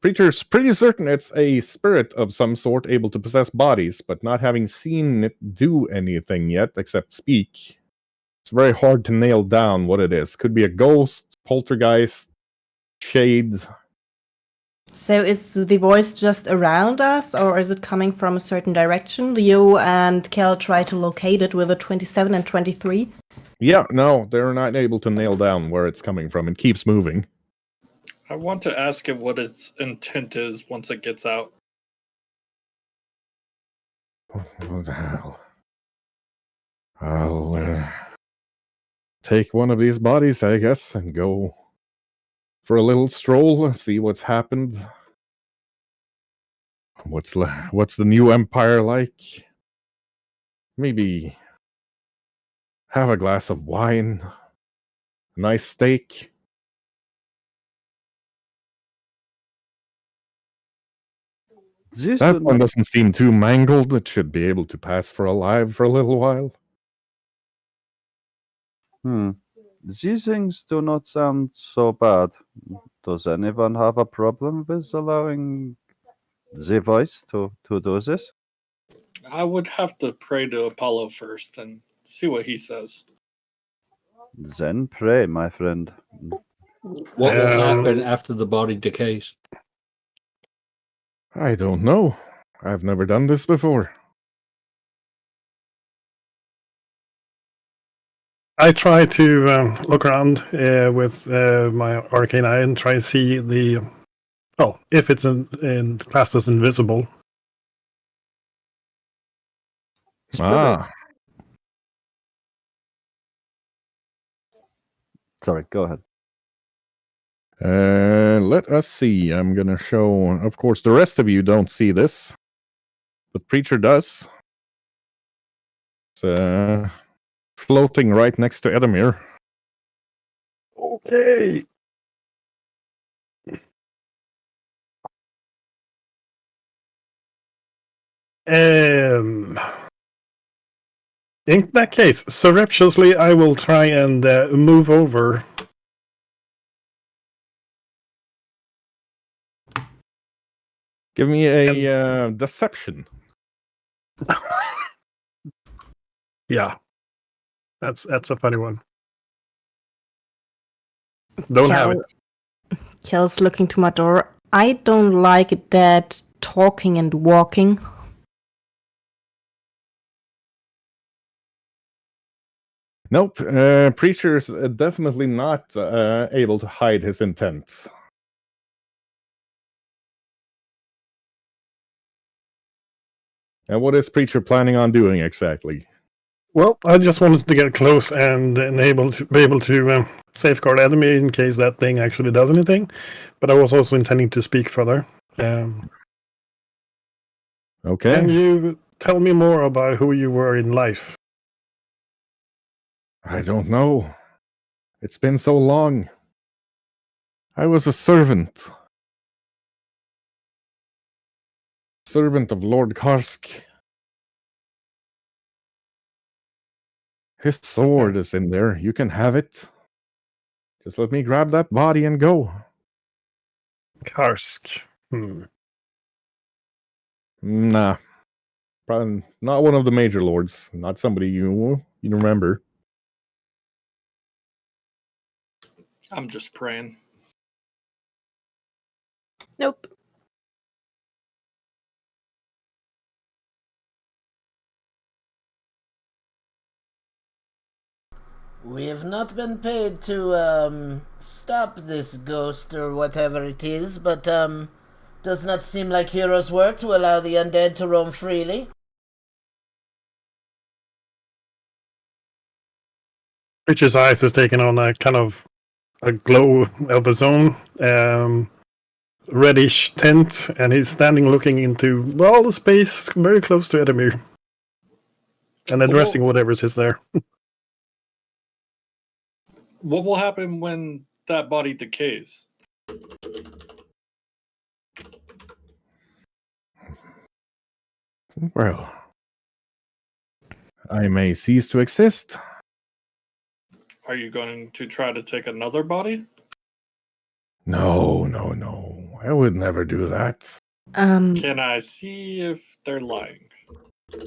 Preacher's pretty certain it's a spirit of some sort able to possess bodies, but not having seen it do anything yet except speak. It's very hard to nail down what it is. Could be a ghost, poltergeist, shade. So is the voice just around us, or is it coming from a certain direction? Leo and Kel try to locate it with a 27 and 23. Yeah, no, they're not able to nail down where it's coming from. It keeps moving. I want to ask it what its intent is once it gets out. What the hell? I'll take one of these bodies, I guess, and go for a little stroll, see what's happened. What's the new empire like? Maybe have a glass of wine, nice steak. These That do one not, doesn't seem too mangled. It should be able to pass for alive for a little while. these things do not sound so bad. Does anyone have a problem with allowing the voice to do this? I would have to pray to Apollo first and see what he says. Then pray, my friend. What will happen after the body decays? I don't know. I've never done this before. I try to look around with my arcane eye and try to see if it's in classed as invisible. Ah, Sorry, go ahead. let us see. I'm gonna show. Of course, the rest of you don't see this, but Preacher does. It's floating right next to Edamir. Okay. In that case, surreptitiously, I will try and move over. Give me a deception. Yeah, that's a funny one. Don't have it. Kel's looking to my door. I don't like that talking and walking. Nope. Preacher's definitely not able to hide his intent. And what is Preacher planning on doing exactly? Well, I just wanted to get close and be able to safeguard enemy in case that thing actually does anything. But I was also intending to speak further. Okay. Can you tell me more about who you were in life? I don't know. It's been so long. I was a servant. Servant of Lord Karsk. His sword is in there. You can have it. Just let me grab that body and go. Karsk. Nah. Probably not one of the major lords. Not somebody you remember. I'm just praying. Nope. We have not been paid to, stop this ghost or whatever it is, but, does not seem like heroes' work to allow the undead to roam freely. Richard's eyes has taken on a kind of a glow of his own, reddish tint, and he's standing looking into, well, the space very close to Edamir. And addressing whatever's is there. What will happen when that body decays? Well, I may cease to exist. Are you going to try to take another body? No. I would never do that. Can I see if they're lying?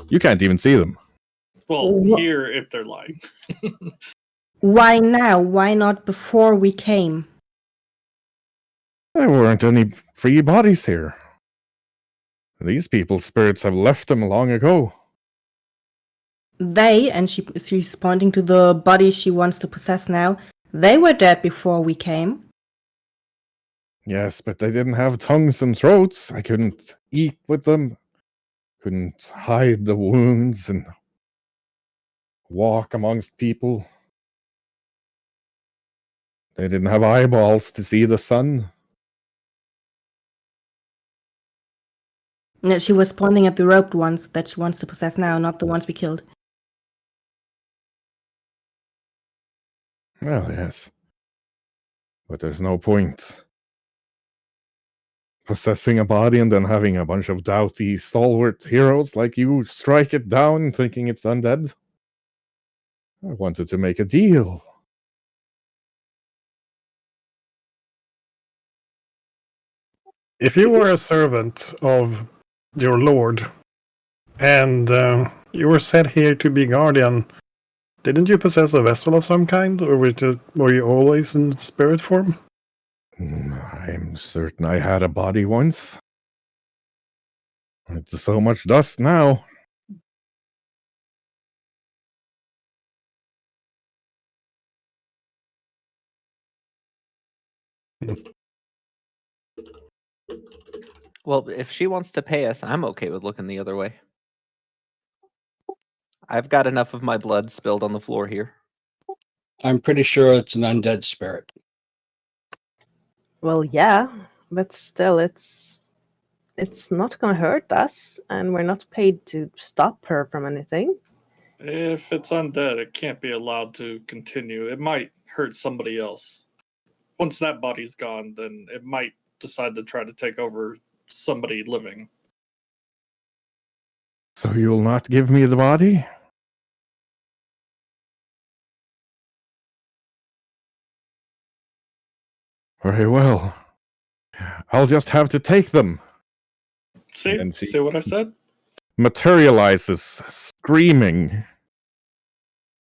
You can't even see them. Well, Wha- hear if they're lying. Why now? Why not before we came? There weren't any free bodies here. These people's spirits have left them long ago. They, and she's pointing to the body she wants to possess now, they were dead before we came. Yes, but they didn't have tongues and throats. I couldn't eat with them. Couldn't hide the wounds and walk amongst people. They didn't have eyeballs to see the sun. No, she was pointing at the roped ones that she wants to possess now, not the ones we killed. Well, yes. But there's no point possessing a body and then having a bunch of doughty, stalwart heroes like you strike it down thinking it's undead. I wanted to make a deal. If you were a servant of your lord, and you were set here to be guardian, didn't you possess a vessel of some kind, or were you always in spirit form? I'm certain I had a body once. It's so much dust now. Well, if she wants to pay us, I'm okay with looking the other way. I've got enough of my blood spilled on the floor here. I'm pretty sure it's an undead spirit. Well, yeah, but still, it's not gonna hurt us, and we're not paid to stop her from anything. If it's undead, it can't be allowed to continue. It might hurt somebody else. Once that body's gone, then it might decide to try to take over somebody living. So you'll not give me the body? Very well. I'll just have to take them. See? And she- See what I said? Materializes, screaming.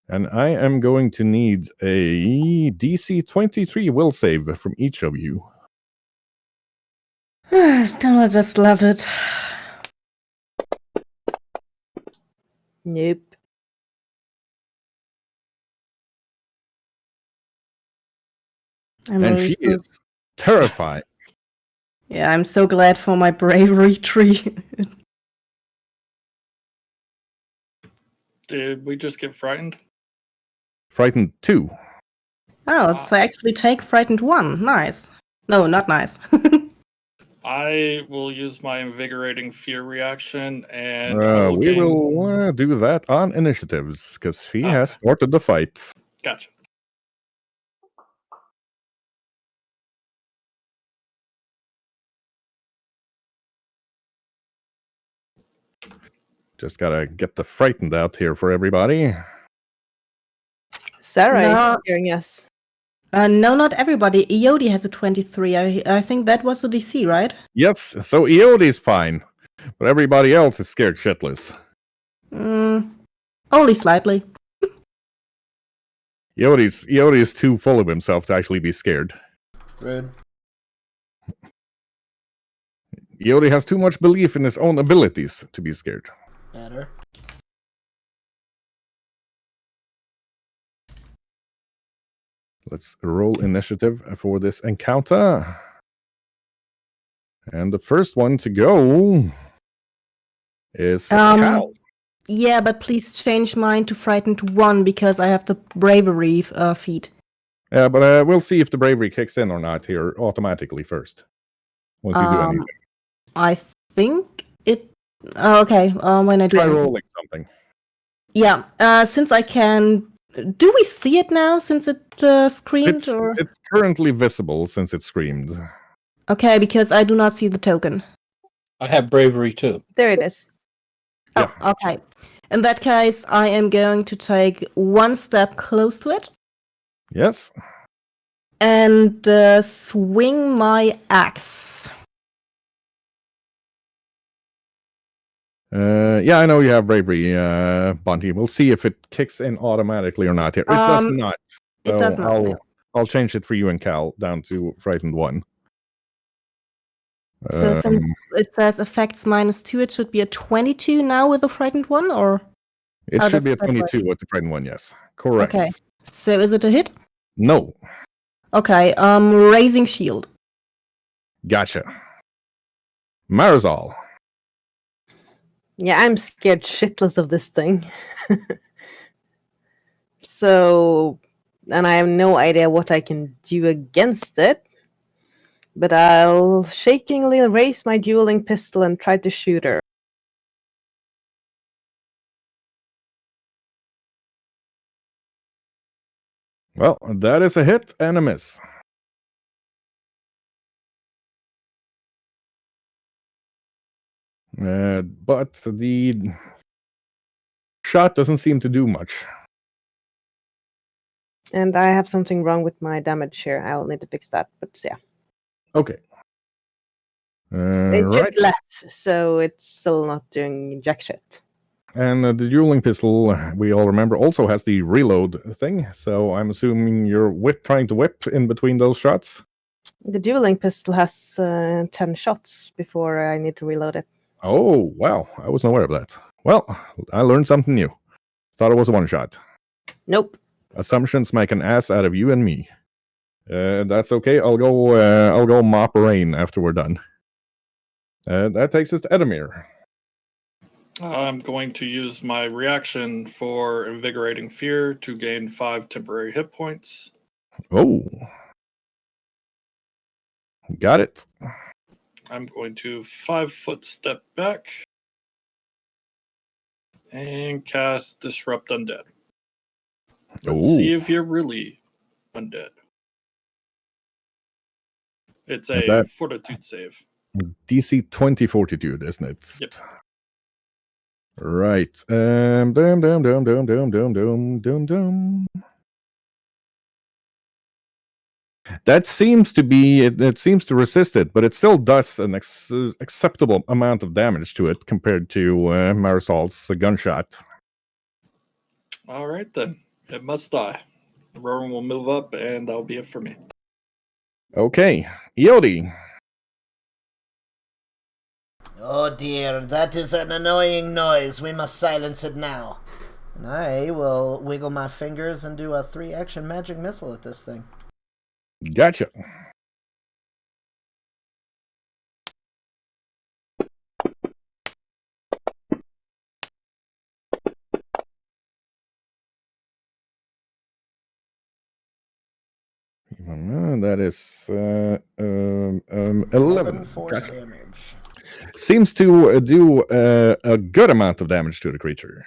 And I am going to need a DC 23 will save from each of you. Don't I just love it? Nope. I'm And really she so- is terrified. Yeah, I'm so glad for my bravery tree. Did we just get frightened? Frightened 2. Oh, so I actually take frightened 1. Nice. No, not nice. I will use my invigorating fear reaction, and I will We gain. will do that on initiatives, because she has started the fight. Gotcha. Just gotta get the frightened out here for everybody. Sarah is No. scaring us. No, not everybody. Iodi has a 23. I think that was the DC, right? Yes, so Iodi's fine, but everybody else is scared shitless. Only slightly. Iodi is too full of himself to actually be scared. Rude. Iodi has too much belief in his own abilities to be scared. Better. Let's roll initiative for this encounter. And the first one to go is Cal. Yeah, but please change mine to frightened 1 because I have the bravery feat. Yeah, but we'll see if the bravery kicks in or not here automatically first. Once you do anything. I think it. Okay. When I do Try anything. rolling something. Yeah. Since I can. Do we see it now? Since it screamed, or It's currently visible since it screamed. okay, because I do not see the token. I have bravery too. There it is. Oh, okay. In that case, I am going to take 1 step close to it Yes. and swing my axe. Yeah, I know you have bravery, Bunty. We'll see if it kicks in automatically or not here. It does not. It does not. I'll, No. I'll change it for you and Cal down to frightened 1. So since it says effects -2, it should be a 22 now with the frightened 1, or? It Oh, should be a that's right. 22 with the frightened 1, yes. Correct. Okay. So is it a hit? No. Okay. Raising shield. Gotcha. Marisol. Yeah, I'm scared shitless of this thing. So, and I have no idea what I can do against it. But I'll shakingly raise my dueling pistol and try to shoot her. Well, that is a hit and a miss. But the shot doesn't seem to do much. And I have something wrong with my damage here. I'll need to fix that. But yeah. Okay. It should Right. be less, so it's still not doing jack shit. And the dueling pistol, we all remember, also has the reload thing. So I'm assuming you're trying to whip in between those shots. The dueling pistol has 10 shots before I need to reload it. Oh, wow. I wasn't aware of that. Well, I learned something new. Thought it was a one shot. Nope. Assumptions make an ass out of you and me. That's okay. I'll go mop rain after we're done. That takes us to Edamir. I'm going to use my reaction for Invigorating Fear to gain 5 temporary hit points. Oh. Got it. I'm going to 5-foot step back and cast Disrupt Undead. Let's see if you're really undead. It's a fortitude save. DC 20 fortitude, isn't it? Yep. Right. Dum dum dum dum dum dum dum dum. That seems to be it seems to resist it, but it still does an acceptable amount of damage to it compared to Marisol's gunshot. All right, then. It must die. Rowan will move up, and that'll be it for me. Okay. Iodi. Oh dear, that is an annoying noise. We must silence it now. And I will wiggle my fingers and do a 3-action magic missile at this thing. Gotcha. That is 11 force damage. Seems to do a good amount of damage to the creature.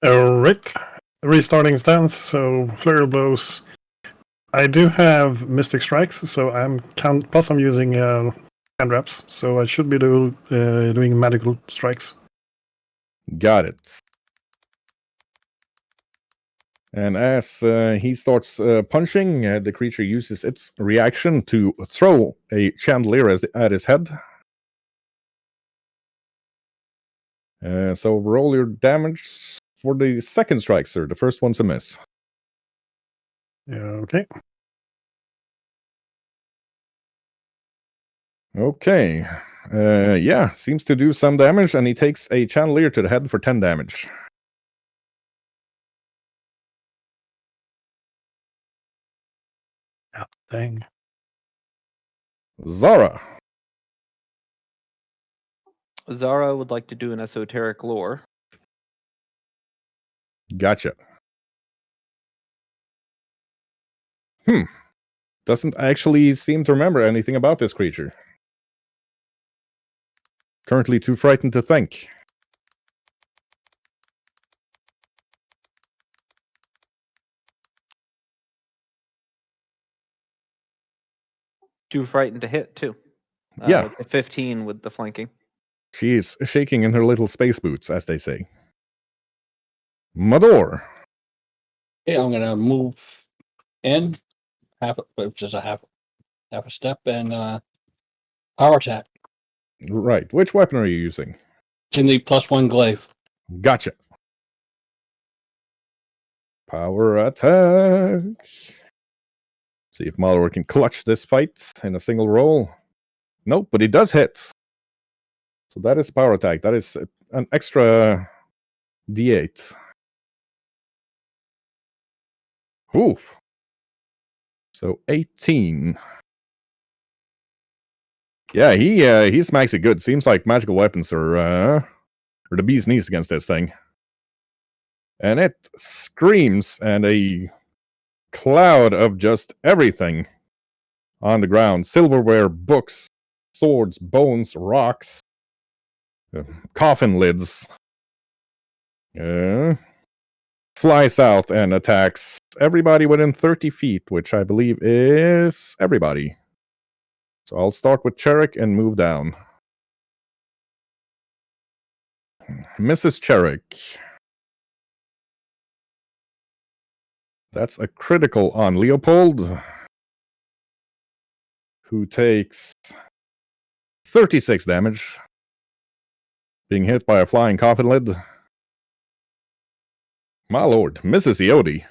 Alright. Restarting stance, so flurry of blows. I do have Mystic Strikes, so plus I'm using hand wraps, so I should be doing magical strikes. Got it. And as he starts punching, the creature uses its reaction to throw a chandelier at his head. So roll your damage for the second strike, sir. The first one's a miss. Okay. Okay. Yeah, seems to do some damage, and he takes a chandelier to the head for 10 damage. Oh, dang. Zara. Zara would like to do an esoteric lore. Gotcha. Doesn't actually seem to remember anything about this creature. Currently too frightened to think. Too frightened to hit, too. Yeah. A 15 with the flanking. She's shaking in her little space boots, as they say. Mador. Okay, I'm gonna move in just a half a step and power attack. Right. Which weapon are you using? It's in the +1 glaive. Gotcha. Power attack. See if Malor can clutch this fight in a single roll. Nope, but he does hit. So that is power attack. That is an extra D8. Oof. So 18. Yeah, he smacks it good. Seems like magical weapons are the bee's knees against this thing. And it screams, and a cloud of just everything on the ground. Silverware, books, swords, bones, rocks, coffin lids. Flies out and attacks everybody within 30 feet, which I believe is everybody. So I'll start with Cherik and move down. Mrs. Cherik. That's a critical on Leopold, who takes 36 damage, being hit by a flying coffin lid. My lord, Mrs. Iodi.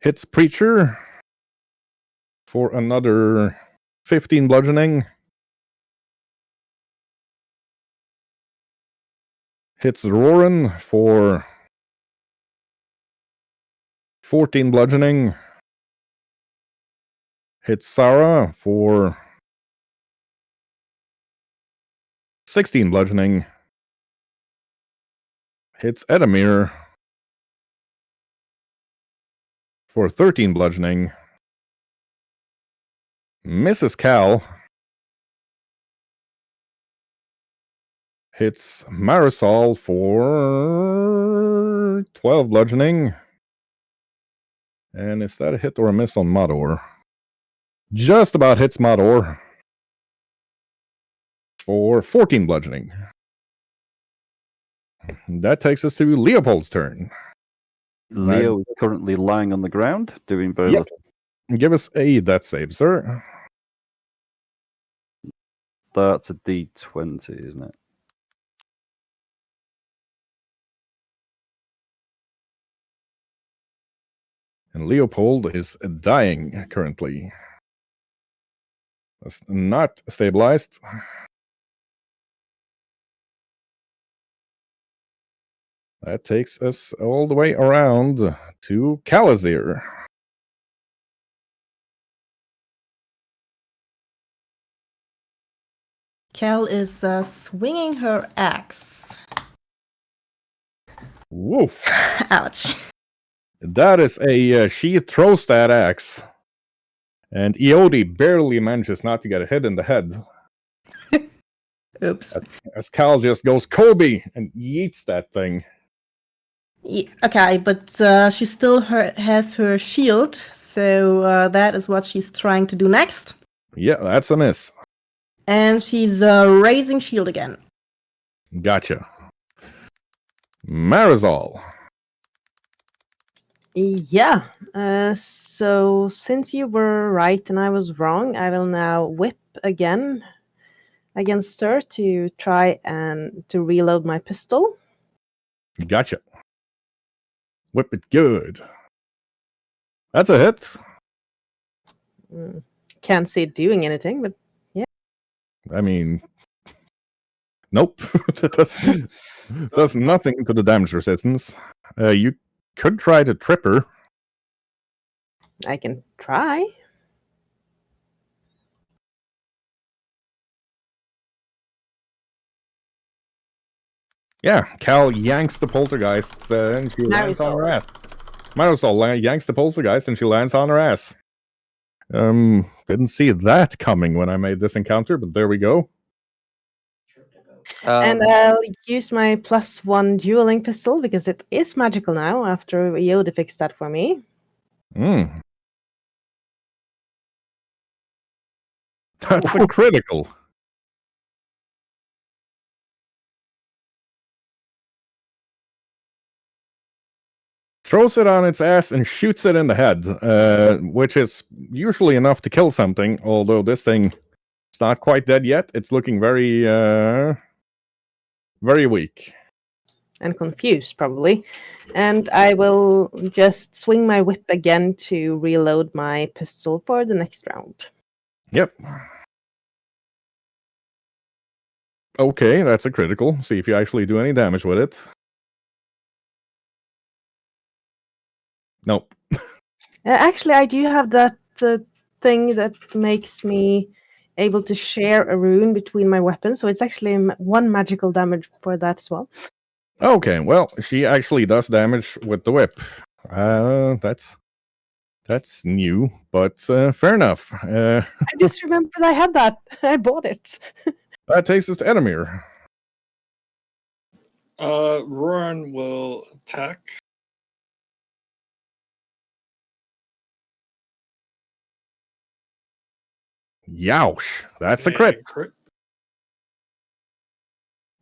Hits Preacher for another 15 bludgeoning. Hits Roran for 14 bludgeoning. Hits Sarah for 16 bludgeoning. Hits Edamir for 13 bludgeoning. Misses Cal. Hits Marisol for 12 bludgeoning. And is that a hit or a miss on Mador? Just about hits Mador for 14 bludgeoning. That takes us to Leopold's turn. Leo is currently lying on the ground, doing very Yep. little. Give us a death save, sir. That's a D20, isn't it? And Leopold is dying currently. That's not stabilized. That takes us all the way around to Kalazir. Cal is swinging her axe. Woof. Ouch. That is a she throws that axe, and Iodi barely manages not to get a hit in the head. Oops. As Cal just goes, Kobe, and yeets that thing. Okay, but she still has her shield, so that is what she's trying to do next. Yeah, that's a miss. And she's raising shield again. Gotcha. Marisol. Yeah. So since you were right and I was wrong, I will now whip again against her to try and to reload my pistol. Gotcha. Whip it good. That's a hit. Can't see it doing anything, but I mean, nope. That does nothing to the damage resistance. You could try to trip her. I can try. Yeah, Cal yanks the poltergeist and she lands on her ass. Marisol yanks the poltergeist and she lands on her ass. Didn't see that coming when I made this encounter, but there we go. And I'll use my +1 dueling pistol because it is magical now after Yoda fixed that for me. That's a critical. Throws it on its ass and shoots it in the head, which is usually enough to kill something, although this thing is not quite dead yet. It's looking very, very weak. And confused, probably. And I will just swing my whip again to reload my pistol for the next round. Yep. Okay, that's a critical. See if you actually do any damage with it. Nope. Actually, I do have that thing that makes me able to share a rune between my weapons, so it's actually 1 magical damage for that as well. Okay, well, she actually does damage with the whip. That's new, but fair enough. I just remembered I had that. I bought it. That takes us to Edamir. Roran will attack. Youch! That's a crit.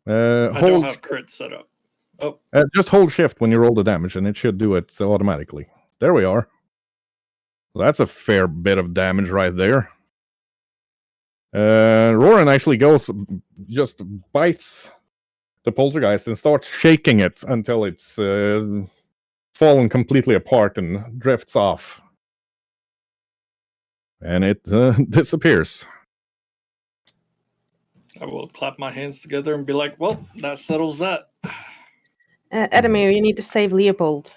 I don't have crit set up. Oh, just hold shift when you roll the damage, and it should do it automatically. There we are. That's a fair bit of damage right there. Roran actually goes, just bites the poltergeist and starts shaking it until it's fallen completely apart and drifts off. And it disappears. I will clap my hands together and be like, well, that settles that. Edamir, you need to save Leopold.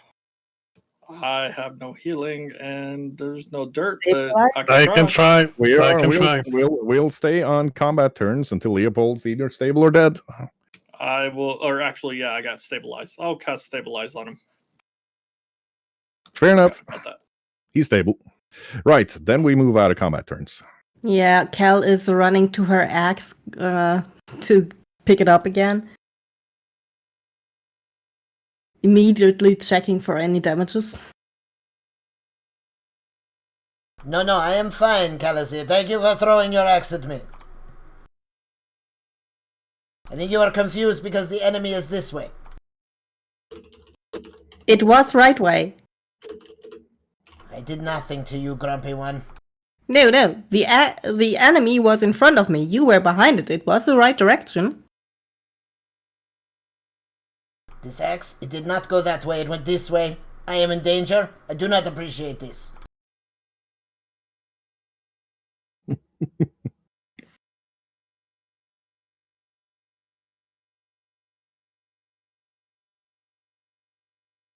I have no healing and there's no dirt, Save but I can try. We'll stay on combat turns until Leopold's either stable or dead. I will, or actually, yeah, I got stabilized. I'll cast stabilize on him. Fair enough. About that. He's stable. Right, then we move out of combat turns. Yeah, Cal is running to her axe to pick it up again. Immediately checking for any damages. No, I am fine, Callicia. Thank you for throwing your axe at me. I think you are confused because the enemy is this way. It was right way. I did nothing to you, grumpy one. No. The enemy was in front of me. You were behind it. It was the right direction. This axe, it did not go that way. It went this way. I am in danger. I do not appreciate this.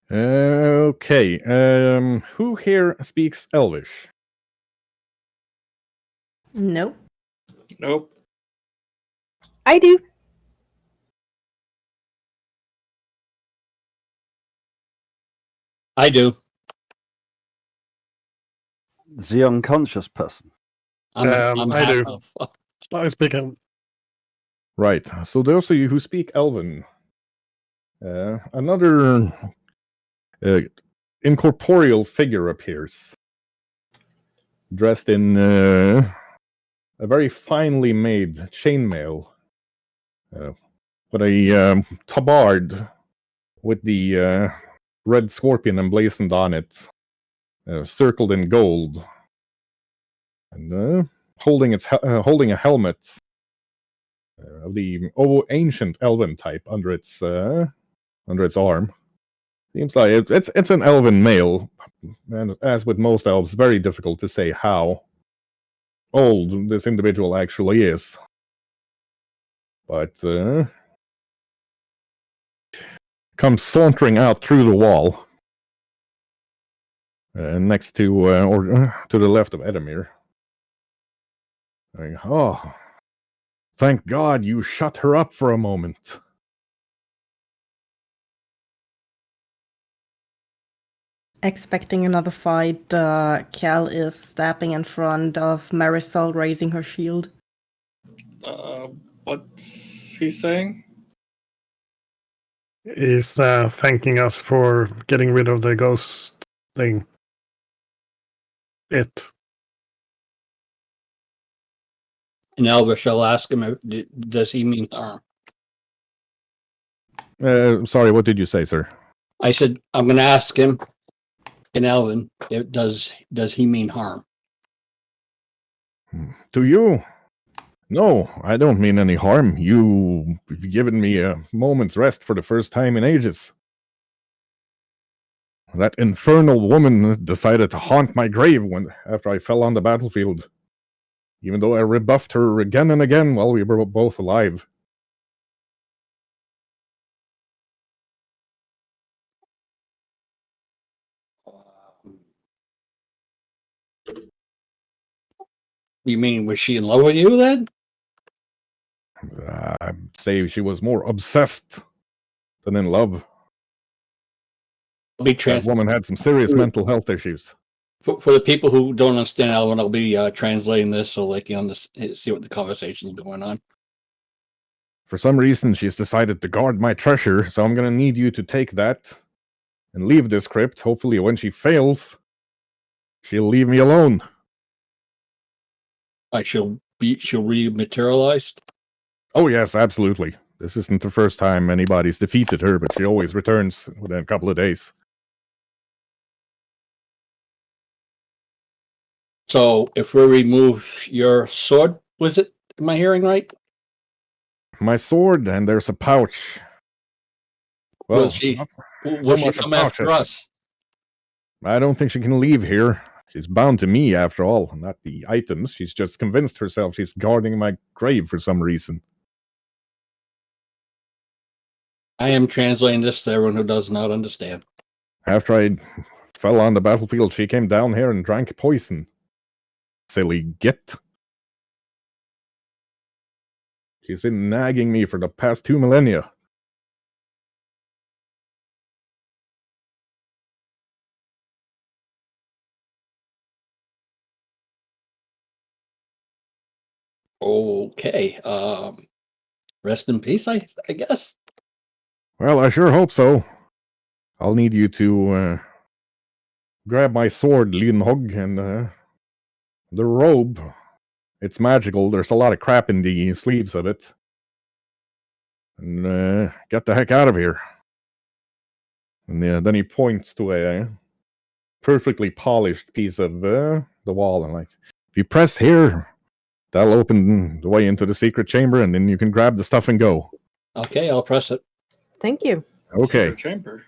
Okay. Who here speaks Elvish? Nope. Nope. I do. I do. The unconscious person. I do. half of. I speak in Right. So those of you who speak Elven, another incorporeal figure appears, dressed in a very finely made chainmail, with a tabard with the red scorpion emblazoned on it, circled in gold, and holding a helmet of the ancient elven type under its arm. Seems like it's an elven male, and as with most elves, very difficult to say how old this individual actually is. But comes sauntering out through the wall, next to or to the left of Edamir. Oh, thank God you shut her up for a moment. Expecting another fight, Cal is stepping in front of Marisol, raising her shield. What's he saying? He's thanking us for getting rid of the ghost thing. And Elvis shall ask him, does he mean harm? Sorry, what did you say, sir? I said, I'm going to ask him in Elven, does he mean harm? To you? No, I don't mean any harm. You've given me a moment's rest for the first time in ages. That infernal woman decided to haunt my grave after I fell on the battlefield, even though I rebuffed her again and again while we were both alive. You mean, was she in love with you then? I'd say she was more obsessed than in love. I'll be That woman had some serious mental health issues. For the people who don't understand Elven, I'll be translating this so they can see what the conversation is going on. For some reason, she's decided to guard my treasure, so I'm going to need you to take that and leave this crypt. Hopefully, when she fails, she'll leave me alone. She'll rematerialize? Oh, yes, absolutely. This isn't the first time anybody's defeated her, but she always returns within a couple of days. So, if we remove your sword, was it? Am I hearing right? My sword, and there's a pouch. Well, Will she much a come pouch after us? I don't think she can leave here. She's bound to me, after all, not the items. She's just convinced herself she's guarding my grave for some reason. I am translating this to everyone who does not understand. After I fell on the battlefield, she came down here and drank poison. Silly git. She's been nagging me for the past 2 millennia. Okay. Rest in peace, I guess. Well, I sure hope so. I'll need you to grab my sword, Lienhog, and the robe. It's magical. There's a lot of crap in the sleeves of it. And get the heck out of here. And then he points to a perfectly polished piece of the wall, and if you press here, that'll open the way into the secret chamber, and then you can grab the stuff and go. Okay, I'll press it. Thank you. Okay. Secret chamber.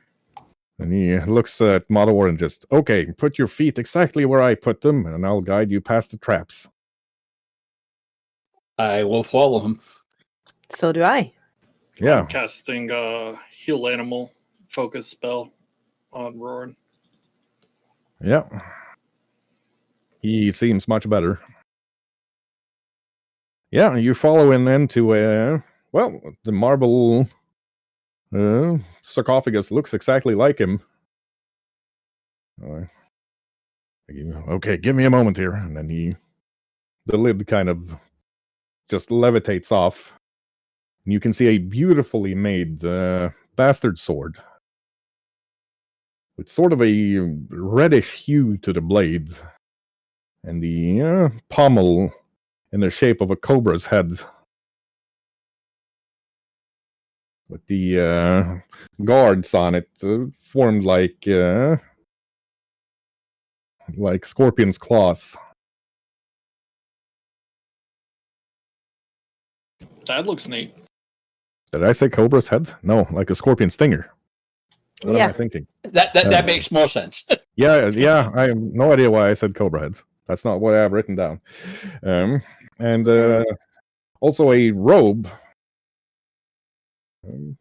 And he looks at Modor and just, okay, put your feet exactly where I put them, and I'll guide you past the traps. I will follow him. So do I. Yeah. I'm casting heal animal focus spell on Roran. Yeah. He seems much better. Yeah, you follow him into the marble sarcophagus looks exactly like him. Okay, give me a moment here. And then the lid kind of just levitates off. And you can see a beautifully made bastard sword with sort of a reddish hue to the blade, and the pommel in the shape of a cobra's head, with the guards on it formed like scorpion's claws. That looks neat. Did I say cobra's head? No, like a scorpion stinger. What am I thinking? That makes more sense. Yeah. I have no idea why I said cobra heads. That's not what I have written down. And also a robe in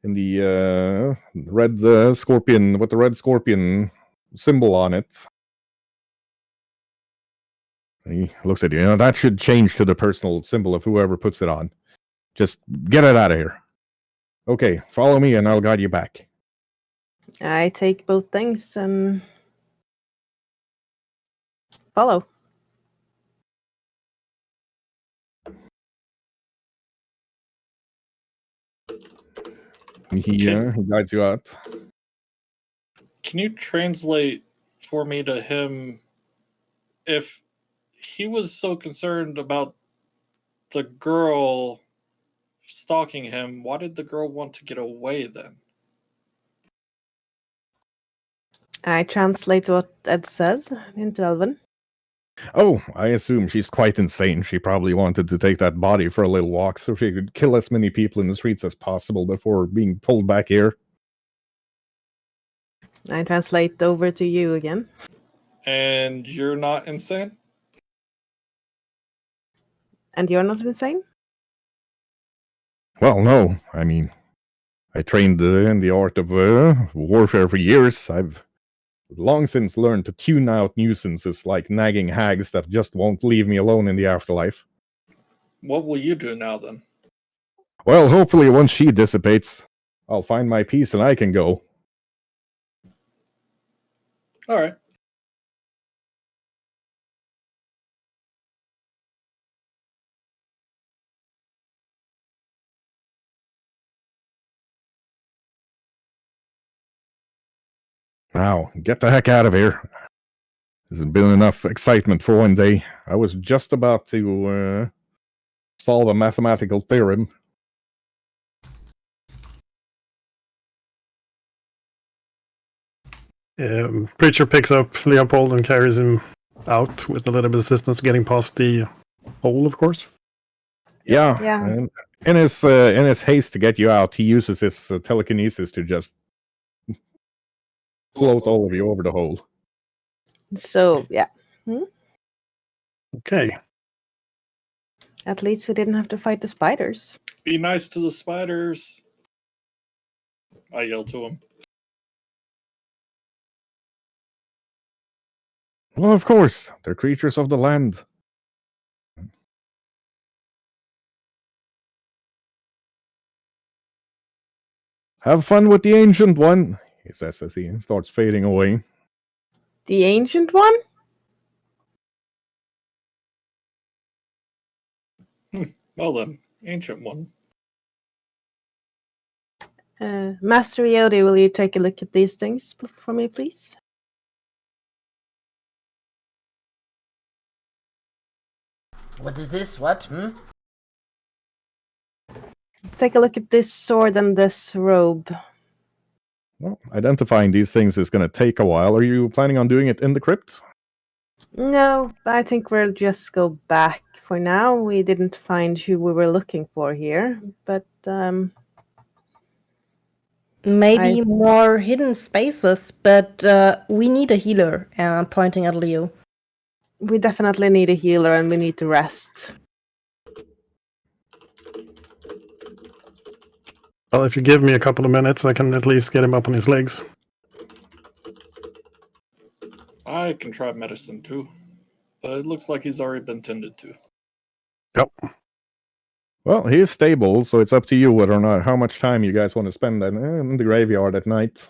the red scorpion, with the red scorpion symbol on it. And he looks at you. That should change to the personal symbol of whoever puts it on. Just get it out of here. Okay, follow me and I'll guide you back. I take both things and follow. He guides you out. Can you translate for me to him if he was so concerned about the girl stalking him? Why did the girl want to get away then? I translate what Ed says into Elven. Oh, I assume she's quite insane. She probably wanted to take that body for a little walk so she could kill as many people in the streets as possible before being pulled back here. I translate over to you again. And you're not insane? And you're not insane? Well, no. I mean, I trained in the art of warfare for years. I've long since learned to tune out nuisances like nagging hags that just won't leave me alone in the afterlife. What will you do now then? Well, hopefully once she dissipates, I'll find my peace and I can go. All right. Now, get the heck out of here. This has been enough excitement for one day. I was just about to solve a mathematical theorem. Preacher picks up Leopold and carries him out with a little bit of assistance, getting past the hole, of course. Yeah. Yeah. And in his haste to get you out, he uses his telekinesis to just float all of you over the hole. So, yeah. Okay. At least we didn't have to fight the spiders. Be nice to the spiders. I yell to him. Well, of course, they're creatures of the land. Have fun with the Ancient One, he says as he starts fading away. The ancient one? Well then, Ancient One. Master Iodi, will you take a look at these things for me, please? What is this? What? Take a look at this sword and this robe. Well, identifying these things is going to take a while. Are you planning on doing it in the crypt? No, I think we'll just go back for now. We didn't find who we were looking for here, but Maybe more hidden spaces, but we need a healer. Pointing at Leo. we definitely need a healer and we need to rest. Well, if you give me a couple of minutes, I can at least get him up on his legs. I can try medicine too, but it looks like he's already been tended to. Yep. Well, he is stable, so it's up to you whether or not how much time you guys want to spend in the graveyard at night.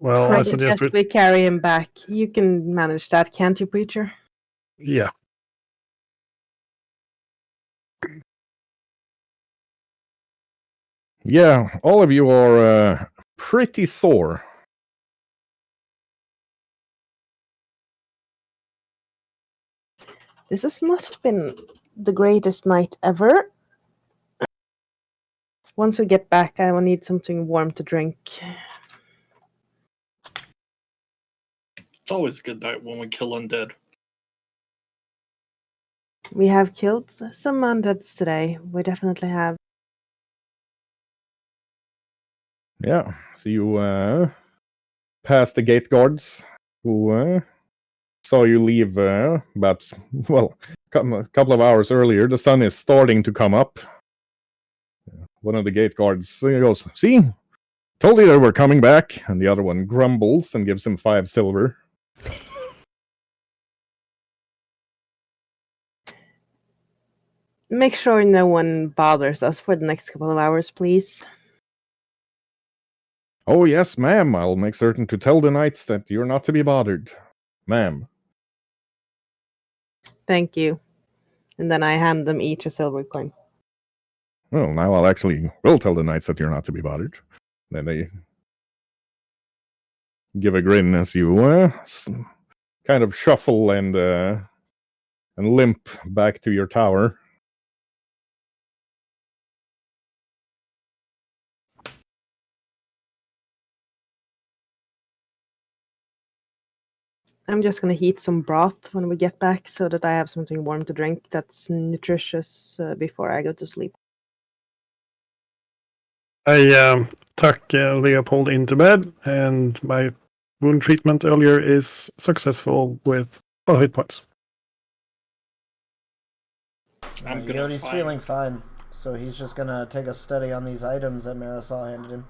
Well, I suggest we carry him back. You can manage that, can't you, Preacher? Yeah. Yeah, all of you are pretty sore. This has not been the greatest night ever. Once we get back, I will need something warm to drink. It's always a good night when we kill undead. We have killed some undeads today. We definitely have. Yeah, so you pass the gate guards who saw you leave about, well, a couple of hours earlier. The sun is starting to come up. One of the gate guards goes, "See? Told you they were coming back." And the other one grumbles and gives him 5 silver. Make sure no one bothers us for the next couple of hours, please. "Oh, yes, ma'am. I'll make certain to tell the knights that you're not to be bothered. Ma'am." Thank you. And then I hand them each a silver coin. "Well, now will tell the knights that you're not to be bothered." Then they give a grin as you kind of shuffle and limp back to your tower. I'm just gonna heat some broth when we get back so that I have something warm to drink that's nutritious before I go to sleep. I tuck Leopold into bed, and my wound treatment earlier is successful with all hit points. I'm gonna Yodi's feeling fine, so he's just gonna take a study on these items that Marisol handed him.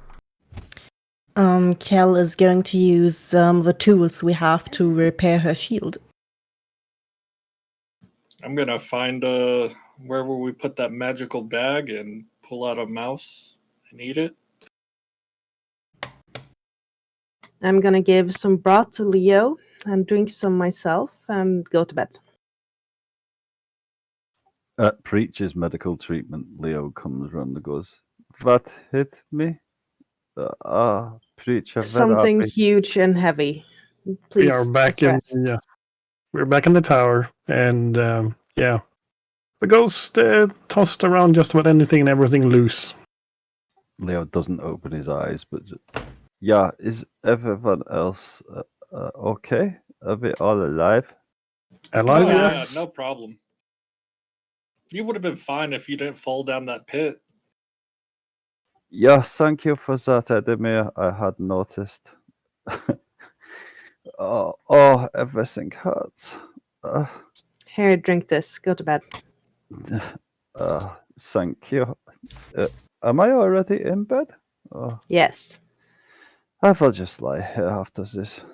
Kel is going to use the tools we have to repair her shield. I'm gonna find wherever we put that magical bag and pull out a mouse and eat it. I'm gonna give some broth to Leo and drink some myself and go to bed. At Preach's medical treatment, Leo comes round and goes, "What hit me? Preach, Something huge and heavy. Please. We are back in the, we're back in the tower, and yeah, the ghost tossed around just about anything and everything loose." Leo doesn't open his eyes, but yeah, is everyone else okay? Are we all alive? Alive, Yeah, yes. no problem. You would have been fine if you didn't fall down that pit. Yeah, thank you for that, Edemir. I had noticed. Oh, everything hurts. Here, drink this. Go to bed. Thank you. Am I already in bed? Yes. I will just lie here after this.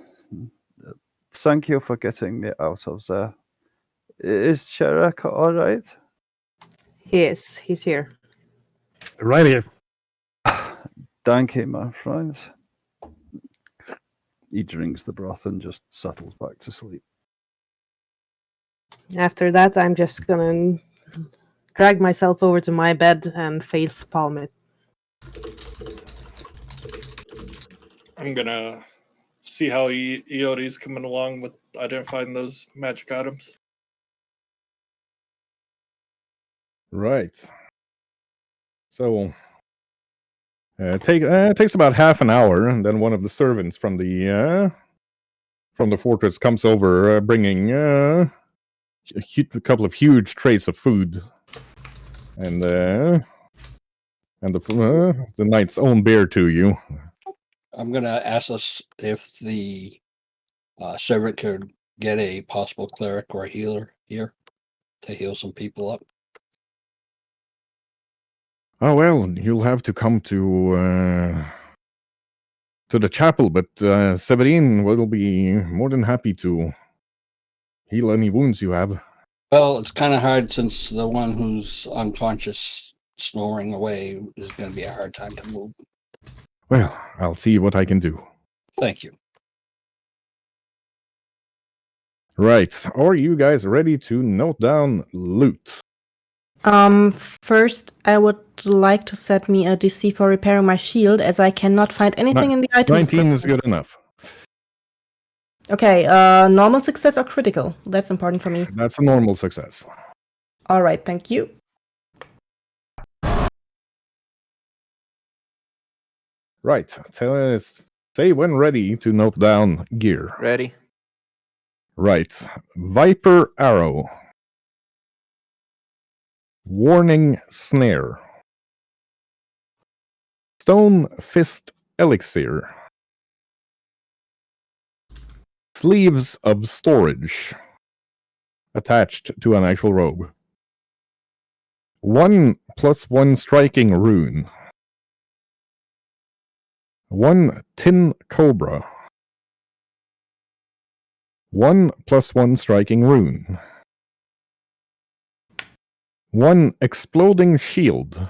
Thank you for getting me out of there. Is Cherek all right? He is. He's here. Right here. Thank you, my friends. He drinks the broth and just settles back to sleep. After that, I'm just gonna drag myself over to my bed and face palm it. I'm gonna see how Eodi's coming along with identifying those magic items. Right. So takes about half an hour, and then one of the servants from the fortress comes over, bringing a couple of huge trays of food, and the knight's own beer to you. I'm gonna ask us if the servant could get a possible cleric or a healer here to heal some people up. "Oh well, you'll have to come to the chapel, but Severin will be more than happy to heal any wounds you have." Well, it's kind of hard since the one who's unconscious, snoring away, is going to be a hard time to move. "Well, I'll see what I can do." Thank you. Right. Are you guys ready to note down loot? First, I would like to set me a DC for repairing my shield, as I cannot find anything in the item 19 is description. good enough. Okay, normal success or critical? That's important for me. That's a normal success. All right, thank you. Right. Say when ready to note down gear. Ready? Right. Viper Arrow. Warning Snare. Stone Fist Elixir. Sleeves of Storage. Attached to an actual robe. 1+1 Striking Rune. 1 Tin Cobra. 1+1 Striking Rune. 1 Exploding Shield.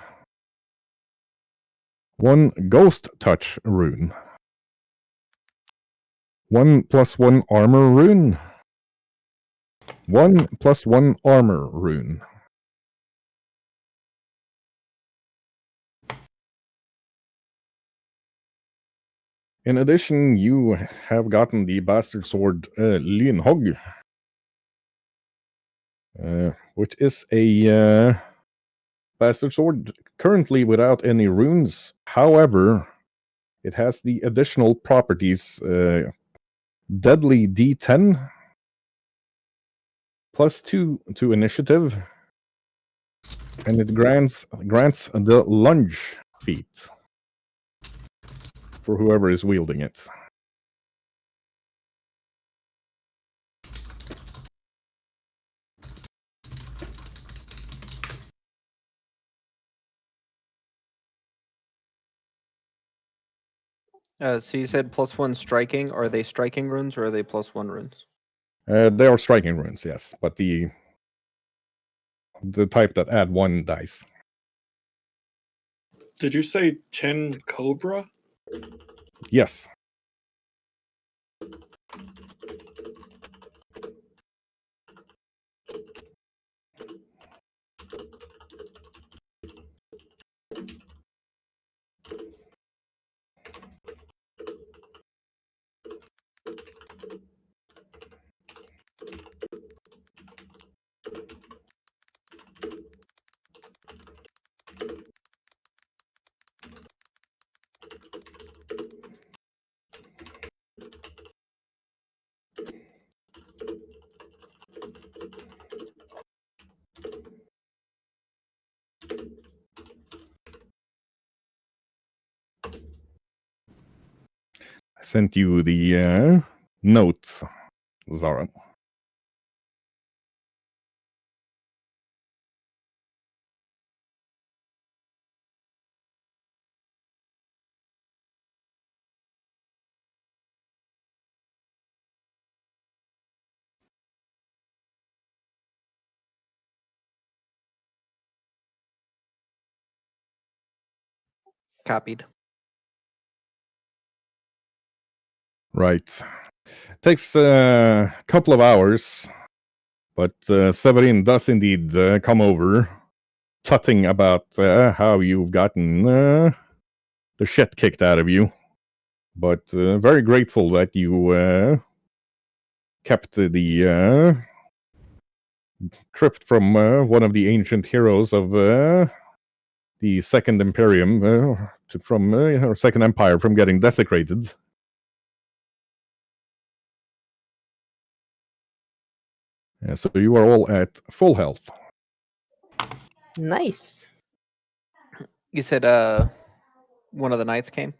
1 Ghost Touch Rune. 1+1 Armor Rune. 1+1 Armor Rune. In addition, you have gotten the Bastard Sword Lynhog, which is a Bastard Sword currently without any runes. However, it has the additional properties Deadly D10, +2 to Initiative, and it grants the Lunge feat for whoever is wielding it. So you said +1 striking. Are they striking runes or are they +1 runes? They are striking runes, yes, but the type that add 1 dice. Did you say 10 Cobra? Yes. I sent you the notes, Zara. Copied. Right. Takes a couple of hours, but Severin does indeed come over, tutting about how you've gotten the shit kicked out of you. But very grateful that you kept the crypt from one of the ancient heroes of the Second Imperium, or Second Empire, from getting desecrated. So you are all at full health. Nice. You said one of the knights came?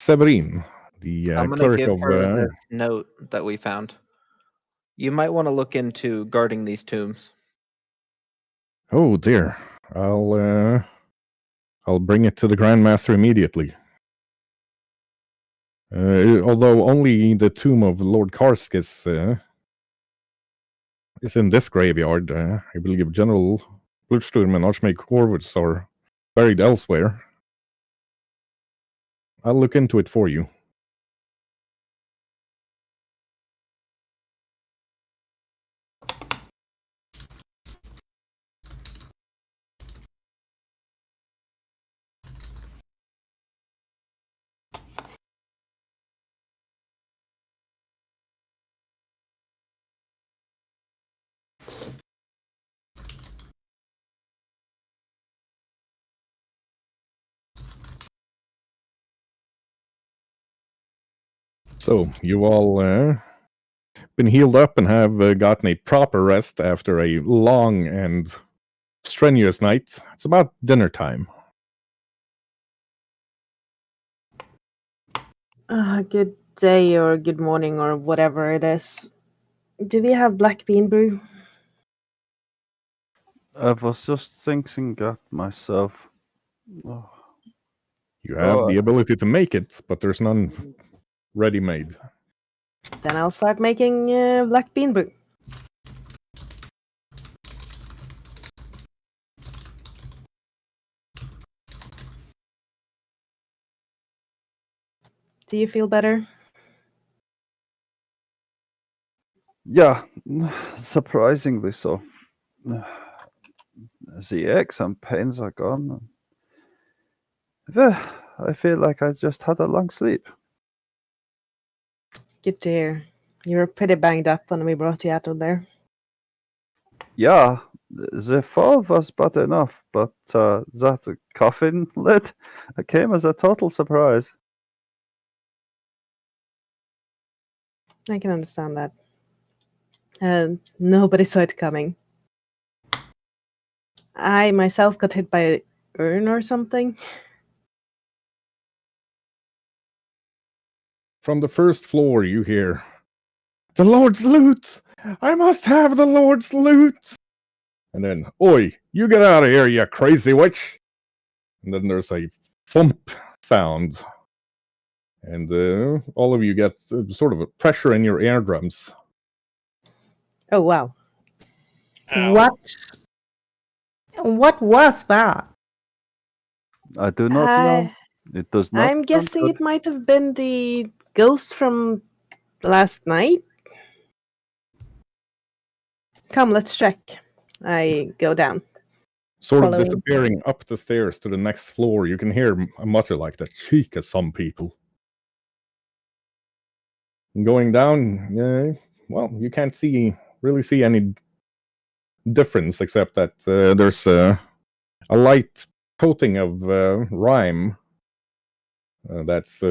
Severin, the I'm gonna cleric give of. her this note that we found. You might want to look into guarding these tombs. Oh dear, I'll bring it to the Grandmaster immediately. Although only the tomb of Lord Karsk is in this graveyard, I believe General Blutsturm and Archmage Corvus are buried elsewhere. I'll look into it for you. So you all been healed up and have gotten a proper rest after a long and strenuous night. It's about dinner time. Good day or good morning or whatever it is. Do we have black bean brew? I was just thinking that myself. Oh, You have the uh, ability to make it, but there's none ready-made. Then I'll start making black bean brew. Do you feel better? yeah, surprisingly so. The aches and pains are gone. I feel like I just had a long sleep. Good to hear. You were pretty banged up when we brought you out of there. Yeah, the fall was bad enough, but that coffin lid came as a total surprise. I can understand that. Nobody saw it coming. I myself got hit by an urn or something. From the first floor, you hear, "The Lord's loot! I must have the Lord's loot!" And then, "Oi, you get out of here, you crazy witch!" And then there's a thump sound. And all of you get sort of a pressure in your eardrums. Oh wow. Ow. What was that? I do not know. It does not. I'm sound guessing good. it might have been the ghost from last night. Come, let's check. I go down. Sort of Following. disappearing up the stairs to the next floor. You can hear a mutter like the cheek of some people. And going down, well, you can't really see any difference except that there's a light coating of rime that's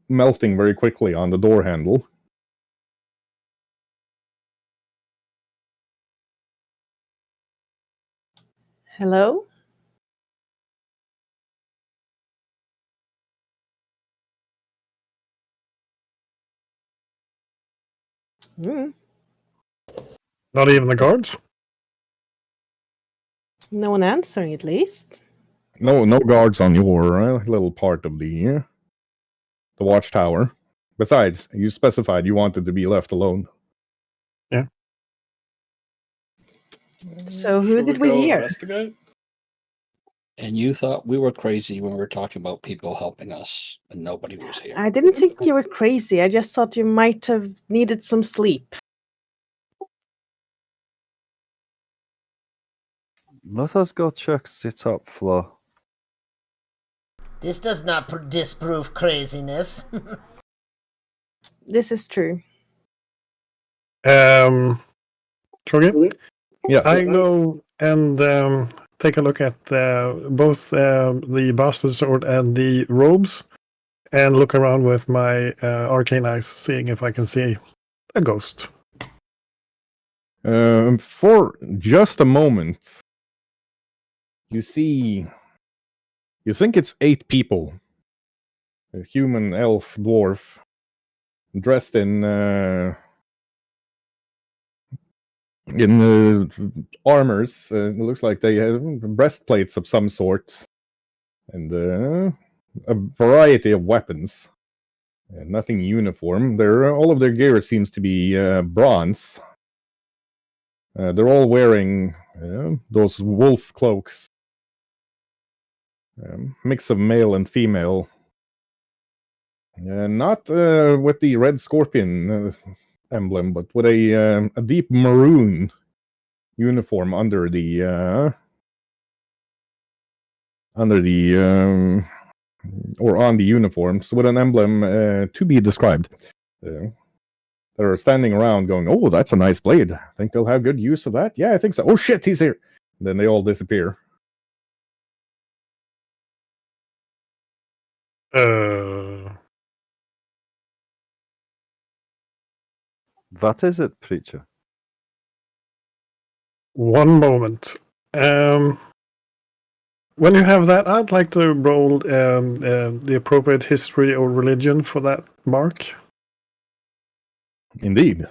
melting very quickly on the door handle. Hello? Hmm. Not even the guards? No one answering, at least. No guards on your little part of the watchtower. Besides, you specified you wanted to be left alone. So who Should did we we go hear? investigate? And you thought we were crazy when we were talking about people helping us, and nobody was here. I didn't think you were crazy. I just thought you might have needed some sleep. Let us go check the top floor. This does not disprove craziness. This is true. Trogi? Yes. I go and take a look at both the bastard sword and the robes and look around with my arcane eyes, seeing if I can see a ghost. For just a moment, you think it's 8 people. A human, elf, dwarf, dressed in armors. It looks like they have breastplates of some sort, and a variety of weapons. Nothing uniform. All of their gear seems to be bronze. They're all wearing those wolf cloaks. Mix of male and female. Not with the red scorpion emblem, but with a deep maroon uniform under the or on the uniforms with an emblem to be described. That are standing around going, "Oh, that's a nice blade. I think they'll have good use of that." "Yeah, I think so." "Oh shit, he's here." And then they all disappear. What is it, preacher? One moment. When you have that, I'd like to roll the appropriate history or religion for that mark. Indeed.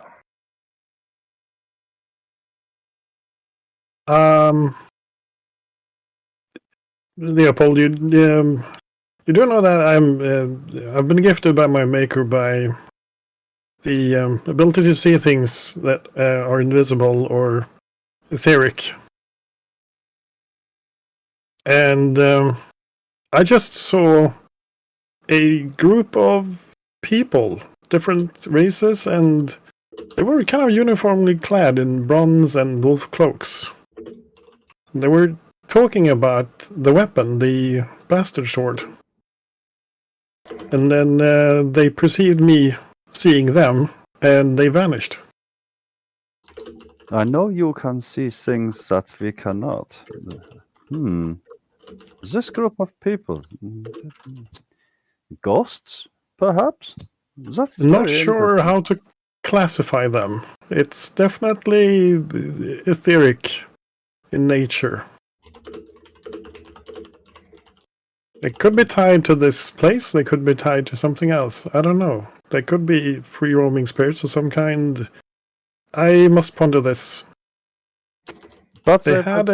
Leopold, you do know that I've been gifted by my maker by the ability to see things that are invisible or etheric. And I just saw a group of people, different races, and they were kind of uniformly clad in bronze and wolf cloaks. They were talking about the weapon, the bastard sword. And then they perceived me seeing them, and they vanished. I know you can see things that we cannot. This group of people, ghosts, perhaps? That is Not very sure interesting. how to classify them. It's definitely etheric in nature. They could be tied to this place, they could be tied to something else. I don't know. They could be free roaming spirits of some kind. I must ponder this. But They had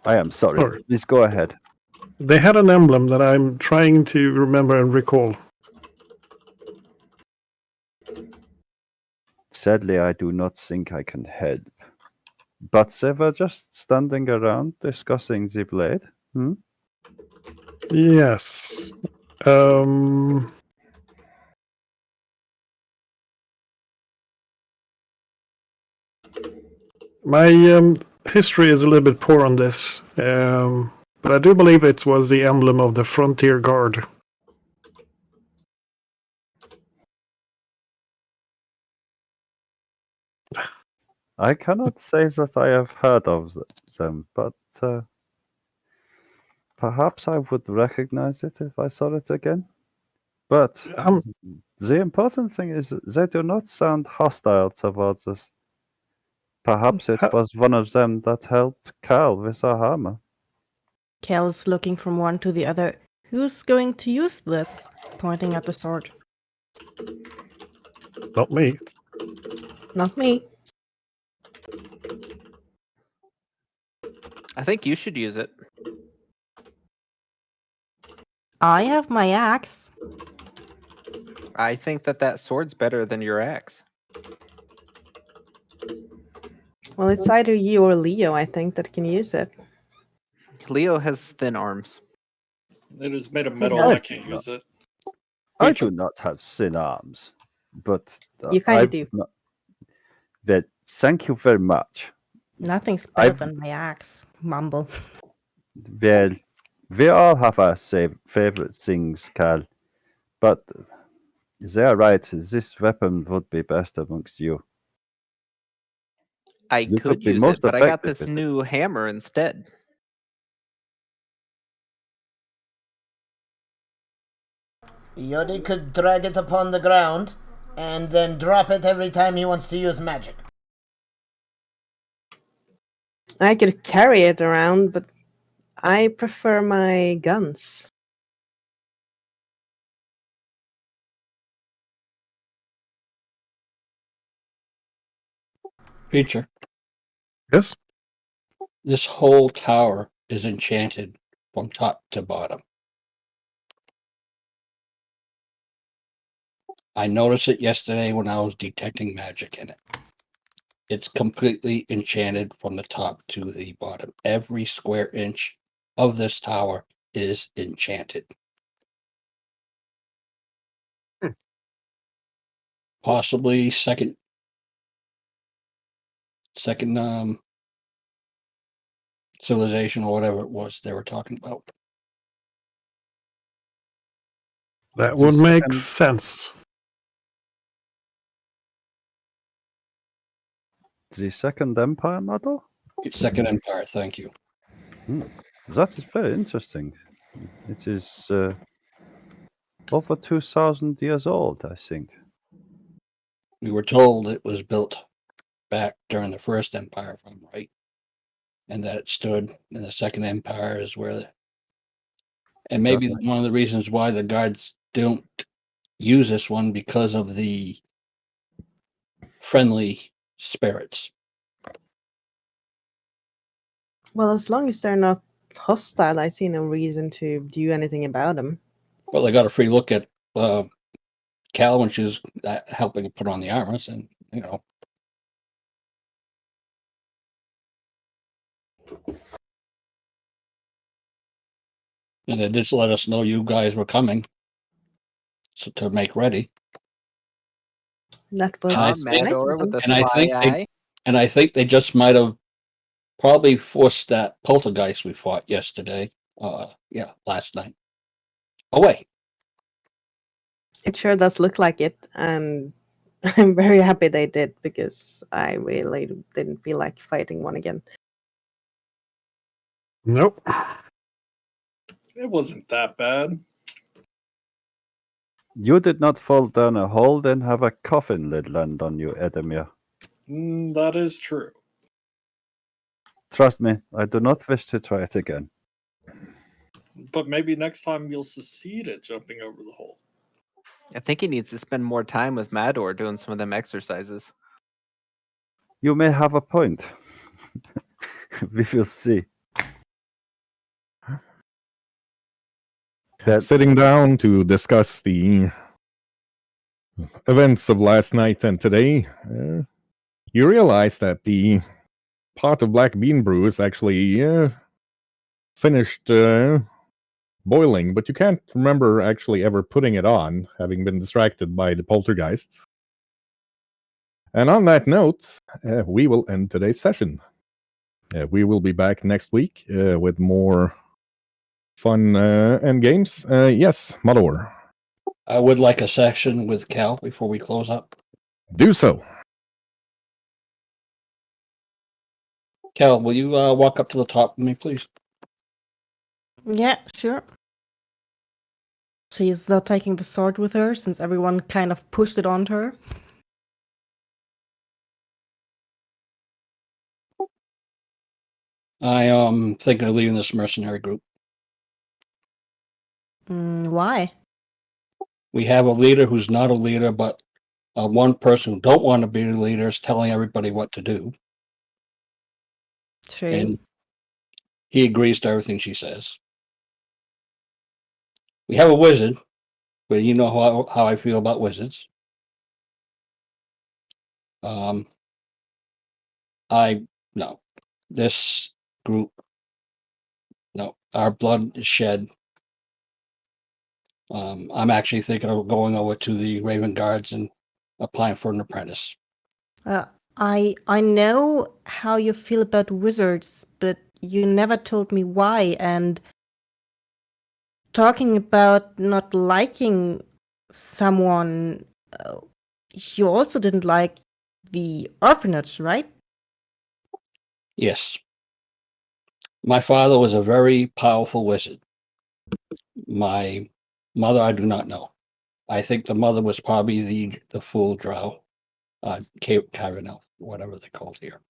I am sorry. Sorry. Please go ahead. They had an emblem that I'm trying to remember and recall. Sadly, I do not think I can help. But they were just standing around discussing the blade. Yes. My history is a little bit poor on this, but I do believe it was the emblem of the Frontier Guard. I cannot say that I have heard of them, but perhaps I would recognize it if I saw it again. But the important thing is they do not sound hostile towards us. Perhaps it was one of them that helped Cal with our hammer. Cal is looking from one to the other. Who's going to use this? Pointing at the sword. Not me. Not me. I think you should use it. I have my axe. I think that sword's better than your axe. Well, it's either you or Leo, I think, that can use it. Leo has thin arms. It is made of metal. does. I can't use it. I do not have thin arms, but You kinda do. Well, thank you very much. Nothing's better I've- than my axe. Mumble. Well, we all have our favorite things, Cal, but they are right. This weapon would be best amongst you. I You could be use most it, but I got effective this with it. new hammer instead. Yodi could drag it upon the ground and then drop it every time he wants to use magic. I could carry it around, but I prefer my guns. Creature. Yes? This whole tower is enchanted from top to bottom. I noticed it yesterday when I was detecting magic in it. It's completely enchanted from the top to the bottom. Every square inch of this tower is enchanted. Possibly second civilization or whatever it was they were talking about. That The would make second- sense. The Second Empire model? Second Empire, thank you. That is very interesting. It is over 2,000 years old, I think. We were told it was built back during the First Empire, if I'm right, and that it stood in the Second Empire is where, and maybe Exactly. one of the reasons why the guards don't use this one because of the friendly spirits. Well, as long as they're not hostile, I see no reason to do anything about them. Well, they got a free look at Cal when she was helping put on the armor, and you know. And they just let us know you guys were coming, so to make ready. That was And I nice think- of Mador with them. the And I sly think eye. I think they just might have probably forced that poltergeist we fought yesterday. Last night. Away. It sure does look like it, and I'm very happy they did because I really didn't feel like fighting one again. Nope. It wasn't that bad. You did not fall down a hole, then have a coffin lid land on you, Edemir. That is true. Trust me, I do not wish to try it again. But maybe next time you'll succeed at jumping over the hole. I think he needs to spend more time with Mador doing some of them exercises. You may have a point. We will see. That Sitting down to discuss the events of last night and today, you realize that the pot of black bean brew is actually finished boiling, but you can't remember actually ever putting it on, having been distracted by the poltergeists. And on that note, we will end today's session. We will be back next week with more fun end games. Yes, Mador. I would like a section with Cal before we close up. Do so. Cal, will you walk up to the top with me, please? Yeah, sure. She's taking the sword with her since everyone kind of pushed it onto her. I am thinking of leaving this mercenary group. Why? We have a leader who's not a leader, but one person who don't want to be a leader is telling everybody what to do, True. and he agrees to everything she says. We have a wizard, but you know how I feel about wizards. No, this group, no, our blood is shed. I'm actually thinking of going over to the Raven Guards and applying for an apprentice. I know how you feel about wizards, but you never told me why. And talking about not liking someone, you also didn't like the orphanage, right? Yes. My father was a very powerful wizard. My mother, I do not know. I think the mother was probably the full drow, Carinel, whatever they're called here.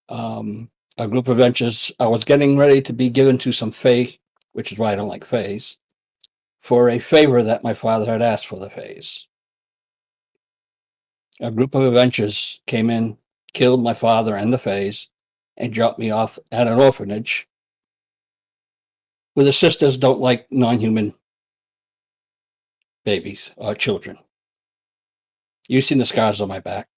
A group of ventures. I was getting ready to be given to some fae, which is why I don't like faes, for a favor that my father had asked for the faes. A group of adventurers came in, killed my father and the faes, and dropped me off at an orphanage where the sisters don't like non-human babies or children. You've seen the scars on my back.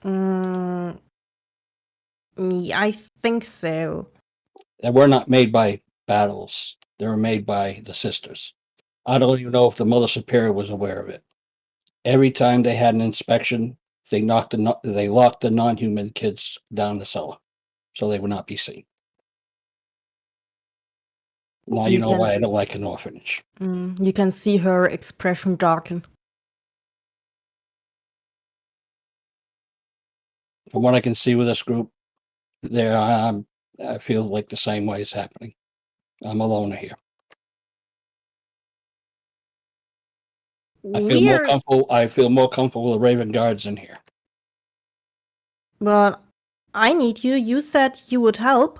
Yeah, I think so. They were not made by battles. They were made by the sisters. I don't even know if the Mother Superior was aware of it. Every time they had an inspection, they locked the non-human kids down the cellar so they would not be seen. Now you know why I don't like an orphanage. You can see her expression darken. From what I can see with this group, I feel like the same way is happening. I'm a loner here. I feel more We're comfortable. I feel more comfortable with Raven Guards in here. but I need you. You said you would help.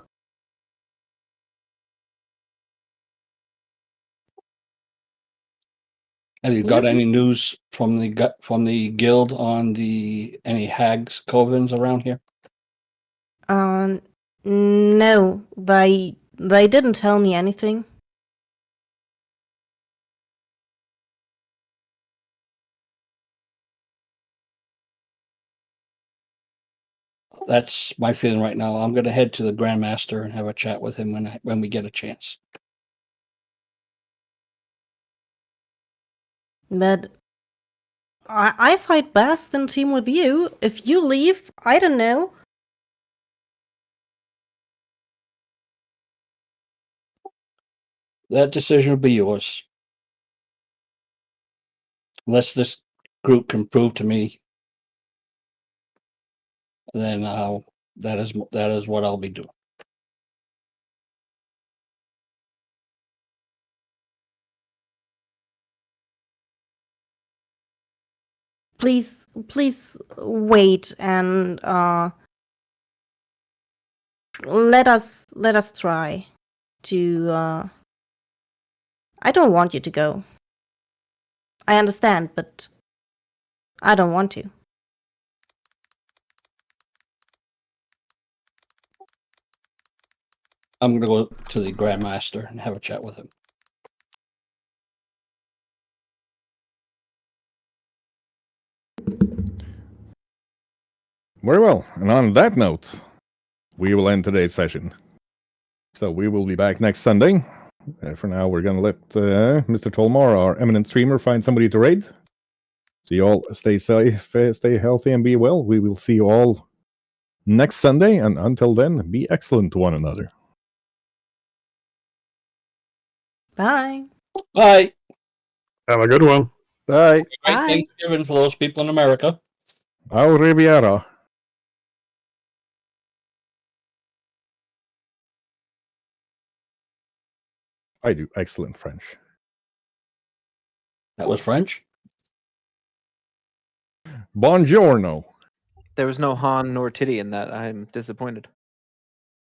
Have you got any news from the guild on any hags covens around here? No, they didn't tell me anything. That's my feeling right now. I'm going to head to the Grandmaster and have a chat with him when we get a chance. But I fight best in team with you. If you leave, I don't know. That decision will be yours. Unless this group can prove to me, then that is what I'll be doing. Please wait and let us try to. I don't want you to go. I understand, but I don't want to. I'm going to go to the Grandmaster and have a chat with him. Very well. And on that note, we will end today's session. So we will be back next Sunday. For now, we're going to let Mr. Tolmar, our eminent streamer, find somebody to raid. So you all stay safe, stay healthy, and be well. We will see you all next Sunday. And until then, be excellent to one another. Bye. Bye. Have a good one. Bye. Great Bye. Thanksgiving for those people in America. Au Riviera. I do excellent French. That was French. Buongiorno. There was no Han nor Titty in that. I'm disappointed.